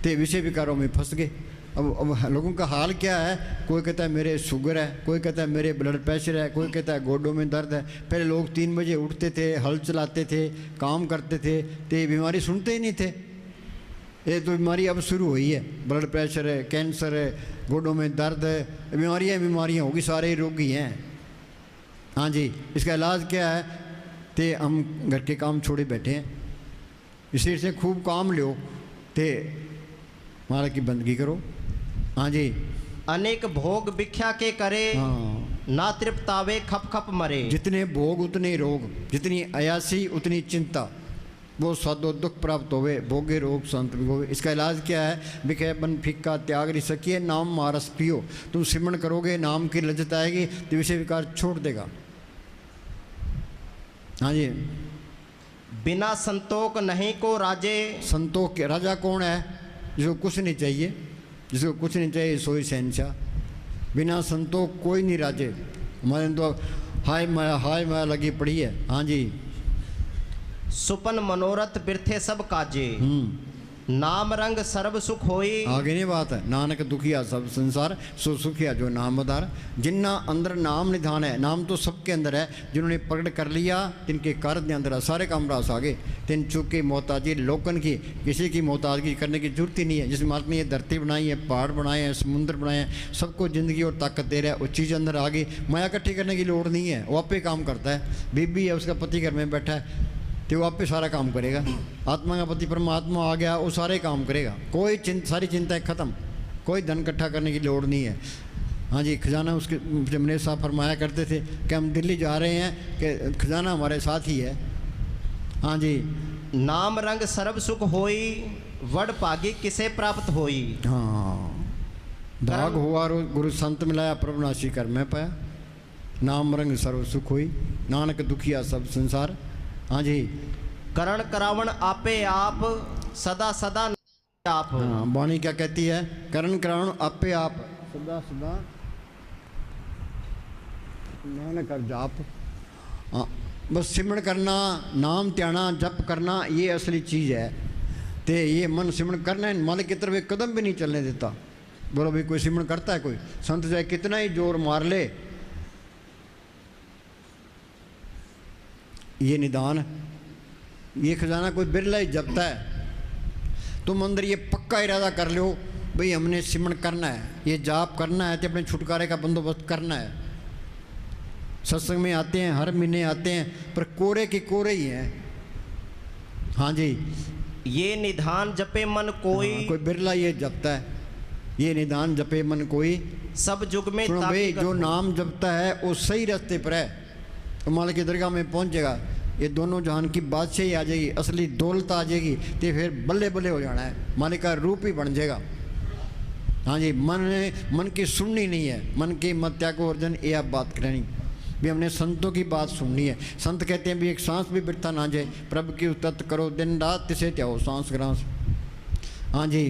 ते विषय विकारों में फंस गए। अब लोगों का हाल क्या है? कोई कहता है मेरे शुगर है, कोई कहता है मेरे ब्लड प्रेशर है, कोई कहता है गोडों में दर्द है। पहले लोग 3 बजे उठते थे, हल चलाते थे, काम करते थे, तो ये बीमारी सुनते ही नहीं थे। ये तो बीमारी अब शुरू हुई है, ब्लड प्रेशर है, कैंसर है, गोडों में दर्द है, बीमारियाँ होगी, सारे रोगी हैं। हाँ जी, इसका इलाज क्या है? ते हम घर के काम छोड़े बैठे हैं, इसी से खूब काम लो, ते मारा की बंदगी करो। हाँ जी। अनेक भोग भिक्षा के करे। हाँ, ना तृप्तावे खप खप मरे। जितने भोग उतने रोग, जितनी अयासी उतनी चिंता, वो स्वादो दुख प्राप्त होवे, भोगे रोग संत विगोवे। इसका इलाज क्या है? बिखे बन फिक्का त्याग रि सकिए, नाम मारस पियो। तुम सिमरण करोगे, नाम की लज्जत आएगी, तो विषय विकार छोड़ देगा। हाँ जी। बिना संतोष नहीं को राजे। संतोष के राजा कौन है? जिसको कुछ नहीं चाहिए, जिसको कुछ नहीं चाहिए सोई शहनशाह। बिना संतोष कोई नहीं राजे। हमारे तो हाय माया लगी पड़ी है। हाँ जी। सुपन मनोरथ बिरथे सब काजे। नाम रंग सर्व सुख होई। आगे नहीं बात है, नानक दुखिया सब संसार, सो सुखिया जो नाम आधार। जिन्ना अंदर नाम निधान है, नाम तो सबके अंदर है, जिन्होंने प्रकट कर लिया तिनके कार्य अंदर सारे काम रास आगे। तिन चूक की मोहताजी लोकन की, किसी की मोहताजगी करने की जरूरत ही नहीं है। जिस मालिक ने ये धरती बनाई है, पहाड़ बनाए हैं, समुद्र बनाए हैं, सबको ज़िंदगी और ताकत दे रहा है, वो चीज़ अंदर आ गई। माया इकट्ठी करने की लोड़ नहीं है, वो आपे काम करता है। बीबी है, उसका पति घर में बैठा है, तो वो आप पे सारा काम करेगा। आत्मा का पति परमात्मा आ गया, वो सारे काम करेगा। कोई सारी चिंताएं खत्म, कोई धन इकट्ठा करने की लोड़ नहीं है। हाँ जी, खजाना उसके जमने साहब फरमाया करते थे कि हम दिल्ली जा रहे हैं कि खजाना हमारे साथ ही है। हाँ जी। नाम रंग सर्व सुख होई, वड भागी किसे प्राप्त होई। हाँ, भाग हुआ गुरु संत मिलाया, प्रभु नासी कर मैं पाया। नाम रंग सर्व सुख हुई, नानक दुखिया सब संसार। हाँ जी। करण करावण आपे आप, सदा सदा आप। हाँ, वाणी क्या कहती है? करण करावण आपे आप, सदा सदा नानक कर जाप। हाँ, बस सिमरण करना, नाम त्याना, जप करना, ये असली चीज़ है। ते ये मन सिमरण करना है, मालिक की तरफ एक कदम भी नहीं चलने देता। बोलो भाई, कोई सिमरण करता है? कोई संत चाहे कितना ही जोर मार ले, ये निदान, ये खजाना कोई बिरला ही जपता है। तुम अंदर ये पक्का इरादा कर लो भाई हमने सिमरण करना है, ये जाप करना है, तो अपने छुटकारे का बंदोबस्त करना है। सत्संग में आते हैं, हर महीने आते हैं, पर कोरे के कोरे ही हैं। हाँ जी। ये निधान जपे मन कोई। हाँ, कोई बिरला ये जपता है, ये निदान जपे मन कोई। सब जुग में सुनो भाई, ताकीद जो हो। नाम जपता है वो सही रास्ते पर है, तो मालिक की दरगाह में पहुंचेगा। ये दोनों जहान की बादशाही आ जाएगी, असली दौलत आ जाएगी, तो फिर बल्ले बल्ले हो जाना है, मालिक का रूप ही बन जाएगा। हाँ जी। मन की सुननी नहीं है, मन की मत त्यागो अर्जन, ये आप बात करनी भी हमने संतों की बात सुननी है। संत कहते हैं भी एक सांस भी बिरथा ना जाए, प्रभु की उतत करो दिन रात, तिसे त्याओ सांस ग्रास। हाँ जी।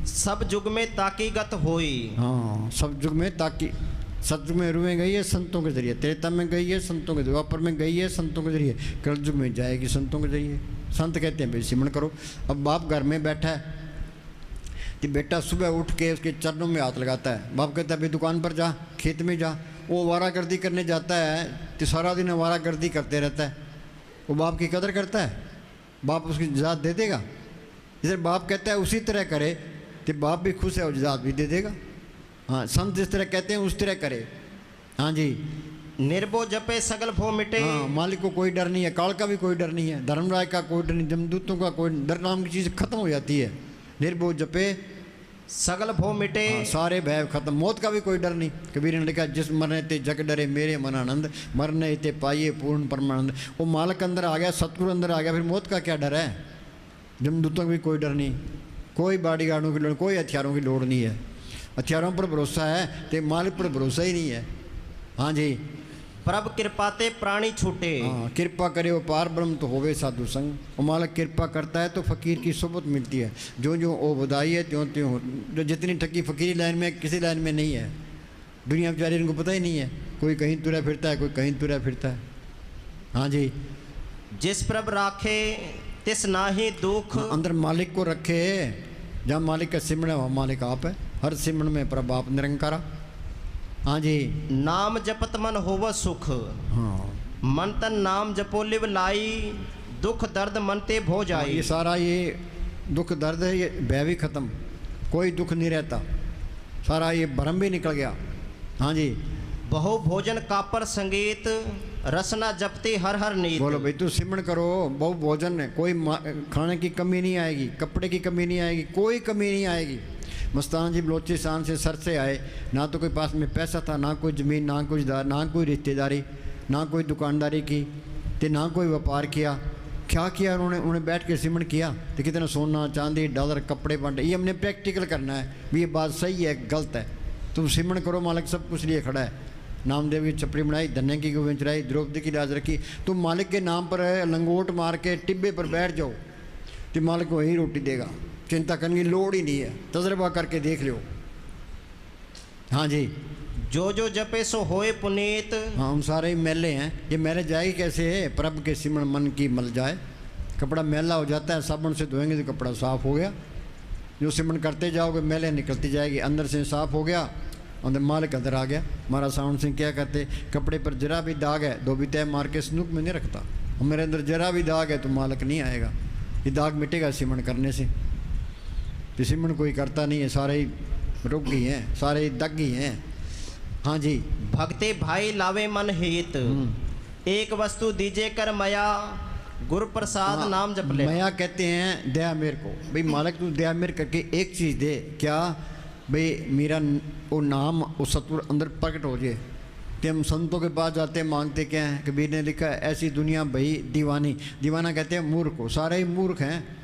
सब जुग में ताकीगत होई। हाँ, सब युग में ताकि सतयुग में रुए गई है संतों के जरिए, त्रेता में गई है संतों के, द्वापर में गई है संतों के जरिए, कलयुग में जाएगी संतों के जरिए। संत कहते हैं भाई सिमरण करो। अब बाप घर में बैठा है, कि बेटा सुबह उठ के उसके चरणों में हाथ लगाता है। बाप कहता है भाई दुकान पर जा, खेत में जा। वो वारागर्दी करने जाता है तो सारा दिन वारागर्दी करते रहता है। वो बाप की कदर करता है? बाप उसकी जज़ात दे देगा? जैसे बाप कहता है उसी तरह करे, तो बाप भी खुश है और जज़ात भी दे देगा। हाँ, संत जिस तरह कहते हैं उस तरह करे। हाँ जी। निर्भो जपे सगल भो मिटे। हाँ, मालिक को कोई डर नहीं है, काल का भी कोई डर नहीं है, धर्मराज का कोई डर नहीं, जमदूतों का कोई डर नाम की चीज़ खत्म हो जाती है। निर्भो जपे सगल भो मिटे। हाँ, सारे भय खत्म, मौत का भी कोई डर नहीं। कबीर ने लिखा जिस मरने ते जग डरे मेरे मन आनंद, मरने ते पाइए पूर्ण परमानंद। वो मालक अंदर आ गया, सतगुरु अंदर आ गया, फिर मौत का क्या डर है। जमदूतों का भी कोई डर नहीं, कोई बॉडीगार्डों की लोड़, कोई हथियारों की लोड़ नहीं है। हथियारों पर भरोसा है तो मालिक पर भरोसा ही नहीं है। हाँ जी, प्रभ कृपाते प्राणी छूटे। हाँ, कृपा करे वो पार ब्रह्म तो होवे साधु संग। वो मालिक कृपा करता है तो फकीर की सोबत मिलती है। जो जो वो बधाई है त्यों त्यों, जो जितनी ठगी फकीरी लाइन में किसी लाइन में नहीं है। दुनिया बेचारी इनको पता ही नहीं है, कोई कहीं तुरा फिरता है, कोई कहीं तुरा फिरता है। हाँ जी, जिस प्रभ राखे तिस नाहि दुख। अंदर मालिक को रखे, जहाँ मालिक का सिमरण है वहाँ मालिक आप है। हर सिमरण में प्रभ आप निरंकारा। हाँ जी, नाम जपत मन होव सुख। हाँ, मन तन नाम जपो लिव लाई, दुख दर्द मन ते भो जाए। ये सारा ये दुख दर्द है, ये भय भी खत्म, कोई दुख नहीं रहता, सारा ये भरम भी निकल गया। हाँ जी, बहु भोजन कापर संगीत, रसना जपते हर हर नीत। बोलो भाई तू सिमरण करो, बहु भोजन है, कोई खाने की कमी नहीं आएगी, कपड़े की कमी नहीं आएगी, कोई कमी नहीं आएगी। मस्तान जी बलोचिस्तान से सर से आए, ना तो कोई पास में पैसा था, ना कोई ज़मीन, ना कुछ ना कोई रिश्तेदारी, ना कोई दुकानदारी की, तो ना कोई व्यापार किया। क्या किया उन्होंने बैठ के सिमरण किया। तो कितना सोना चांदी डॉलर कपड़े बांटे, ये हमने प्रैक्टिकल करना है भी ये बात सही है गलत है। तुम सिमरण करो, मालिक सब कुछ लिए खड़ा है। नामदेव की चपड़ी बनाई, धन्य की गोविंद चढ़ाई, द्रौपदी की लाज रखी। तुम मालिक के नाम पर लंगोट मार के टिब्बे पर बैठ जाओ तो मालिक वही रोटी देगा, चिंता करने की लोड़ ही नहीं है। तजर्बा करके देख लो। हाँ जी, जो जो जपे सो होए पुनीत। हाँ, हम सारे ही मैले हैं। ये मैले जाएगी कैसे है, प्रभ के सिमरण मन की मल जाए। कपड़ा मैला हो जाता है, साबुन से धोएंगे तो कपड़ा साफ हो गया। जो सिमरण करते जाओगे मैले निकलती जाएगी, अंदर से साफ हो गया, अंदर मालिक अंदर आ गया। महाराज सावंत सिंह क्या करते, कपड़े पर जरा भी दाग है दो भी तय मार के संदूक में नहीं रखता। और मेरे अंदर जरा भी दाग है तो मालिक नहीं आएगा, ये दाग मिटेगा सिमरण करने से। तो सिमरण कोई करता नहीं है, सारे ही रोगी हैं, सारे ही दग्गी हैं। हाँ जी, भक्ते भाई लावे मन हित, एक वस्तु दीजे कर मया, गुरु प्रसाद नाम जप ले। मया कहते हैं दया मेरे को, भाई मालिक तू दया मेरे करके एक चीज़ दे। क्या भाई, मेरा वो नाम वो सतगुर अंदर प्रकट हो जाए। तो हम संतों के पास जाते हैं, मांगते क्या हैं। कबीर ने लिखा है ऐसी दुनिया भाई दीवानी। दीवाना कहते हैं मूर्ख को, सारे ही मूर्ख हैं।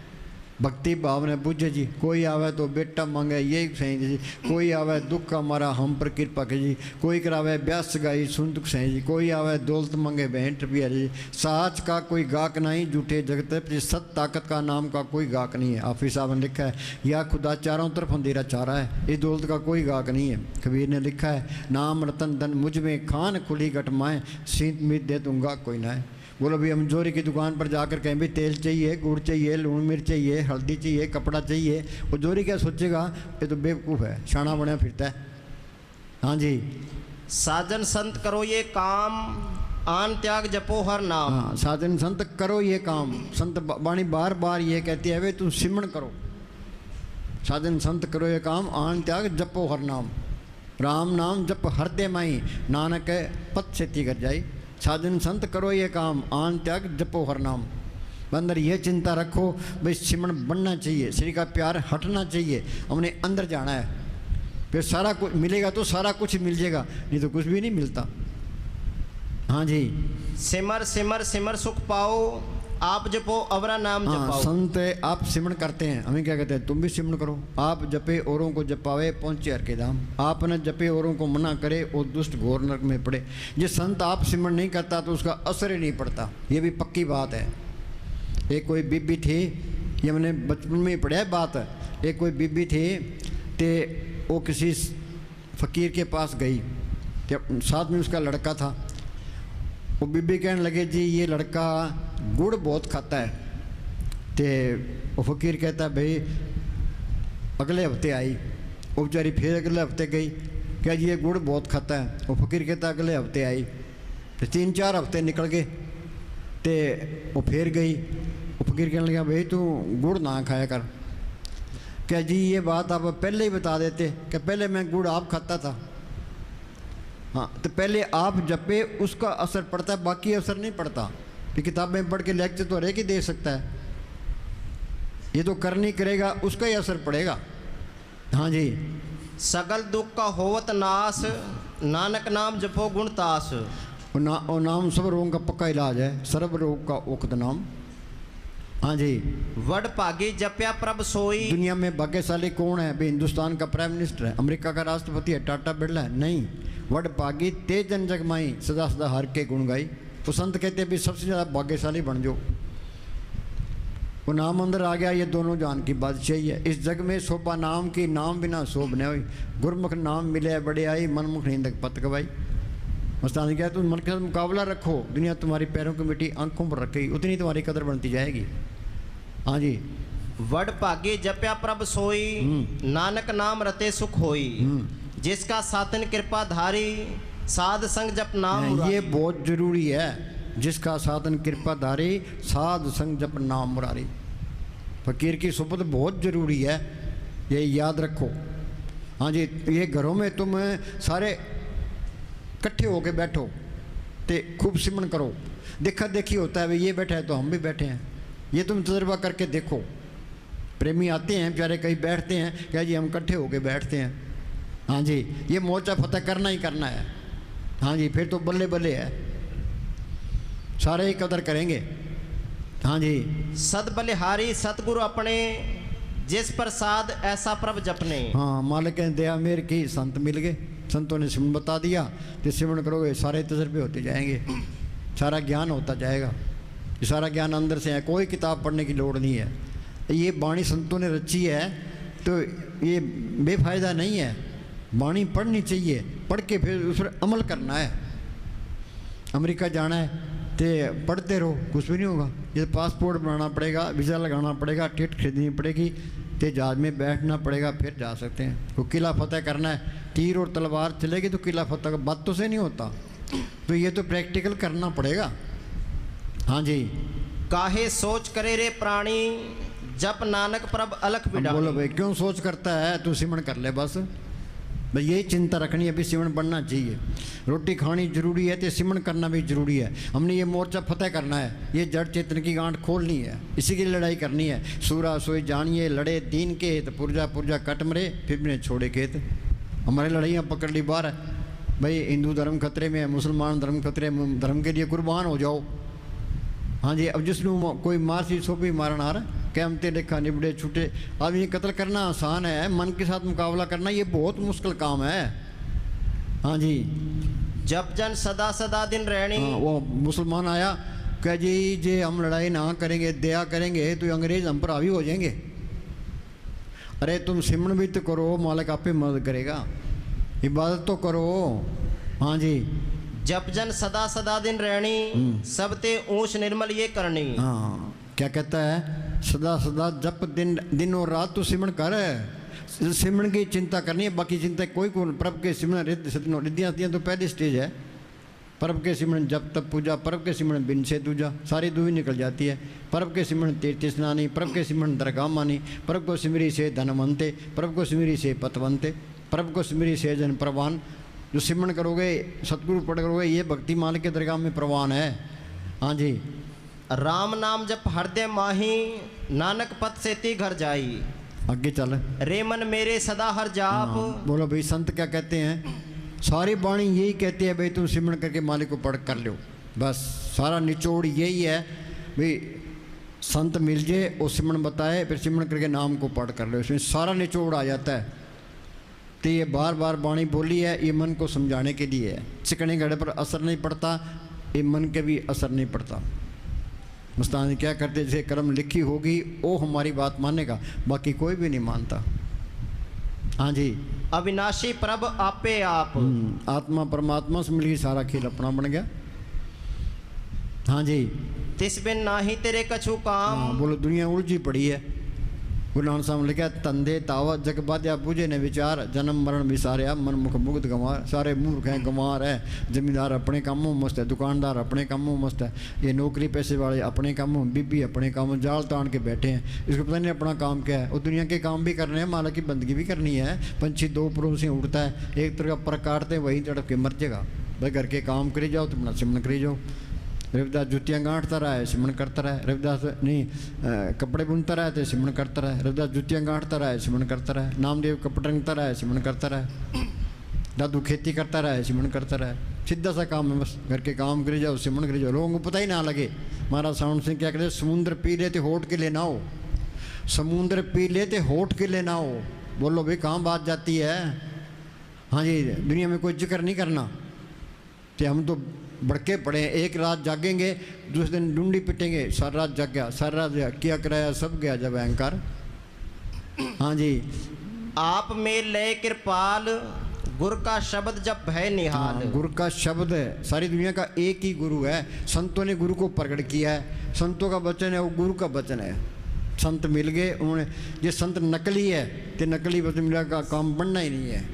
भक्ति भाव ने पूछे जी, कोई आवे तो बेटा मांगे यही सही जी, कोई आवे दुख का मारा हम पर कृपा के जी, कोई करावे ब्यास गाई सुन दुख सही जी, कोई आवे दौलत मांगे भेंट रुपया जी। साच का कोई गाक नहीं, झूठे जगत जी, सत ताकत का नाम का कोई गाक नहीं है। हाफिज साहब ने लिखा है या खुदा चारों तरफ अंधेरा चारा है, इस दौलत का कोई गाक नहीं है। कबीर ने लिखा है नाम रतन धन मुझ में खान खुली घटमाएँ, सीत मीत दे दूंगा कोई ना है। बोलो भाई, हम जोरी की दुकान पर जाकर कहें भी तेल चाहिए, गुड़ चाहिए, लून मिर्च चाहिए, हल्दी चाहिए, कपड़ा चाहिए, वो जोरी क्या सोचेगा, ये तो बेवकूफ़ है, शाना बना फिरता है। हाँ जी, साजन संत करो ये काम, आन त्याग जपो हर नाम। हाँ, साधन संत करो ये काम। संत वाणी बार बार ये कहती है वे तुम सिमरण करो। साधन संत करो ये काम, आन त्याग जपो हर नाम। राम नाम जप हृदय माई, नानक पथ से ती कर जाई। साधन संत करो ये काम, आन त्याग जपो हर नाम। अंदर ये चिंता रखो भाई सिमरण बनना चाहिए, श्री का प्यार हटना चाहिए, हमने अंदर जाना है। फिर सारा कुछ मिलेगा तो सारा कुछ मिल जाएगा, नहीं तो कुछ भी नहीं मिलता। हाँ जी, सिमर सिमर सिमर सुख पाओ, आप जपो अवरा नाम हाँ, जपाओ। संत आप सिमरण करते हैं, हमें क्या कहते हैं तुम भी सिमरण करो। आप जपे औरों को जपावे पहुँचे हर के धाम, आप न जपे औरों को मना करे और दुष्ट घोर नरक में पड़े। ये संत आप सिमरण नहीं करता तो उसका असर ही नहीं पड़ता, ये भी पक्की बात है। एक कोई बीबी थी, ये मैंने बचपन में ही पढ़ा है बात है। एक कोई बीबी थी तो वो किसी फ़कीर के पास गई, तो साथ में उसका लड़का था। वो बीबी कहने लगे जी ये लड़का गुड़ बहुत खाता है। तो वो फ़कीर कहता है भाई अगले हफ्ते आई। वो बेचारी फिर अगले हफ्ते गई, क्या जी ये गुड़ बहुत खाता है। वो फ़कीर कहता अगले हफ्ते आई। तो 3-4 हफ्ते निकल गए, तो वो फिर गई। वो फ़कीर कहने लगा भाई तू गुड़ ना खाया कर। क्या जी ये बात आप पहले ही बता देते, क्या पहले मैं गुड़ आप खाता था। हाँ, तो पहले आप जपे उसका असर पड़ता है, बाकी असर नहीं पड़ता। कि किताबें पढ़ के लेक्चर तो हर एक ही दे सकता है, ये तो करनी करेगा उसका ही असर पड़ेगा। हाँ जी। सगल दुख का होवत नाश, नानक नाम जपो गुण तास। वो नाम सब रोगों का पक्का इलाज है, सर्व रोग का औषध नाम। हाँ जी। वड भागी जप्या प्रभ सोई। दुनिया में भाग्यशाली कौन है? भाई हिंदुस्तान का प्राइम मिनिस्टर है, अमेरिका का राष्ट्रपति है, टाटा बिरला है? नहीं। वड भागी तेज जन जगमाई, सदा सदा हर के गुण गाई। तो संत कहते हैं भी सबसे ज़्यादा भाग्यशाली बन जाओ। वो नाम अंदर आ गया, ये दोनों जान की बात चाहिए। इस जग में शोभा नाम की, नाम बिना शोभ न होई। गुरमुख नाम मिले बड़े आई, मनमुख नींदक पत गवाई। मस्तानी क्या, तुम मन के साथ मुकाबला रखो, दुनिया तुम्हारी पैरों की मिट्टी आंखों पर रखेगी, उतनी तुम्हारी कदर बनती जाएगी। हाँ जी। वड भागी जप्या प्रभ सोई, नानक नाम रते सुख होई। जिसका सातन कृपा धारी, साध संग जप नाम मुरारी। ये बहुत जरूरी है। जिसका साधन कृपाधारी, साध संग जप नाम मुरारी। फकीर की सुबत बहुत जरूरी है, ये याद रखो। हाँ जी। ये घरों में तुम सारे इकट्ठे होके बैठो तो खूब सिमरन करो। देखा देखी होता है, भाई ये बैठा है तो हम भी बैठे हैं। ये तुम तजर्बा करके देखो। प्रेमी आते हैं बेचारे, कहीं बैठते हैं, क्या जी हम इकट्ठे होके बैठते हैं। हाँ जी। ये मोर्चा फतेह करना ही करना है। हाँ जी। फिर तो बल्ले बल्ले है, सारे ही कदर करेंगे। हाँ जी। सद बलिहारी सतगुरु अपने, जिस प्रसाद ऐसा प्रभ जपने। हाँ, मालिक ने दया मेर की, संत मिल गए, संतों ने सिमरन बता दिया, तो सिमरन करोगे सारे तजर्बे होते जाएंगे, सारा ज्ञान होता जाएगा। ये सारा ज्ञान अंदर से है, कोई किताब पढ़ने की लोड़ नहीं है। ये वाणी संतों ने रची है, तो ये बेफायदा नहीं है। वाणी पढ़नी चाहिए, पढ़ के फिर उस पर अमल करना है। अमेरिका जाना है तो पढ़ते रहो, कुछ भी नहीं होगा। ये पासपोर्ट बनाना पड़ेगा, वीज़ा लगाना पड़ेगा, टिकट खरीदनी पड़ेगी, तो जहाज में बैठना पड़ेगा, फिर जा सकते हैं। तो किला फतेह करना है, तीर और तलवार चलेगी तो किला फतेह का बात तो से नहीं होता। तो ये तो प्रैक्टिकल करना पड़ेगा। हाँ जी। काहे सोच करे रे प्राणी, जप नानक प्रभ अलख अब बिडानी। बोलो भाई क्यों सोच करता है, तू सिमरन कर ले बस। भाई यही चिंता रखनी है, अभी सिमरन बढ़ना चाहिए। रोटी खानी जरूरी है तो सिमरन करना भी जरूरी है। हमने ये मोर्चा फतेह करना है, ये जड़ चेतन की गांठ खोलनी है, इसी की लड़ाई करनी है। सूरा सोई जानिए लड़े दीन के हित, पुरजा पुरजा कट मरे फिर ने छोड़े खेत। हमारी लड़ाइयाँ पकड़ ली बाहर है। भाई हिंदू धर्म खतरे में है, मुसलमान धर्म खतरे में, धर्म के लिए कुर्बान हो जाओ। हाँ जी। अब जिसनों कोई मार सी सो भी मारन आ रहा, कैमते देखा निबड़े छूटे। अब ये कत्ल करना आसान है, मन के साथ मुकाबला करना ये बहुत मुश्किल काम है। हाँ जी। जब जन सदा सदा दिन रहनी। हाँ, वो मुसलमान आया, कह जी जे हम लड़ाई ना करेंगे, दया करेंगे तो अंग्रेज हम पर हावी हो जाएंगे। अरे तुम सिमरन भी तो करो, मालिक आप ही मदद करेगा। इबादत तो करो। हाँ जी। जप जन सदा सदा दिन रहनी, सब ते ऊंच निर्मल ये करनी। हाँ, क्या कहता है? सदा सदा जप दिन और रात तो सिमरन कर। सिमरन की चिंता करनी है, बाकी चिंता कोई को। प्रभ के सिमरन रिद्धियाँ तो पहली स्टेज है। परब के सिमरन जप तप पूजा, परब के सिमरन बिन से दूजा, सारी दूरी निकल जाती है। परब के सिमरन तीर्थ स्नानी, परब के सिमरन दरगाह मानी, परब को सिमरी से धनवंते, परब को सिमरी से पतवंते, परब को सिमरी से जन प्रवान। जो सिमरन करोगे, सतगुरु पढ़ करोगे, ये भक्ति माल के दरगाह में प्रवान है। हाँ जी। राम नाम जप हृदय माही, नानक पथ से ती घर जाई। आगे चल। रे मन मेरे सदा हर जाप। हाँ, बोलो भाई संत क्या कहते हैं? सारी वाणी यही कहती है भाई तुम सिमरन करके मालिक को पढ़ कर लो। बस सारा निचोड़ यही है भाई, संत मिल जाए और सिमरन बताए, फिर सिमरन करके नाम को पढ़ कर लो। इसमें सारा निचोड़ आ जाता है। तो ये बार बार वाणी बोली है, ये मन को समझाने के लिए है। चिकने घड़े पर असर नहीं पड़ता, ये मन के भी असर नहीं पड़ता। मस्तान क्या करते, जैसे कर्म लिखी होगी वो हमारी बात मानेगा, बाकी कोई भी नहीं मानता। हाँ जी। अविनाशी प्रभ आपे आप। आत्मा परमात्मा से मिलकर सारा खेल अपना बन गया। हाँ जी। तिस बिन नाही तेरे कछु काम। हाँ, बोलो दुनिया उलझी पड़ी है। गुरु नानक साहब ने लिखा, तंदे तावत जग बाध्या पूजे ने विचार, जन्म मरण विसारिया मन मुख मुग्ध गंवार। सारे मूर्ख हैं, गंवार है। जमींदार अपने कामों में मस्त है, दुकानदार अपने कामों में मस्त है, ये नौकरी पैसे वाले अपने कामों में, बीबी अपने कामों में जाल तान के बैठे हैं। इसको पता नहीं अपना काम क्या है। और दुनिया के काम भी करने हैं, माला की बंदगी भी करनी है। पंछी दो पुरों से उड़ता है, एक तरह का पर काटते वहीं तड़प के मर जाएगा। भाई घर के काम करी जाओ, तुम अपना सिमरन करी जाओ। रविदास जुतियाँ गांठता रहा है, सिमरन करता रहा है। रविदास नहीं कपड़े बुनता रहा है तो सिमरन करता रहा है। रविदास जुतियाँ गांठता रहा है, सिमरन करता रहा है। नामदेव कपड़े रंगता रहा है, सिमरन करता रहा है। दादू खेती करता रहा है, सिमरन करता रहा है। सीधा सा काम है, बस घर के काम करे जाओ, सिमरन करे जाओ, लोगों को पता ही ना लगे। महाराज सावंत सिंह क्या कहते, समुद्र पी लेते होठ के लेना हो, समुद्र पी लेते होठ के लेना हो। बोलो भाई कहाँ बात जाती है। हाँ जी, दुनिया में कोई जिक्र नहीं करना। तो हम तो भड़के पड़े हैं, एक रात जागेंगे, दूसरे दिन डूंडी पिटेंगे, सारी रात जाग गया, सारी रात गया, क्या कराया सब गया जब अहंकार। हाँ जी, आप में ले कृपाल, गुरु का शब्द जब भय निहाल। हाँ, गुरु का शब्द है, सारी दुनिया का एक ही गुरु है। संतों ने गुरु को प्रकट किया है, संतों का वचन है वो गुरु का वचन है। संत मिल गए, उन्होंने ये संत नकली है तो नकली वचन मिला का काम बनना ही नहीं है।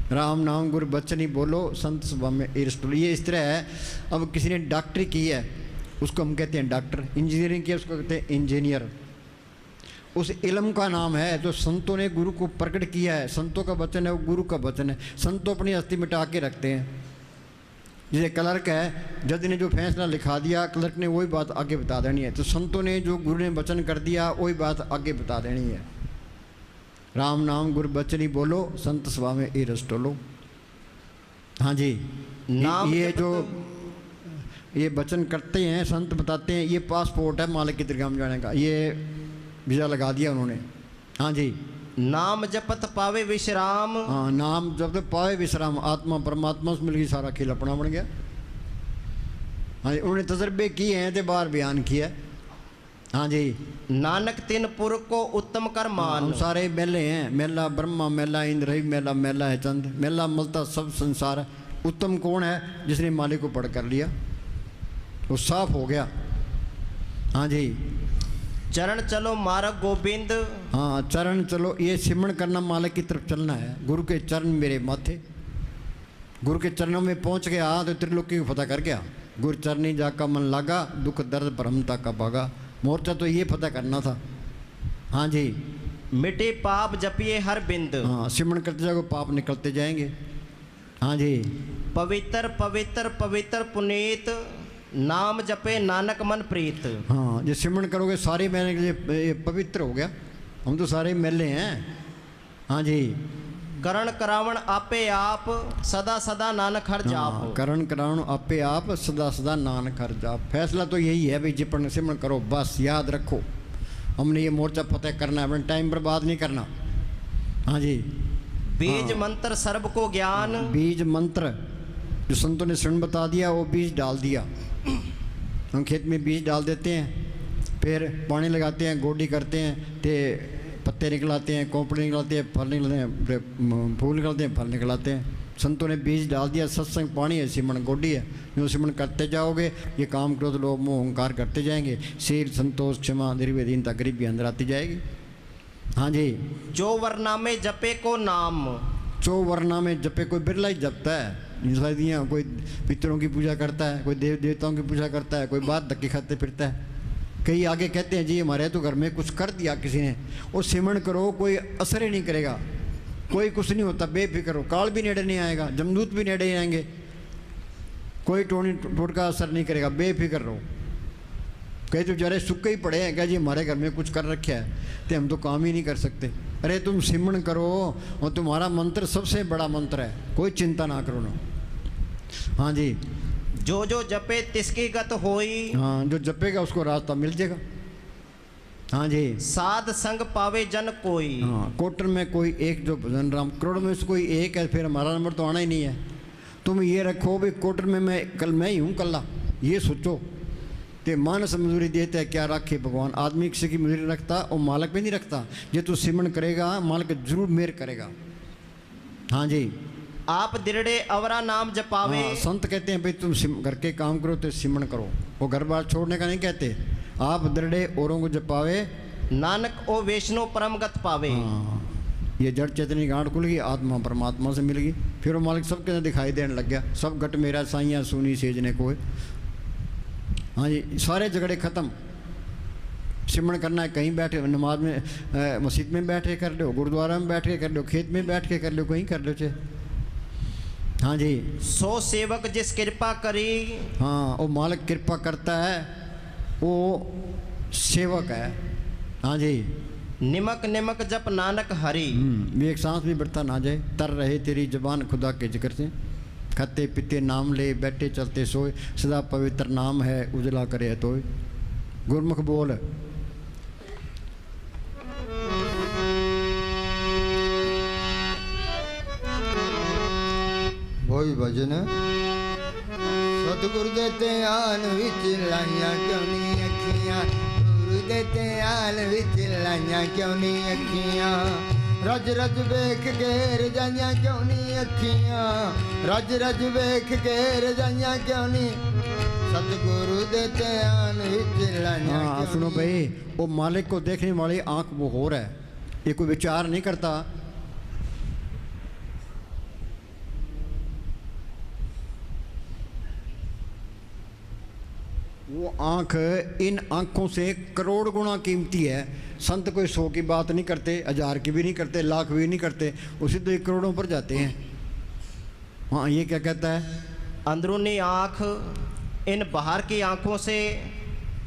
राम नाम गुरु बचन ही बोलो, संत सभा में इरस्टो। ये इस तरह है। अब किसी ने डॉक्टरी की है उसको हम कहते हैं डॉक्टर, इंजीनियरिंग किया उसको कहते हैं इंजीनियर। उस इल्म का नाम है जो संतों ने गुरु को प्रकट किया है। संतों का वचन है वो गुरु का वचन है। संतों अपनी हस्ती मिटा के रखते हैं। जैसे क्लर्क है, जज ने जो फैसला लिखा दिया क्लर्क ने वही बात आगे बता देनी है। तो संतों ने जो गुरु ने वचन कर दिया वही बात आगे बता देनी है। राम नाम गुरु बचन ही बोलो, संत सभा में ई रस टोलो। हाँ जी, नाम ये जो ये वचन करते हैं संत बताते हैं, ये पासपोर्ट है मालिक की दरगाह में जाने का, ये वीज़ा लगा दिया उन्होंने। हाँ जी, नाम जपत पावे विश्राम। हाँ, नाम जब तक पावे विश्राम, आत्मा परमात्मा से मिल गई, सारा खेल अपना बन गया। हाँ जी, उन्होंने तजर्बे किए हैं तो बाहर बयान किया। हाँ जी, नानक तिन पुर को उत्तम कर मान। हम सारे मेले हैं, मेला ब्रह्मा, मेला इंद्र, मेला मेला है चंद, मेला मलता सब संसार है। उत्तम कौन है? जिसने मालिक को पढ़ कर लिया, वो साफ हो गया। हाँ जी, चरण चलो मार्ग गोविंद। हाँ, चरण चलो, ये सिमरण करना, मालिक की तरफ चलना है। गुरु के चरण मेरे माथे, गुरु के चरणों में पहुंच गया तो त्रिलोकी को फतह कर गया। गुरु चरणी जाका मन लागा, दुख दर्द भ्रमता का भागा। मोर्चा तो ये फतह करना था। हाँ जी, मिटे पाप जपिए हर बिंद। हाँ, सिमरण करते जाओ पाप निकलते जाएंगे। हाँ जी, पवित्र पवित्र पवित्र पुनीत, नाम जपे नानक मन प्रीत। हाँ, ये सिमरण करोगे सारे मैंने के लिए ये पवित्र हो गया। हम तो सारे मेले हैं। हाँ जी, करण करावण आपे आप, सदा सदा नानक हर जाप। हाँ, करण करावण आपे आप, सदा सदा नानक हर जाप। फैसला तो यही है भाई, जिपन सिमरण करो, बस याद रखो हमने ये मोर्चा फतेह करना है, अपना टाइम बर्बाद नहीं करना। हाँ जी, बीज मंत्र सर्व को ज्ञान। बीज मंत्र जो संतों ने शरण बता दिया वो बीज डाल दिया। हम खेत में बीज डाल देते हैं, फिर पानी लगाते हैं, गोडी करते हैं, तो पत्ते निकलाते हैं, कोंपड़े निकलाते हैं, फल निकलते हैं, फूल निकलते हैं, फल निकलाते हैं। संतों ने बीज डाल दिया। सत्संग पानी है, सिमरण गोडी है। जो सिमरण करते जाओगे ये काम क्रोध लोभ मोह अहंकार करते जाएंगे। शील संतोष क्षमा निर्विदीनता गरीबी अंदर आती जाएगी। हाँ जी, जो वर्णा में जपे को नाम। चो वर्णा में जपे, कोई बिरला ही जपता है। शादियाँ, कोई पितरों की पूजा करता है, कोई देव देवताओं की पूजा करता है, कोई बात धक्के खाते फिरता है। कई आगे कहते हैं जी हमारे तो घर में कुछ कर दिया किसी ने, वो सिमरण करो कोई असर ही नहीं करेगा, कोई कुछ नहीं होता, बेफिक्र हो। काल भी नेड़े नहीं आएगा, जमदूत भी नेड़े नहीं आएंगे, कोई टोट का असर नहीं करेगा, बेफिक्र रहो। कई तो जरे सुक्के ही पड़े हैं, क्या जी हमारे घर में कुछ कर रखा है तो हम तो काम ही नहीं कर सकते। अरे तुम सिमरण करो और तुम्हारा मंत्र सबसे बड़ा मंत्र है, कोई चिंता ना करो ना। हाँ जी, जो जो जपे तिसकी गत होई। हाँ, जो जपेगा उसको रास्ता मिल जाएगा। हाँ जी, साध संग पावे जन कोई। हाँ, कोटर में कोई एक जो भजन राम, करोड़ में से कोई एक है, फिर हमारा नंबर तो आना ही नहीं है। तुम ये रखो भी कोटर में मैं ही हूँ कल्ला, ये सोचो। तो मानस मजदूरी देते हैं क्या रखे भगवान, आदमी किसी की मजदूरी रखता और मालिक भी नहीं रखता। ये तू सिमरण करेगा मालिक जरूर मेहर करेगा। हाँ जी, आप दिरड़े अवरा नाम जपावे। हाँ, संत कहते हैं भाई तुम घर के काम करो तो सिमरण करो, वो घर बार छोड़ने का नहीं कहते। आप दिरड़े औरों को जपावे, नानक ओ वैष्णो परमगत पावे। हाँ, ये जड़ चेतनी गांठ खुल गई, आत्मा परमात्मा से मिल गई। फिर वो मालिक सबके अंदर दिखाई देने लग गया। सब गट मेरा साइयाँ सुनी सेजने को। हाँ जी, सारे झगड़े ख़त्म। सिमरण करना है, कहीं बैठे नमाज में मस्जिद में बैठ के कर लो, गुरुद्वारा में बैठ के कर लो, खेत में बैठ के कर लो, कहीं कर लो चाहे। हाँ जी। सो सेवक जिस कृपा करी। हाँ, वो मालिक कृपा करता है, वो सेवक है। हाँ जी। निमक निमक जप नानक हरि। भी एक सांस भी बढ़ता ना जाए, तर रहे तेरी जबान खुदा के जिक्र से। खाते पीते नाम ले, बैठे चलते सोए, सदा पवित्र नाम है, उजला करे तो गुरमुख बोल। वही भजन। सतगुरु दे ध्यान विच लाइया क्यों नहीं अखियां, गुरु दे ध्यान विच लाइया क्यों नहीं अखियां, रज रज वेख के रजाइयां क्यों नहीं अखियां, रज रज वेख के रजाइयां क्यों नहीं, सतगुरु दे ध्यान विच लाइया। हाँ सुनो भाई, वो मालिक को देखने वाली आंख वो हो रहा है, ये कोई विचार नहीं करता। वो आंख, इन आंखों से करोड़ गुना कीमती है। संत कोई 100 की बात नहीं करते, 1000 की भी नहीं करते, लाख भी नहीं करते, उसी तो 1 करोड़ों पर जाते हैं। हाँ, ये क्या कहता है? अंदरूनी आँख इन बाहर की आँखों से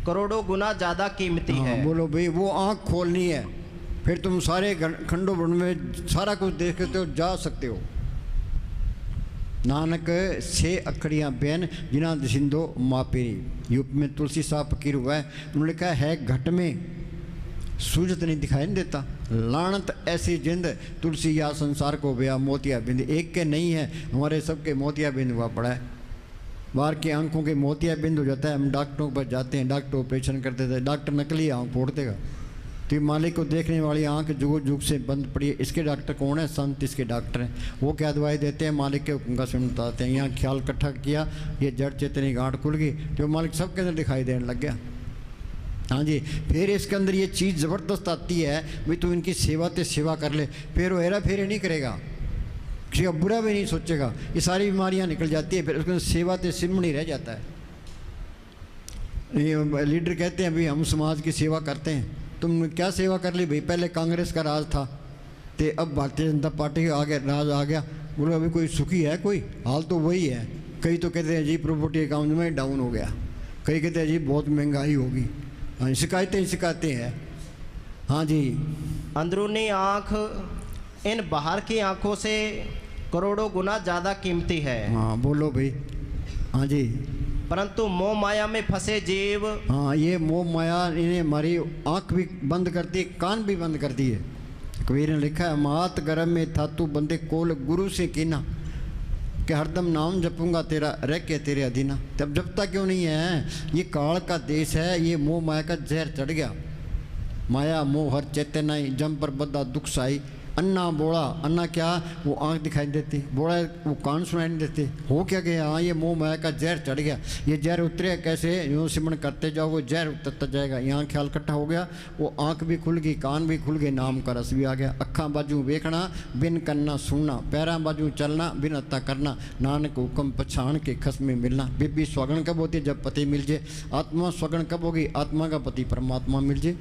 करोड़ों गुना ज़्यादा कीमती है। बोलो भाई, वो आंख खोलनी है, फिर तुम सारे खंडों में सारा कुछ देखते हो, जा सकते हो। नानक से अखड़ियाँ बैन जिना दसिंदो मापेरी। यूप में तुलसी साहब फकीर हुआ है, उन्होंने कहा है घट में सूरज नहीं दिखाई नहीं देता, लानत ऐसी जिंद तुलसी या संसार को बया मोतिया बिंद। एक के नहीं है, हमारे सबके मोतिया बिंद हुआ पड़ा है। बाहर की आंखों के मोतिया बिंद हो जाता है, हम डॉक्टरों पर जाते हैं, डॉक्टर ऑपरेशन करते थे, डॉक्टर नकली आँख फोड़ देगा। तो ये मालिक को देखने वाली आंख जुग जुग से बंद पड़ी है। इसके डॉक्टर कौन है? संत इसके डॉक्टर हैं। वो क्या दवाई देते हैं? मालिक के हुक्म का सुन बताते हैं। यहाँ ख्याल इकट्ठा किया, ये जड़ चेतनी गांठ खुल गई, तो मालिक सबके अंदर दिखाई देने लग गया। हाँ जी। फिर इसके अंदर ये चीज़ ज़बरदस्त आती है, भाई तू इनकी सेवा ते सेवा कर ले, फिर वो हेरा फेरे नहीं करेगा, किसी का बुरा भी नहीं सोचेगा, ये सारी बीमारियाँ निकल जाती है। फिर उसके अंदर सेवा ते सिमणी रह जाता है। ये लीडर कहते हैं भाई हम समाज की सेवा करते हैं, तुमने क्या सेवा कर ली भाई? पहले कांग्रेस का राज था, तो अब भारतीय जनता पार्टी का राज आ गया। बोलो अभी कोई सुखी है? कोई हाल तो वही है। कई तो कहते हैं जी प्रॉपर्टी अकाउंट में डाउन हो गया, कई कहते हैं जी बहुत महंगाई होगी। हाँ, शिकायतें हैं। हाँ जी। अंदरूनी आँख इन बाहर की आँखों से करोड़ों गुना ज़्यादा कीमती है। हाँ बोलो भाई। हाँ जी। परंतु मोह माया में फंसे जीव। हाँ, ये मोह माया इन्हें हमारी आँख भी बंद कर दी, कान भी बंद कर दिए। कबीर ने लिखा है, मात गरम में था तू बंदे कोल गुरु से कीना, कि हरदम नाम जपूंगा तेरा रह के तेरे अधीना। तब जपता क्यों नहीं है? ये काल का देश है, ये मोह माया का जहर चढ़ गया। माया मोह हर चेतनाई जम पर बद्दा दुख साई। अन्ना बोला, अन्ना क्या? वो आँख दिखाई देती, बोला वो कान सुनाई नहीं देते। हो क्या गया? हाँ, ये मोह माया का जहर चढ़ गया। ये जहर उतरे कैसे? यूँ सिमरण करते जाओ, वो जहर उतरता जाएगा। यहाँ ख्याल इकट्ठा हो गया, वो आँख भी खुल गई, कान भी खुल गए, नाम का रस भी आ गया। अक्खां बाजू वेखना बिन करना सुनना, पैरां बाजू चलना बिन अत्ता करना, नानक हुक्म पछाण के खसमे मिलना। बीबी स्वगन कब होती है? जब पति मिल जाए। आत्मा स्वगन कब होगी? आत्मा का पति परमात्मा मिल जाए।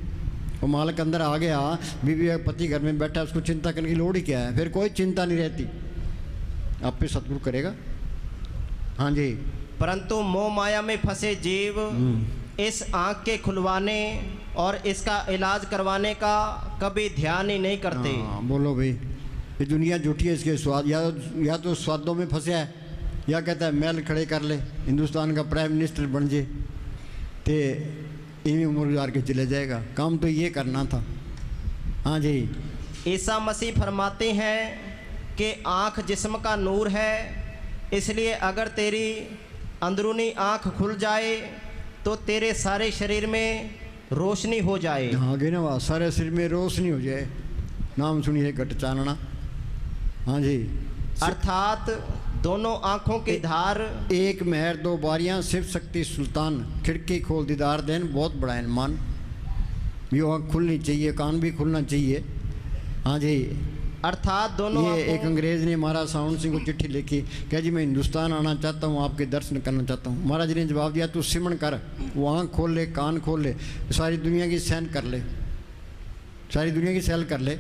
वो मालिक अंदर आ गया, बीवी का पति घर में बैठा, उसको चिंता करने की लोड़ ही क्या है? फिर कोई चिंता नहीं रहती, आप पे सतगुरु करेगा। हाँ जी। परंतु मोह माया में फंसे जीव इस आँख के खुलवाने और इसका इलाज करवाने का कभी ध्यान ही नहीं करते। हाँ बोलो भाई, ये दुनिया झूठी है, इसके स्वाद या तो स्वादों में फंसा है, या कहता है महल खड़े कर ले, हिंदुस्तान का प्राइम मिनिस्टर बन जाए, तो इन्हीं उम्र गुजार के चले जाएगा। काम तो ये करना था। हाँ जी। ईसा मसीह फरमाते हैं कि आँख जिस्म का नूर है, इसलिए अगर तेरी अंदरूनी आँख खुल जाए तो तेरे सारे शरीर में रोशनी हो जाए। हाँ आगे ना, वहाँ सारे शरीर में रोशनी हो जाए। नाम सुनिए घट चानना। हाँ जी। अर्थात दोनों आँखों की धार एक मेहर दो बारियां, शिव शक्ति सुल्तान, खिड़की खोल दीदार देन, बहुत बड़ा इनमान। ये आँख खुलनी चाहिए, कान भी खुलना चाहिए। हाँ जी। अर्थात दोनों ये एक अंग्रेज़ ने महाराज साउंड सिंह को चिट्ठी लिखी, कह जी मैं हिंदुस्तान आना चाहता हूँ, आपके दर्शन करना चाहता हूँ। महाराज ने जवाब दिया, तू सिमरण कर, वो आँख खोल ले, कान खोल ले, सारी दुनिया की सैन कर ले, सारी दुनिया की सैल कर ले।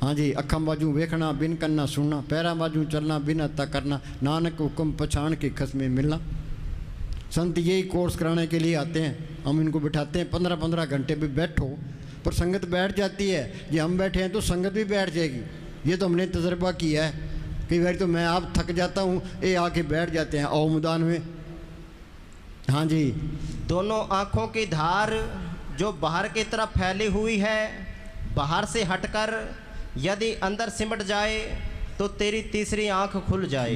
हाँ जी, अखा बाजू वेखना बिन करना सुनना, पैरा बाजू चलना बिन हत्ता करना, नानक हुक्म पछाण के खसमें मिलना। संत यही कोर्स कराने के लिए आते हैं, हम इनको बिठाते हैं 15-15 घंटे भी बैठो, पर संगत बैठ जाती है। ये हम बैठे हैं तो संगत भी बैठ जाएगी। ये तो हमने तजर्बा किया है। कई बार तो मैं आप थक जाता हूँ, ये आके बैठ जाते हैं आओ मैदान में। हाँ जी, दोनों आँखों की धार जो बाहर की तरफ फैली हुई है, बाहर से हटकर यदि अंदर सिमट जाए तो तेरी तीसरी आँख खुल जाए।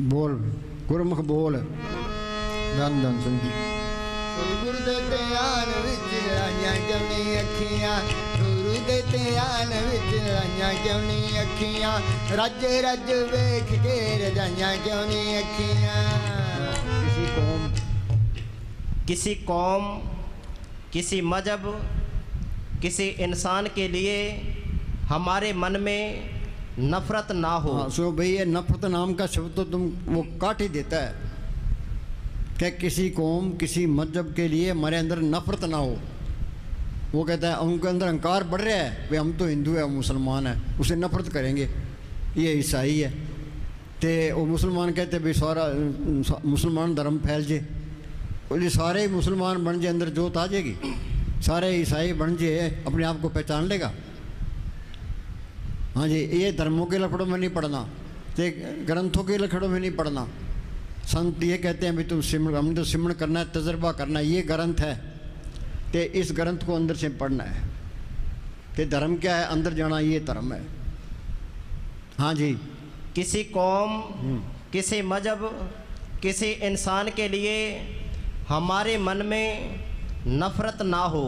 बोल गुरमुख बोल। धन धन सुन। गुरु दे ध्यान विच लाइयां क्यों नहीं अखियां, गुरु दे ध्यान विच लाइयां क्यों नहीं अखियां, रज रज वेख के रजाइयां क्यों नहीं अखियां। किसी कौम, किसी मजहब, किसी इंसान के लिए हमारे मन में नफरत ना हो। हाँ, सो भाई ये नफरत नाम का शब्द तो तुम वो काट ही देता है कि किसी कौम किसी मजहब के लिए हमारे अंदर नफरत ना हो। वो कहता है उनके अंदर अहंकार बढ़ रहा है, भाई हम तो हिंदू है, मुसलमान है, उसे नफरत करेंगे, ये ईसाई है। तो वो मुसलमान कहते भाई सारा मुसलमान धर्म फैल जाए, ये सारे मुसलमान बन जाए, अंदर जोत आ जाएगी, सारे ईसाई बन जाए, अपने आप को पहचान लेगा। हाँ जी, ये धर्मों के लफड़ों में नहीं पढ़ना, तो ग्रंथों के लफड़ों में नहीं पढ़ना। संत ये कहते हैं भाई तुम सिमरण, हमने तो सिमरण करना है, तजर्बा करना है, ये ग्रंथ है, तो इस ग्रंथ को अंदर से पढ़ना है। तो धर्म क्या है, अंदर जाना, ये धर्म है। हाँ जी, किसी कौम, किसी मजहब, किसी इंसान के लिए हमारे मन में नफरत ना हो।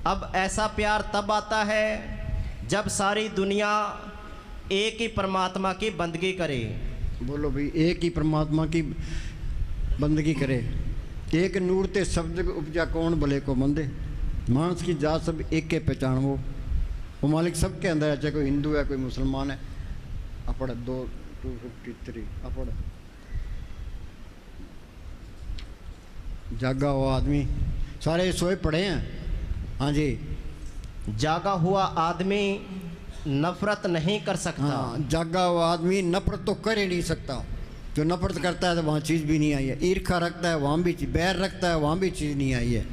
अब ऐसा प्यार तब आता है जब सारी दुनिया एक ही परमात्मा की बंदगी करे। बोलो भाई, एक ही परमात्मा की बंदगी करे। एक नूर ते शब्द उपजा कौन भले को मंदे, मानस की जात सब एक के पहचान वो मालिक सबके अंदर है, चाहे कोई हिंदू है कोई मुसलमान है। अपड़ 253 अपड़ जागा हुआ आदमी, सारे सोए पड़े हैं। हाँ जी, जागा हुआ आदमी नफरत नहीं कर सकता। हाँ, जागा हुआ आदमी नफरत तो कर ही नहीं सकता। जो नफरत करता है तो वहाँ चीज़ भी नहीं आई है। ईर्खा रखता है वहाँ भी, बैर रखता है वहाँ भी चीज़ नहीं आई है,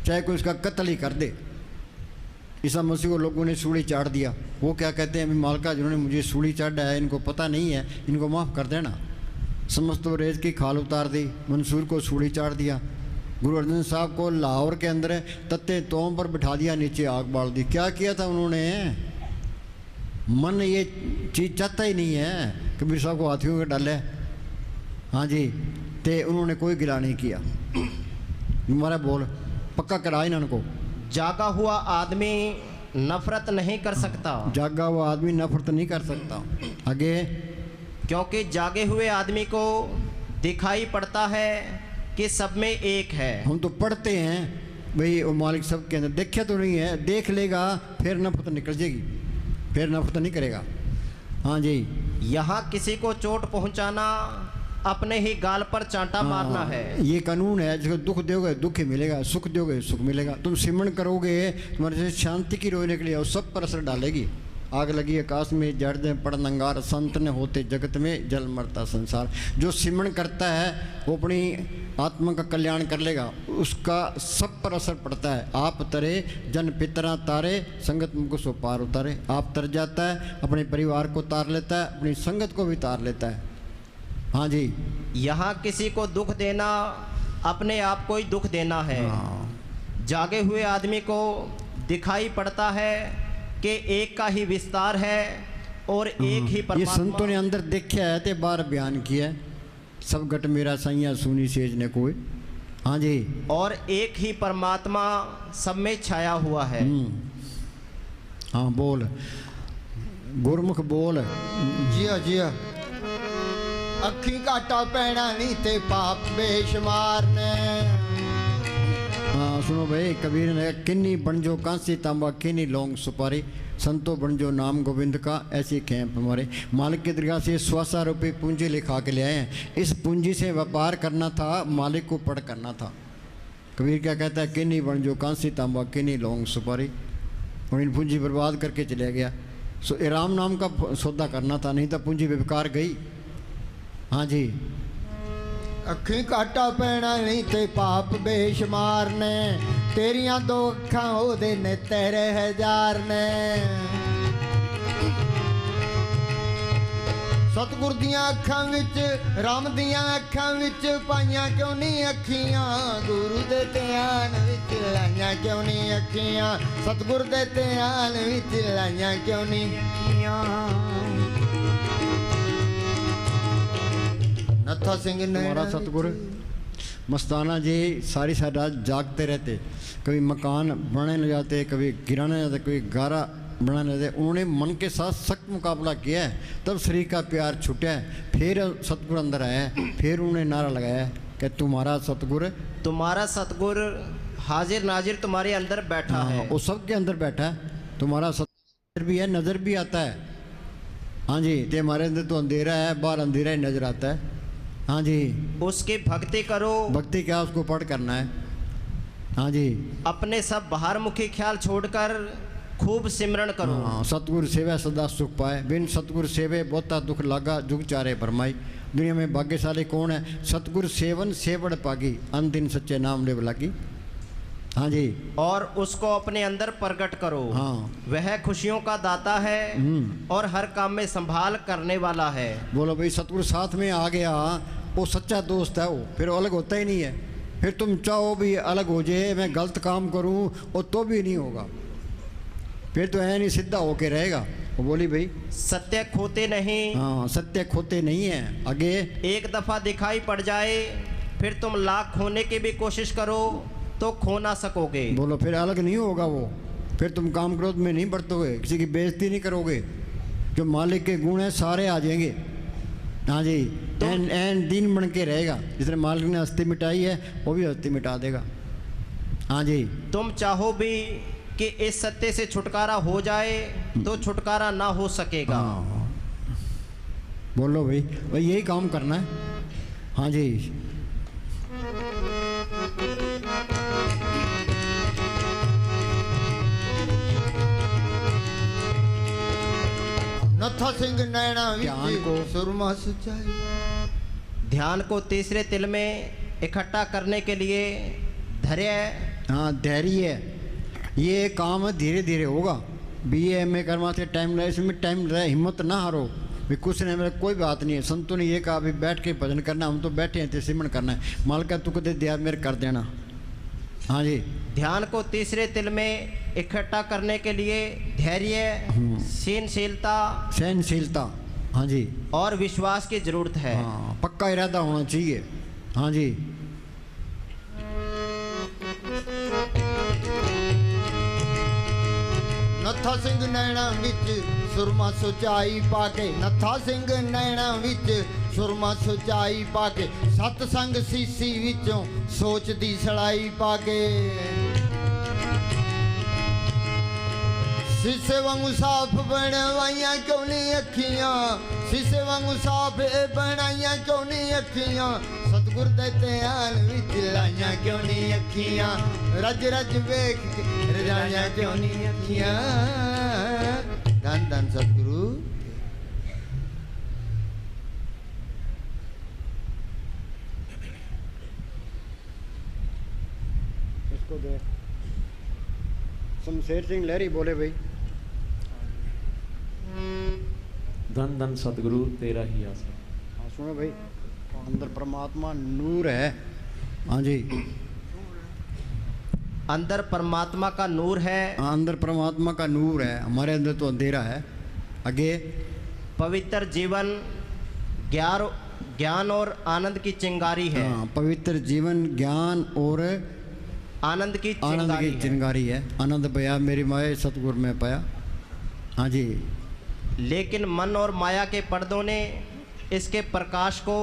चाहे कोई उसका कत्ल ही कर दे। ईसा मसीह को लोगों ने सूली चाट दिया, वो क्या कहते हैं, अभी मालका जिन्होंने मुझे सूली चाटा है, इनको पता नहीं है, इनको माफ़ कर देना। समस्त रेत की खाल उतार दी, मंसूर को सूली चाट दिया। गुरु अर्जन साहब को लाहौर के अंदर तत्ते तोम पर बिठा दिया, नीचे आग बाल दी। क्या किया था उन्होंने? मन ये चीज़ चाहता ही नहीं है, कबीर साहब को हाथियों के डाले। हाँ जी, ते उन्होंने कोई गिला नहीं किया। हमारा बोल पक्का करा इनको। जागा हुआ आदमी नफरत नहीं कर सकता। जागा हुआ आदमी नफरत नहीं कर सकता। आगे, क्योंकि जागे हुए आदमी को दिखाई पड़ता है कि सब में एक है। हम तो पढ़ते हैं भाई वो मालिक सब के अंदर, देखा तो नहीं है, देख लेगा फिर नफरत निकल जाएगी, फिर नफरत नहीं करेगा। हाँ जी, यहाँ किसी को चोट पहुँचाना अपने ही गाल पर चांटा मारना है। ये कानून है, जिसको दुख दोगे दुख ही मिलेगा, सुख दोगे सुख मिलेगा। तुम सिमरण करोगे, तुम्हारे से शांति की रोने के लिए और सब पर असर डालेगी। आग लगी आकाश में, जड़ दे पड़ नंगार, संत ने होते जगत में, जल मरता संसार। जो सिमरण करता है वो अपनी आत्मा का कल्याण कर लेगा, उसका सब पर असर पड़ता है। आप तरे जन पितरा तारे, संगत मुझको सो पार उतारे। आप तर जाता है, अपने परिवार को तार लेता है, अपनी संगत को भी तार लेता है। हाँ जी, यहाँ किसी को दुख देना अपने आप को ही दुख देना है। जागे हुए आदमी को दिखाई पड़ता है कि एक का ही विस्तार है और एक ही परमात्मा। ये संतों ने अंदर देखा है ते बार बयान किया है, सब गट मेरा सैया सुनी सेज ने कोई। हाँ जी, और एक ही परमात्मा सब में छाया हुआ है। हाँ बोल गुरमुख बोल। जिया जिया अखी घाटा पैना नहीं ते पाप बेशुमार ने। हाँ सुनो भाई, कबीर ने किन्नी बनजो कांसी तांबा, किन्नी लौंग सुपारी, संतो बनजो नाम गोविंद का, ऐसी कैंप हमारे। मालिक की दरगाह से 100 रुपये पूंजी लिखा के ले आए हैं। इस पूंजी से व्यापार करना था, मालिक को पढ़ करना था। कबीर क्या कहता है, किन्नी बनजो कांसी तांबा, किन्नी लौंग सुपारी, और इन पूंजी बर्बाद करके चले गया। सो ये राम नाम का सौदा करना था, नहीं तो पूंजी बेकार गई। हाँ जी। अखी घाटा पैना नहीं ते पाप बेशुमार ने, तेरियां दो अखां ओदे ने तेरे हजार ने। सतगुर दियां अखां विच राम दियां अखां विच पाइयां क्यों नहीं अखियां, गुरु दे ध्यान विच लाइयां क्यों नहीं अखियां, सतगुर दे ध्यान विच लाइयां क्यों नहीं अखियां। नत्था सिंह ने हमारा सतगुर मस्ताना जी सारी रात जागते रहते, कभी मकान बनाने ले जाते, कभी गिराने जाते, कभी गारा बनाने जाते। उन्होंने मन के साथ सख्त मुकाबला किया है, तब शरीर का प्यार छूटा है। फिर सतगुर अंदर आया, फिर उन्होंने नारा लगाया कि तुम्हारा सतगुर हाजिर नाजिर तुम्हारे अंदर बैठा है। वो सबके अंदर बैठा है। तुम्हारा सतगुर भी है, नज़र भी आता है। हाँ जी, ते हमारे अंदर तो अंधेरा है, बाहर अंधेरा ही नजर आता है। हाँ जी, उसकी भक्ति करो। भक्ति क्या, उसको पढ़ करना है। हाँ जी, अपने सब बाहर मुखी ख्याल छोड़कर खूब सिमरण करो। हाँ, सतगुरु सेवा सदा सुख पाए, बिन सतगुरु सेवे बहुता दुख लागा, जुग चारे भरमाई। दुनिया में भाग्यशाली कौन है? सतगुरु सेवन सेवड़ पागी, अन दिन सच्चे नाम ले लागी। हाँ जी, और उसको अपने अंदर प्रकट करो। हाँ, वह खुशियों का दाता है और हर काम में संभाल करने वाला है। बोलो भाई, सतगुरु साथ में आ गया, वो सच्चा दोस्त है, वो फिर अलग होता ही नहीं है। फिर तुम चाहो भी अलग हो जाए, मैं गलत काम करूं, और तो भी नहीं होगा, फिर तो है नहीं, सीधा होके रहेगा। वो बोली भाई, सत्य खोते नहीं। हाँ, सत्य खोते नहीं है। आगे, एक दफा दिखाई पड़ जाए, फिर तुम लाख खोने की भी कोशिश करो तो खो ना सकोगे। बोलो, फिर अलग नहीं होगा वो, फिर तुम काम क्रोध में नहीं बरतोगे, किसी की बेइज्जती नहीं करोगे, जो मालिक के गुण हैं सारे आ जाएंगे। हाँ जी, एन दिन बन के रहेगा। जिसने मालिक ने हस्ती मिटाई है, वो भी हस्ती मिटा देगा। हाँ जी, तुम चाहो भी कि इस सत्य से छुटकारा हो जाए तो छुटकारा ना हो सकेगा। हाँ, बोलो भाई, यही काम करना है। हाँ जी, नत्था सिंह नैना ध्यान को सुरमा सच्चाई। ध्यान को तीसरे तिल में इकट्ठा करने के लिए धैर्य। हाँ, धैर्य है। ये काम धीरे धीरे होगा। BA MA करवाते टाइम रहे, इसमें टाइम रहे, हिम्मत ना हारो। भी कुछ नहीं, मेरा कोई बात नहीं है। संतों ने ये कहा अभी बैठ के भजन करना, हम तो बैठे हैं, सिमरन करना है। मालिका तू दे दिया मेरे कर देना। हाँ जी, ध्यान को तीसरे तिल में इकट्ठा करने के लिए धैर्य, सहनशीलता, हाँ जी, और विश्वास की जरूरत है। हाँ, पक्का इरादा होना चाहिए। हाँ जी, नत्था सिंह नैना विच सुरमा सचाई पाके, नत्था सिंह नैना विच सुरमा सचाई पाके, सतसंग सीसी विचों सोच दी सड़ाई पाके। शीशे वांगू साफ बनवाइयां क्यों नहीं अखियां, शीशे वांगू साफ बनाइयां क्यों नहीं अखियां, सतगुर दे ध्यान विच लाइयां क्यों नहीं अखियां, रज रज वेख के रजाइयां क्यों नहीं अखियां। धन धन सतगुरु। इसको दे। शमशेर सिंह लहरी बोले भाई, धन धन सतगुरु तेरा ही आसरा। हाँ, सुनो भाई, अंदर परमात्मा नूर है। हाँ जी, अंदर परमात्मा का नूर है। हाँ, अंदर परमात्मा का नूर है, हमारे अंदर तो अंधेरा है। आगे, पवित्र जीवन ज्ञान और आनंद की चिंगारी है। हाँ, पवित्र जीवन ज्ञान और आनंद की चिंगारी है। आनंद पाया मेरी माए सतगुर में पाया। हाँ जी, लेकिन मन और माया के पर्दों ने इसके प्रकाश को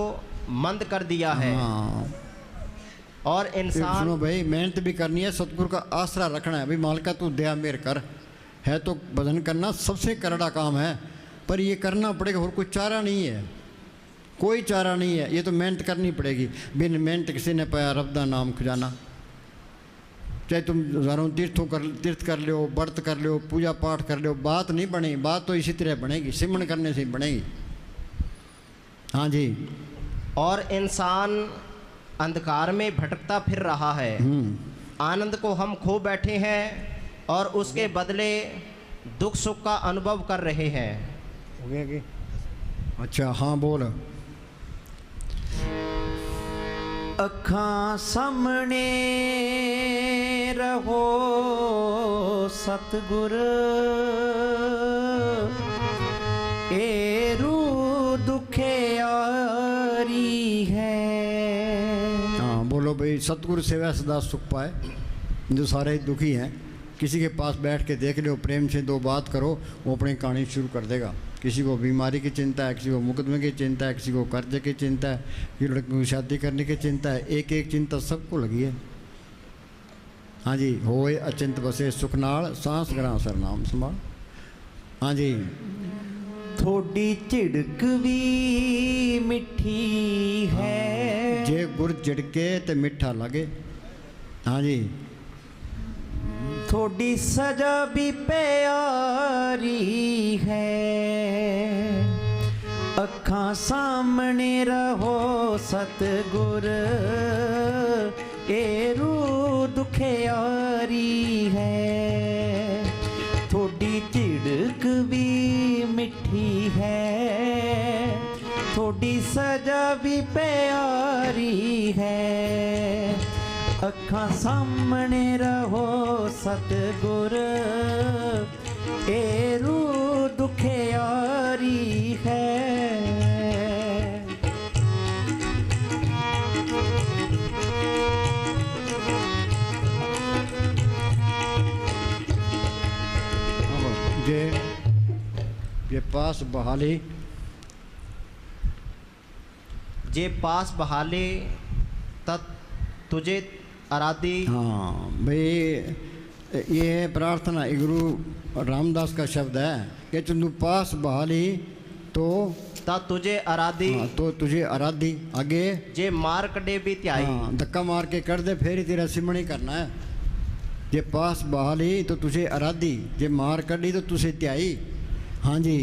मंद कर दिया है। हाँ, और इंसान, सुनो भाई, मेहनत भी करनी है, सतगुरु का आसरा रखना है। भाई मालिका तू दया मेर कर, है तो भजन करना सबसे करड़ा काम है, पर ये करना पड़ेगा, और कोई चारा नहीं है, कोई चारा नहीं है। ये तो मेहनत करनी पड़ेगी। बिन मेहनत किसी ने पाया रब दा नाम खजाना। चाहे तुम हज़ारों तीर्थ कर लो, व्रत कर लो, पूजा पाठ कर लो, बात नहीं बनेगी। बात तो इसी तरह बनेगी, सिमरन करने से ही बनेगी। हाँ जी। और इंसान अंधकार में भटकता फिर रहा है, आनंद को हम खो बैठे हैं और उसके बदले दुख सुख का अनुभव कर रहे हैं। हो गया कि अच्छा, हाँ बोल। अखां सामने रहो सतगुर, एरू दुखियारी है। हाँ बोलो भाई, सतगुरु सेवा सदा सुख पाए। जो सारे दुखी हैं, किसी के पास बैठ के देख लो, प्रेम से दो बात करो, वो अपनी कहानी शुरू कर देगा। किसी को बीमारी की चिंता है, किसी को मुकदमे की चिंता है, किसी को कर्जे की चिंता है, किसी लड़की को शादी करने की चिंता है। एक एक चिंता सबको लगी है। हाँ जी। होए अचिंत बसे सुख नाल, सांस ग्रां सरनाम संभाल। हाँ जी। थोड़ी झिड़क भी मिठी है, जे गुर झिड़के ते मिठा लगे। हाँ जी। थोड़ी सजा भी प्यारी है, अखां सामने रहो सतगुर, एरू दुखियारी है। थोड़ी झिड़क भी मिठी है, थोड़ी सजा भी प्यारी है, अखां सामने रहो सतगुर, एरू दुखियारी है। जे पास बहाली, जे पास बहाले तत् तुझे आराधी। हाँ भाई, ये है प्रार्थना। गुरु रामदास का शब्द है कि तुम पास बहाली तो तुझे आराधी। हाँ, तो तुझे आराधी। आगे जे मार कड़े भी त्याई। हाँ, धक्का मार के कर दे, फिर ही तेरा सिमरन करना है। जे पास बहाली तो तुझे आराधी, जे मार कड़ी तो तुझे त्याई। हाँ जी।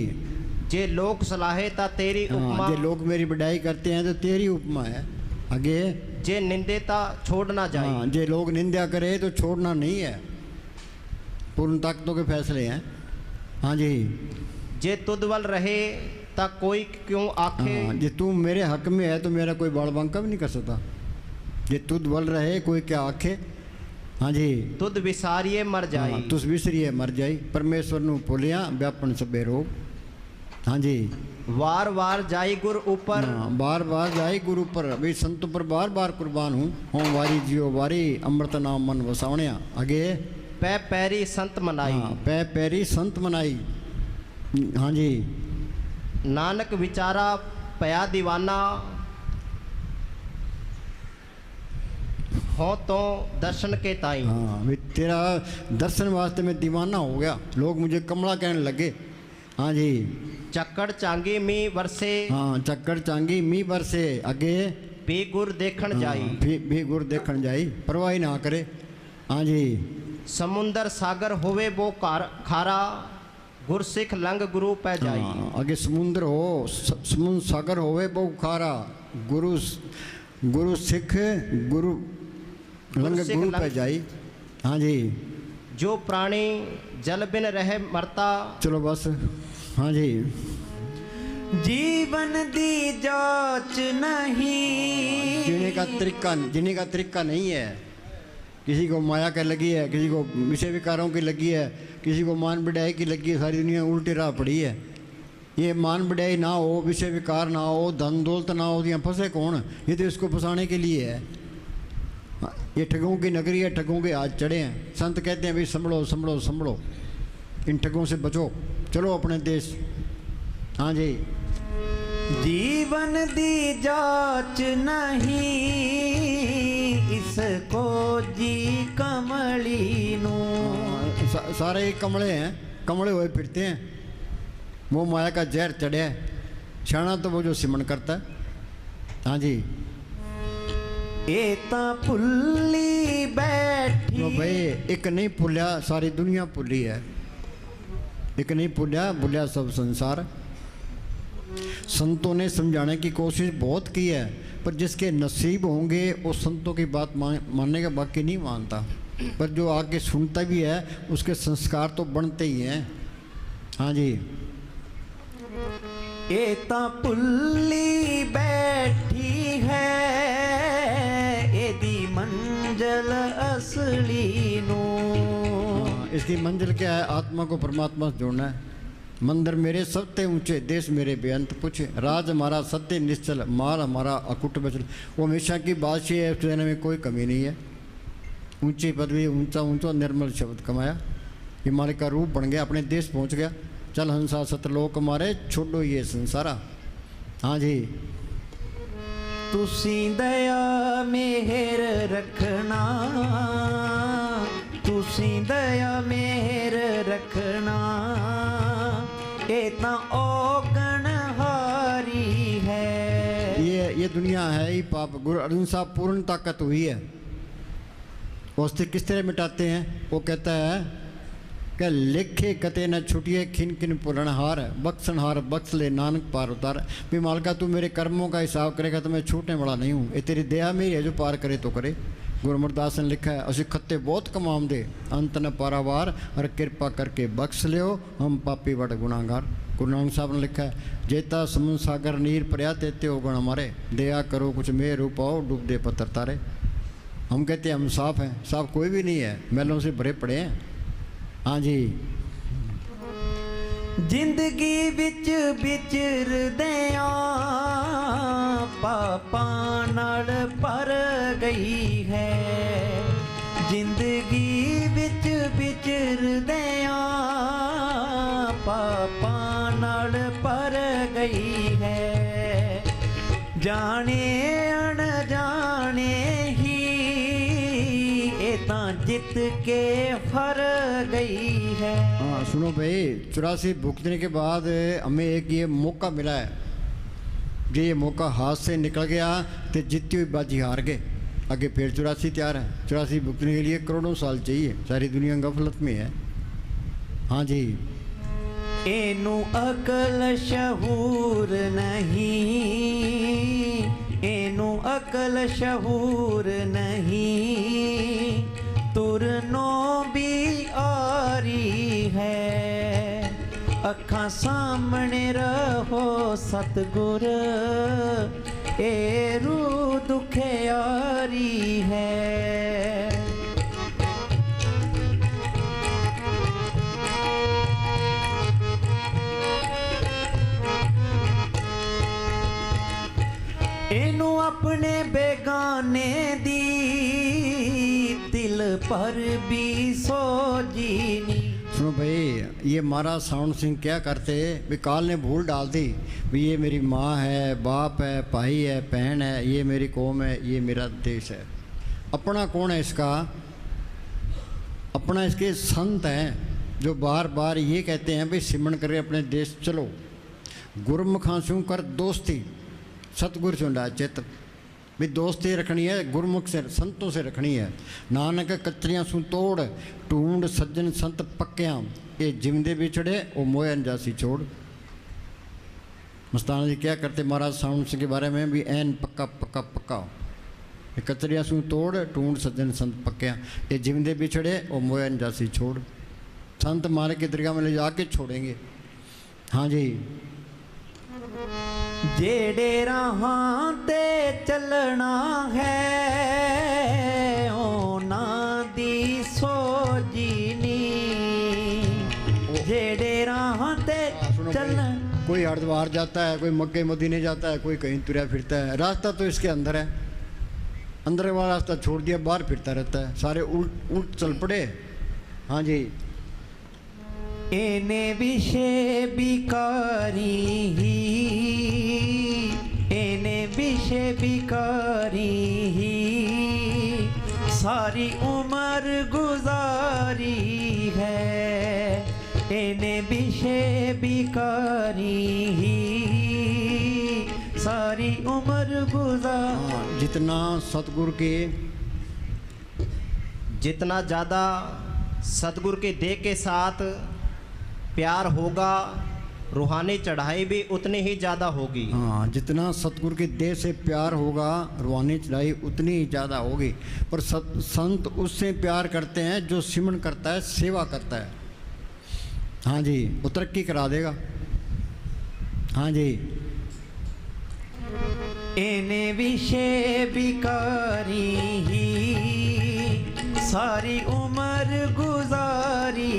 जे लोग सलाहे ता तेरी उपमा। हाँ, जे लोग मेरी बढ़ाई करते हैं तो तेरी उपमा है। आगे जे निंदेता छोड़ ना जाए। हाँ, जे लोग निंदा करे तो छोड़ना नहीं है। पूर्ण ताकतों के फैसले हैं। हाँ जी। जे तुदवल रहे ता कोई क्यों आखे। हाँ, जे तू मेरे हक में है तो मेरा कोई बाल बांका भी नहीं कर सकता। जे तुदवल रहे कोई क्या आखे। हाँ जी। तुद विसारिये मर जाई। हाँ, तुस विसरिए मर जाई। परमेश्वर नू भुलिया व्यापन सबे रोग। हाँ जी। वार वार जाई गुर ऊपर। हाँ, बार बार जाई गुरु पर। अभी संतों पर बार बार कुर्बान हूँ। हों वारी जियो वारी, अमृत नाम मन वसावणिया। आगे पै पैरी संत मनाई। हाँ, पै पैरी संत मनाई। हाँ जी। नानक विचारा पया दीवाना, हो तो दर्शन के ताई। हाँ भाई, तेरा दर्शन वास्ते मैं दीवाना हो गया। लोग मुझे कमला कहने लगे। हाँ जी। चक्कर चांगी मी वर्षे। हाँ, चक्कर चांगी मी बरसे। आगे भी गुर देखण जाई। भी गुर देखण जाई, परवाही ना करे। हाँ जी। समुंदर सागर होवे वो खारा, गुर सिख लंग गुरु पै जाई। हाँ, आगे समुद्र हो, समुद्र सागर होवे बहु खारा, गुरु सिख गुरु लंग सिख गुरु लंग। पे जाई। हाँ जी। जो प्राणी जल बिन रहे मरता। चलो बस। हाँ जी। जीवन दी जांच नहीं, जीने का तरीका नहीं है। किसी को माया का लगी है, किसी को विषय विकारों की लगी है, किसी को मान बढ़ाई की लगी है। सारी दुनिया उल्टी राह पड़ी है। ये मान बढ़ाई ना हो, विषय विकार ना हो, धन दौलत ना हो, यहाँ फंसे कौन? ये तो इसको फंसाने के लिए है। ये ठगों की नगरी है, ठगों के आज चढ़े हैं। संत कहते हैं भाई संभलो संभलो संभलो, इन ठगों से बचो, चलो अपने देश। हाँ जी। जीवन दी जांच नहीं, इसको जी कमली नू। सारे ही कमले हैं, कमले हुए फिरते हैं। वो माया का जहर चढ़े है। शाना तो वो जो सिमरन करता है। हाँ जी। ਇਹ ਤਾਂ ਭੁੱਲੀ ਬੈਠੀ। तो भाई एक नहीं भुलिया सारी दुनिया भुली है, एक नहीं भुलिया भुलिया सब संसार। संतों ने समझाने की कोशिश बहुत की है, पर जिसके नसीब होंगे वो संतों की बात मानने का बाकी नहीं मानता, पर जो आगे सुनता भी है उसके संस्कार तो बनते ही हैं। हाँ जी। ਇਹ ਤਾਂ ਭੁੱਲੀ ਬੈਠੀ ਹੈ ਇਹਦੀ ਮੰਜ਼ਲ ਅਸਲੀ ਨੂੰ। हाँ, इसकी मंजिल क्या है? आत्मा को परमात्मा से जोड़ना है। मंदिर मेरे सबसे ऊंचे, देश मेरे बेअंत पूछे, राज हमारा सत्य निश्चल, माल हमारा अकुट बचल। वो हमेशा की बादशाही है, उसके में कोई कमी नहीं है। ऊंची पदवी, ऊंचा ऊंचा निर्मल शब्द कमाया, हिमालय का रूप बन गया, अपने देश पहुंच गया। चल हंसा सतलोक हमारे, छोड़ो ये संसारा। हाँ जी। ਤੁਸੀਂ ਦਇਆ ਮਿਹਰ ਰੱਖਣਾ, ਤੁਸੀਂ ਦਇਆ ਮਿਹਰ ਰੱਖਣਾ, ਇਹ ਤਾਂ ਔਗਣਹਾਰੀ ਹੈ। ये दुनिया है ही पाप। गुरु अर्जुन साहब पूर्ण ताकत हुई है, उससे किस तरह मिटाते हैं? वो कहता है कि लिखे कते न छुटिए, खिन खिन पुलनहार, बख्शनहार बख्श ले नानक पार उतार। भी मालका तू मेरे कर्मों का हिसाब करेगा तो मैं छूटने वाला नहीं हूँ, ये तेरी दया मेरी है, जो पार करे तो करे। गुरु अमरदास ने लिखा है, असी खत्ते बहुत कमाम दे, अंत न पारावार, और कृपा करके बख्श लियो, हम पापी बड़ गुनाहगार। गुरु नानक साहब ने लिखा है, जेता समुद्र सागर नीर पर्या तेते हो गुण हमारे, दया करो कुछ मेर उपाओ, डूब दे पत्थर तारे। हम कहते हैं हम साफ हैं, साफ कोई भी नहीं है, मैलों से भरे पड़े हैं। हाँ जी। ਜ਼ਿੰਦਗੀ ਵਿੱਚ ਵਿਚਰਦਿਆਂ ਪਾਪਾਂ ਨਾਲ ਭਰ ਗਈ ਹੈ। ਜ਼ਿੰਦਗੀ ਵਿੱਚ ਵਿਚਰਦਿਆਂ ਪਾਪਾਂ ਨਾਲ ਭਰ ਗਈ ਹੈ। ਜਾਣੇ ਅਣਜਾਣੇ ਹੀ ਇਹ ਤਾਂ ਜਿੱਤ ਕੇ हार गई है। हाँ सुनो भाई, 84 भुगतने के बाद हमें एक ये मौका मिला है, जो ये मौका हाथ से निकल गया तो जीती हुई बाजी हार गए। आगे फिर 84 तैयार है, 84 भुगतने के लिए करोड़ों साल चाहिए, सारी दुनिया गफलत में है। हाँ जी। एनू अकल शहूर नहीं, एनू अकल शहूर नहीं, तुरनो भी आरी है। अखां सामने रहो सतगुर, ए रू दुखियारी है। एनू अपने बेगाने दी दिल पर भी सोजीनी। सुनो भाई, ये महाराज सावण सिंह क्या करते, विकाल ने भूल डाल दी भी ये मेरी माँ है, बाप है, भाई है, बहन है, ये मेरी कौम है, ये मेरा देश है। अपना कौन है इसका? अपना इसके संत हैं जो बार बार ये कहते हैं भाई सिमरन करे अपने देश चलो, गुरमुखां सूं कर दोस्ती, सतगुर चुंडा चित भी दोस्ती रखनी है, गुरमुख से संतों से रखनी है। नानक कचरियाँ सू तोड़, ढूंढ सज्जन संत पक्या, ये जिमदे बिछड़े वो मोह अनजासी छोड़। मस्ताना जी क्या करते महाराज सावण सिंह के बारे में भी ऐन पक्का पक्का पक्का, ये कचरियाँ सू तोड़, ढूंढ सज्जन संत पक्या, ये जिमदे बिछड़े वो मोह अनजासी छोड़। संत मारे के दरगाह में ले जाके छोड़ेंगे। हाँ जी। जेड़े राहां ते चलना है ओना दी सोजीनी, जेड़े राहां ते चलना। कोई हरिद्वार जाता है, कोई मक्के मदीने जाता है, कोई कहीं तुरा फिरता है, रास्ता तो इसके अंदर है, अंदर वाला रास्ता छोड़ दिया, बाहर फिरता रहता है, सारे उल्ट उल्ट चल पड़े। हाँ जी। एने विषे बिकारी ही, एने विषे बिकारी ही, सारी उम्र गुजारी है। एने विषे बिकारी ही, सारी उम्र गुजार। हाँ, जितना सतगुरु के जितना ज़्यादा सतगुरु के देह के साथ प्यार होगा, रूहानी चढ़ाई भी उतनी ही ज़्यादा होगी। हाँ, जितना सतगुरु के देह से प्यार होगा रूहानी चढ़ाई उतनी ही ज़्यादा होगी। पर संत उससे प्यार करते हैं जो सिमरन करता है, सेवा करता है। हाँ जी, वो तरक्की करा देगा। हाँ जी, एने विषय बिकारी ही सारी उम्र गुजारी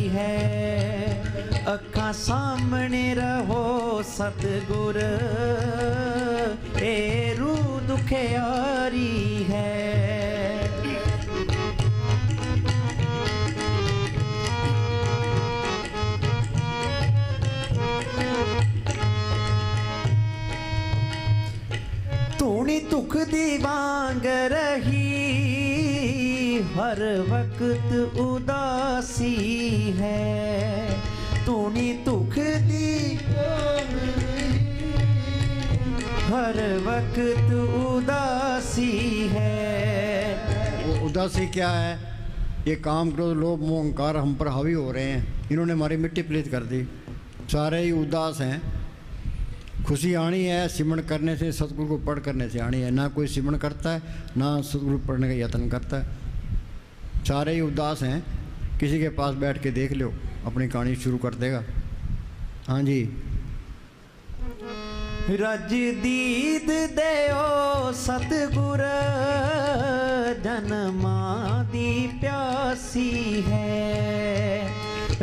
है। अखा सामने रहो सतगुर ए रू दुखियारी है। तूनी दुख दी वांग रही हर वक्त उदासी है। तूनी दुख दी हर वक्त उदासी है। वो उदासी क्या है? ये काम क्रोध लोभ मोह अहंकार हम पर हावी हो रहे हैं। इन्होंने हमारी मिट्टी पलीत कर दी। सारे ही उदास हैं। खुशी आनी है सिमरन करने से, सतगुरु को पढ़ करने से आनी है। ना कोई सिमरन करता है, ना सतगुरु पढ़ने का यत्न करता है। सारे ही उदास हैं। किसी के पास बैठ के देख लो, अपनी कहानी शुरू कर देगा। हाँ जी, रज दीद देओ सतगुर जन्मा दी प्यासी है।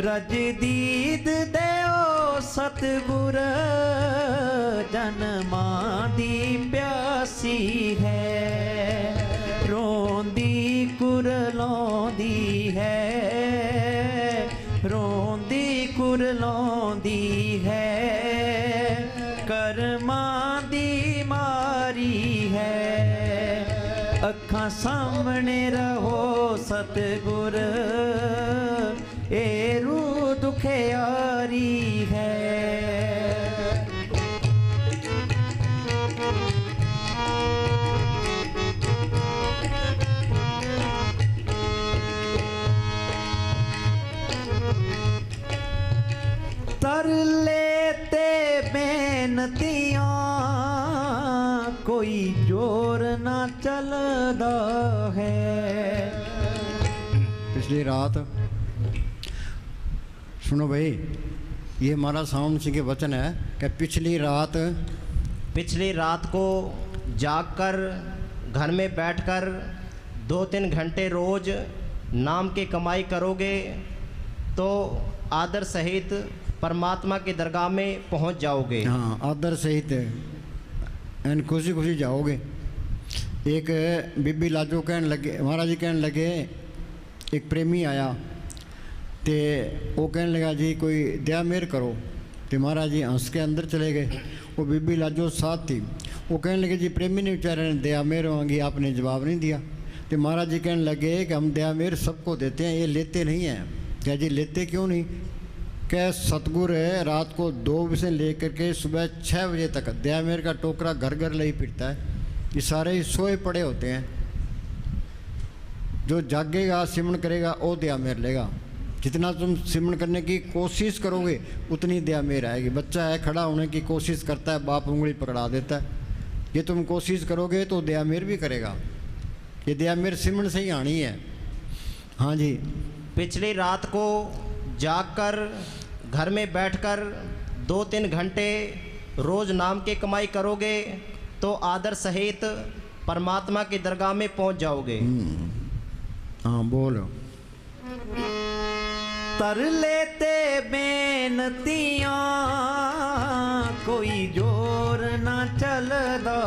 रज दीद देओ सतगुर जन्मा दी प्यासी है। रोंदी कुरलौंदी है, रोंदी कुरलौंदी है। करमां दी मारी है। अखां सामने रहो सतगुर ए रू दुखियारी है। तर लेते बेनतियां कोई जोर ना चलदा है। पिछली रात सुनो भाई, ये हमारा साउंड सिंह के वचन है कि पिछली रात को जागकर घर में बैठकर 2-3 घंटे रोज नाम की कमाई करोगे तो आदर सहित परमात्मा की दरगाह में पहुंच जाओगे। हाँ, आदर सहित एन खुशी खुशी जाओगे। एक बीबी लाजो कहने लगे, महाराज जी कहने लगे, एक प्रेमी आया तो वो कहने लगा जी कोई दया मेर करो। तो महाराज जी हंस के अंदर चले गए। वो बीबी लाजो साथ थी। वो कहने लगे जी प्रेमी ने बेचारे ने दया मेर मांगी, आपने जवाब नहीं दिया। तो महाराज जी कहने लगे कि हम दया मेर सबको देते हैं, ये लेते नहीं हैं। क्या जी लेते क्यों नहीं? क्या सतगुरु है रात को 2 बजे लेकर के सुबह 6 बजे तक दया मेर का टोकरा घर घर ले ही फिरता है। ये सारे ही सोए पड़े होते हैं। जो जागेगा सिमरन करेगा वो दया मेर लेगा। जितना तुम सिमरन करने की कोशिश करोगे उतनी दया मेर आएगी। बच्चा है खड़ा होने की कोशिश करता है, बाप उंगली पकड़ा देता है। ये तुम कोशिश करोगे तो दया मेर भी करेगा। ये दया मेर सिमरन से ही आनी है। हाँ जी, पिछली रात को जागकर घर में बैठकर 2-3 घंटे रोज नाम की कमाई करोगे तो आदर सहित परमात्मा की दरगाह में पहुंच जाओगे। हाँ बोलो। तर लेते बेनतियां कोई जोर ना चलदा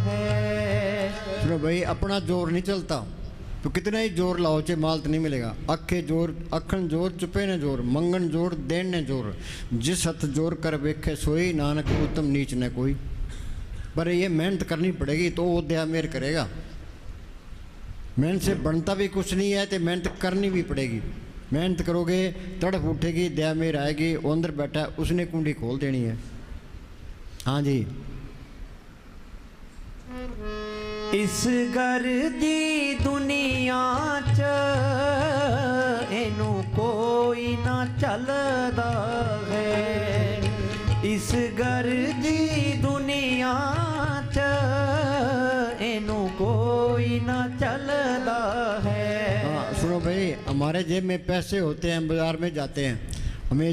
है। सुनो भाई, अपना जोर नहीं चलता तो कितना ही जोर लाओ चे माल तो नहीं मिलेगा। अखे जोर अखन जोर चुपे ने जोर, मंगन जोर देन ने जोर। जिस हथ जोर कर वेखे सोई, नानक उत्तम नीच न कोई। पर ये मेहनत करनी पड़ेगी तो वो दया मेर करेगा। मेहनत से बनता भी कुछ नहीं है तो मेहनत करनी भी पड़ेगी। मेहनत करोगे तड़प उठेगी, दया मेर आएगी। वो अंदर बैठा है उसने कुंडी खोल देनी है। हाँ जी, इस घर दी दुनिया च इनू कोई ना चलदा है। इस घर दी दुनिया च इनू कोई ना चलदा है। हाँ सुनो भाई, हमारे जेब में पैसे होते हैं, बाज़ार में जाते हैं, हमें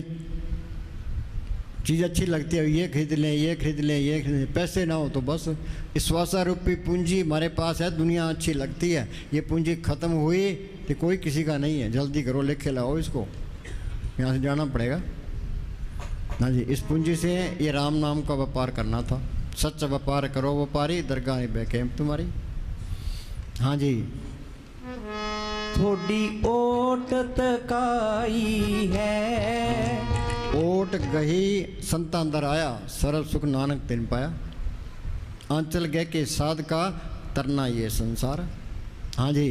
चीज़ अच्छी लगती है, ये खरीद लें, ये खरीद लें, ये खरीद लें, पैसे ना हो तो बस विश्वासा रूपी पूंजी हमारे पास है, दुनिया अच्छी लगती है। ये पूंजी ख़त्म हुई तो कोई किसी का नहीं है, जल्दी करो, लेके लाओ इसको, यहाँ से जाना पड़ेगा। हाँ जी, इस पूंजी से ये राम नाम का व्यापार करना था। सच्चा व्यापार करो व्यापारी, दरगाह बैके तुम्हारी। हाँ जी, थोड़ी ओट तकाई है, ओट गही संता अंदर आया, सरल सुख नानक तिन पाया। आंचल गए के साध का तरना ये संसार। हाँ जी,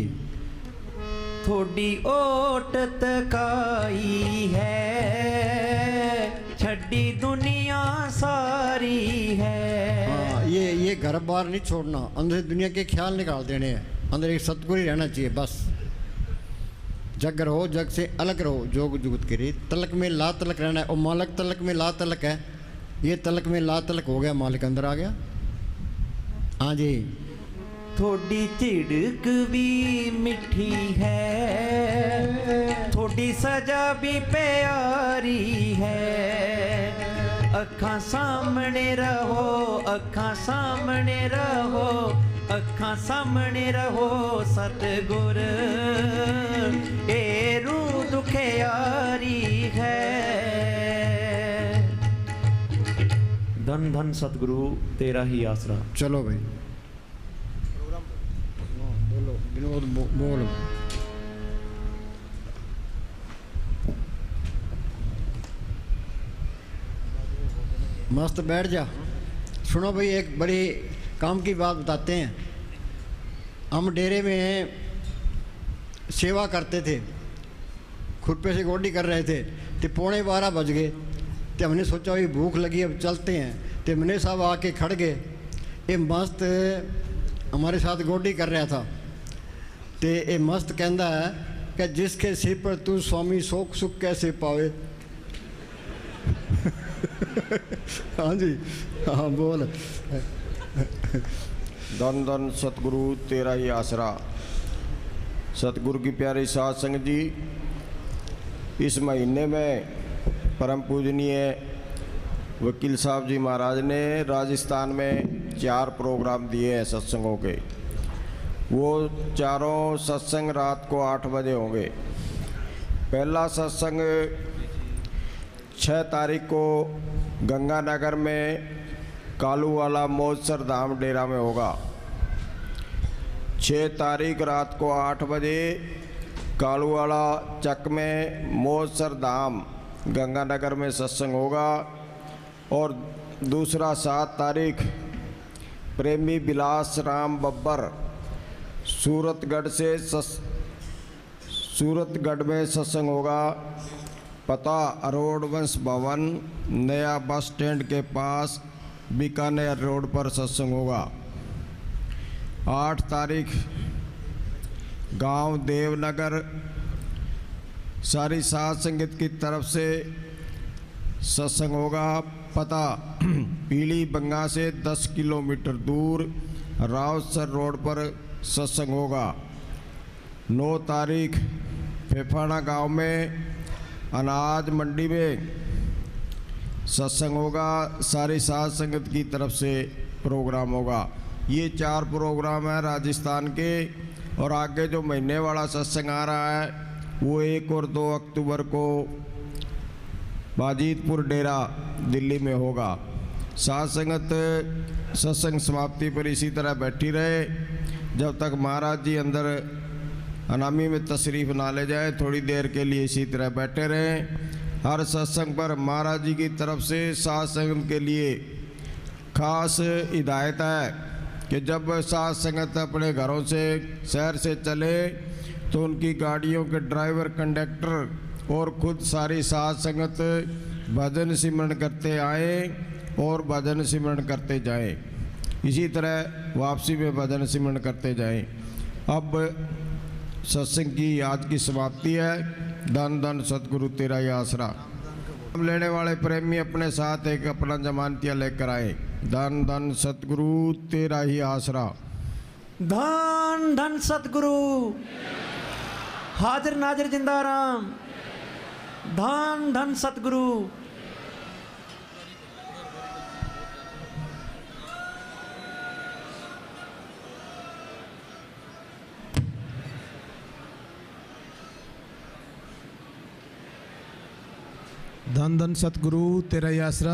थोड़ी ओट तकाई है, छड़ी दुनिया सारी है। हाँ ये घर बार नहीं छोड़ना, अंदर से दुनिया के ख्याल निकाल देने हैं, अंदर एक सतगुरु ही रहना चाहिए बस। जग रहो, जग से अलग रहो, जोग जुगत की रीत। तलक में ला तलक रहना है, और मालक तलक में ला तलक है, ये तलक में ला तलक हो गया, मालिक अंदर आ गया। हाँ जी, थोड़ी चिड़क भी मिठी है, थोड़ी सजा भी प्यारी है। अखां सामने रहो, अखां सामने रहो, अखां सामने रहो सतगुर ए रूह दुखियारी है। धन धन सतगुरु तेरा ही आसरा। चलो भाई बोलो विनोद बोल। मस्त बैठ जा। सुनो भाई, एक बड़ी काम की बात बताते हैं। हम डेरे में सेवा करते थे, खुरपे से गोडी कर रहे थे, तो 11:15 बज गए। तो हमने सोचा भाई भूख लगी, अब चलते हैं। तो मने साहब आके खड़ गए, ये मस्त हमारे साथ गोडी कर रहा था। तो ये मस्त कहता है कि जिसके सिर पर तू स्वामी शोक सुख कैसे पावे। हाँ जी, हाँ बोल। धन धन सतगुरु तेरा ही आसरा। सतगुरु की प्यारी साध संगत जी, इस महीने में परम पूजनीय वकील साहब जी महाराज ने राजस्थान में 4 प्रोग्राम दिए हैं सत्संगों के। वो चारों सत्संग रात को 8 बजे होंगे। पहला सत्संग 6 तारीख को गंगानगर में कालूवाला मोजसर धाम डेरा में होगा। 6 तारीख रात को 8 बजे कालूवाला चक में मोजसर धाम गंगानगर में सत्संग होगा। और दूसरा 7 तारीख प्रेमी विलास राम बब्बर सूरतगढ़ में सत्संग होगा। पता अरोड़ वंश भवन, नया बस स्टैंड के पास, बीकानेर रोड पर सत्संग होगा। 8 तारीख गांव देवनगर सारी साध संगत की तरफ से सत्संग होगा। पता पीली बंगा से 10 किलोमीटर दूर रावसर रोड पर सत्संग होगा। 9 तारीख फेफाना गांव में अनाज मंडी में सत्संग होगा। सारी साध संगत की तरफ से प्रोग्राम होगा। ये 4 प्रोग्राम हैं राजस्थान के। और आगे जो महीने वाला सत्संग आ रहा है वो 1 और 2 अक्टूबर को बाजीतपुर डेरा दिल्ली में होगा। साध संगत सत्संग समाप्ति पर इसी तरह बैठी रहे जब तक महाराज जी अंदर अनामी में तशरीफ़ ना ले जाए। थोड़ी देर के लिए इसी तरह बैठे रहें। हर सत्संग पर महाराज जी की तरफ से साध संगत के लिए खास हिदायत है कि जब साध संगत अपने घरों से शहर से चले तो उनकी गाड़ियों के ड्राइवर, कंडक्टर और खुद सारी साध संगत भजन सिमरन करते आए और भजन सिमरन करते जाएं। इसी तरह वापसी में भजन सिमरन करते जाएं। अब सत्संग की आज की समाप्ति है। धन धन सतगुरु तेरा ही आसरा। हम लेने वाले प्रेमी अपने साथ एक अपना जमानतिया लेकर आए। धन धन सतगुरु तेरा ही आसरा। धन धन सतगुरु हाजिर नाजिर जिंदा राम। धन धन सतगुरु। धन धन सतगुरु तेरा ही आसरा।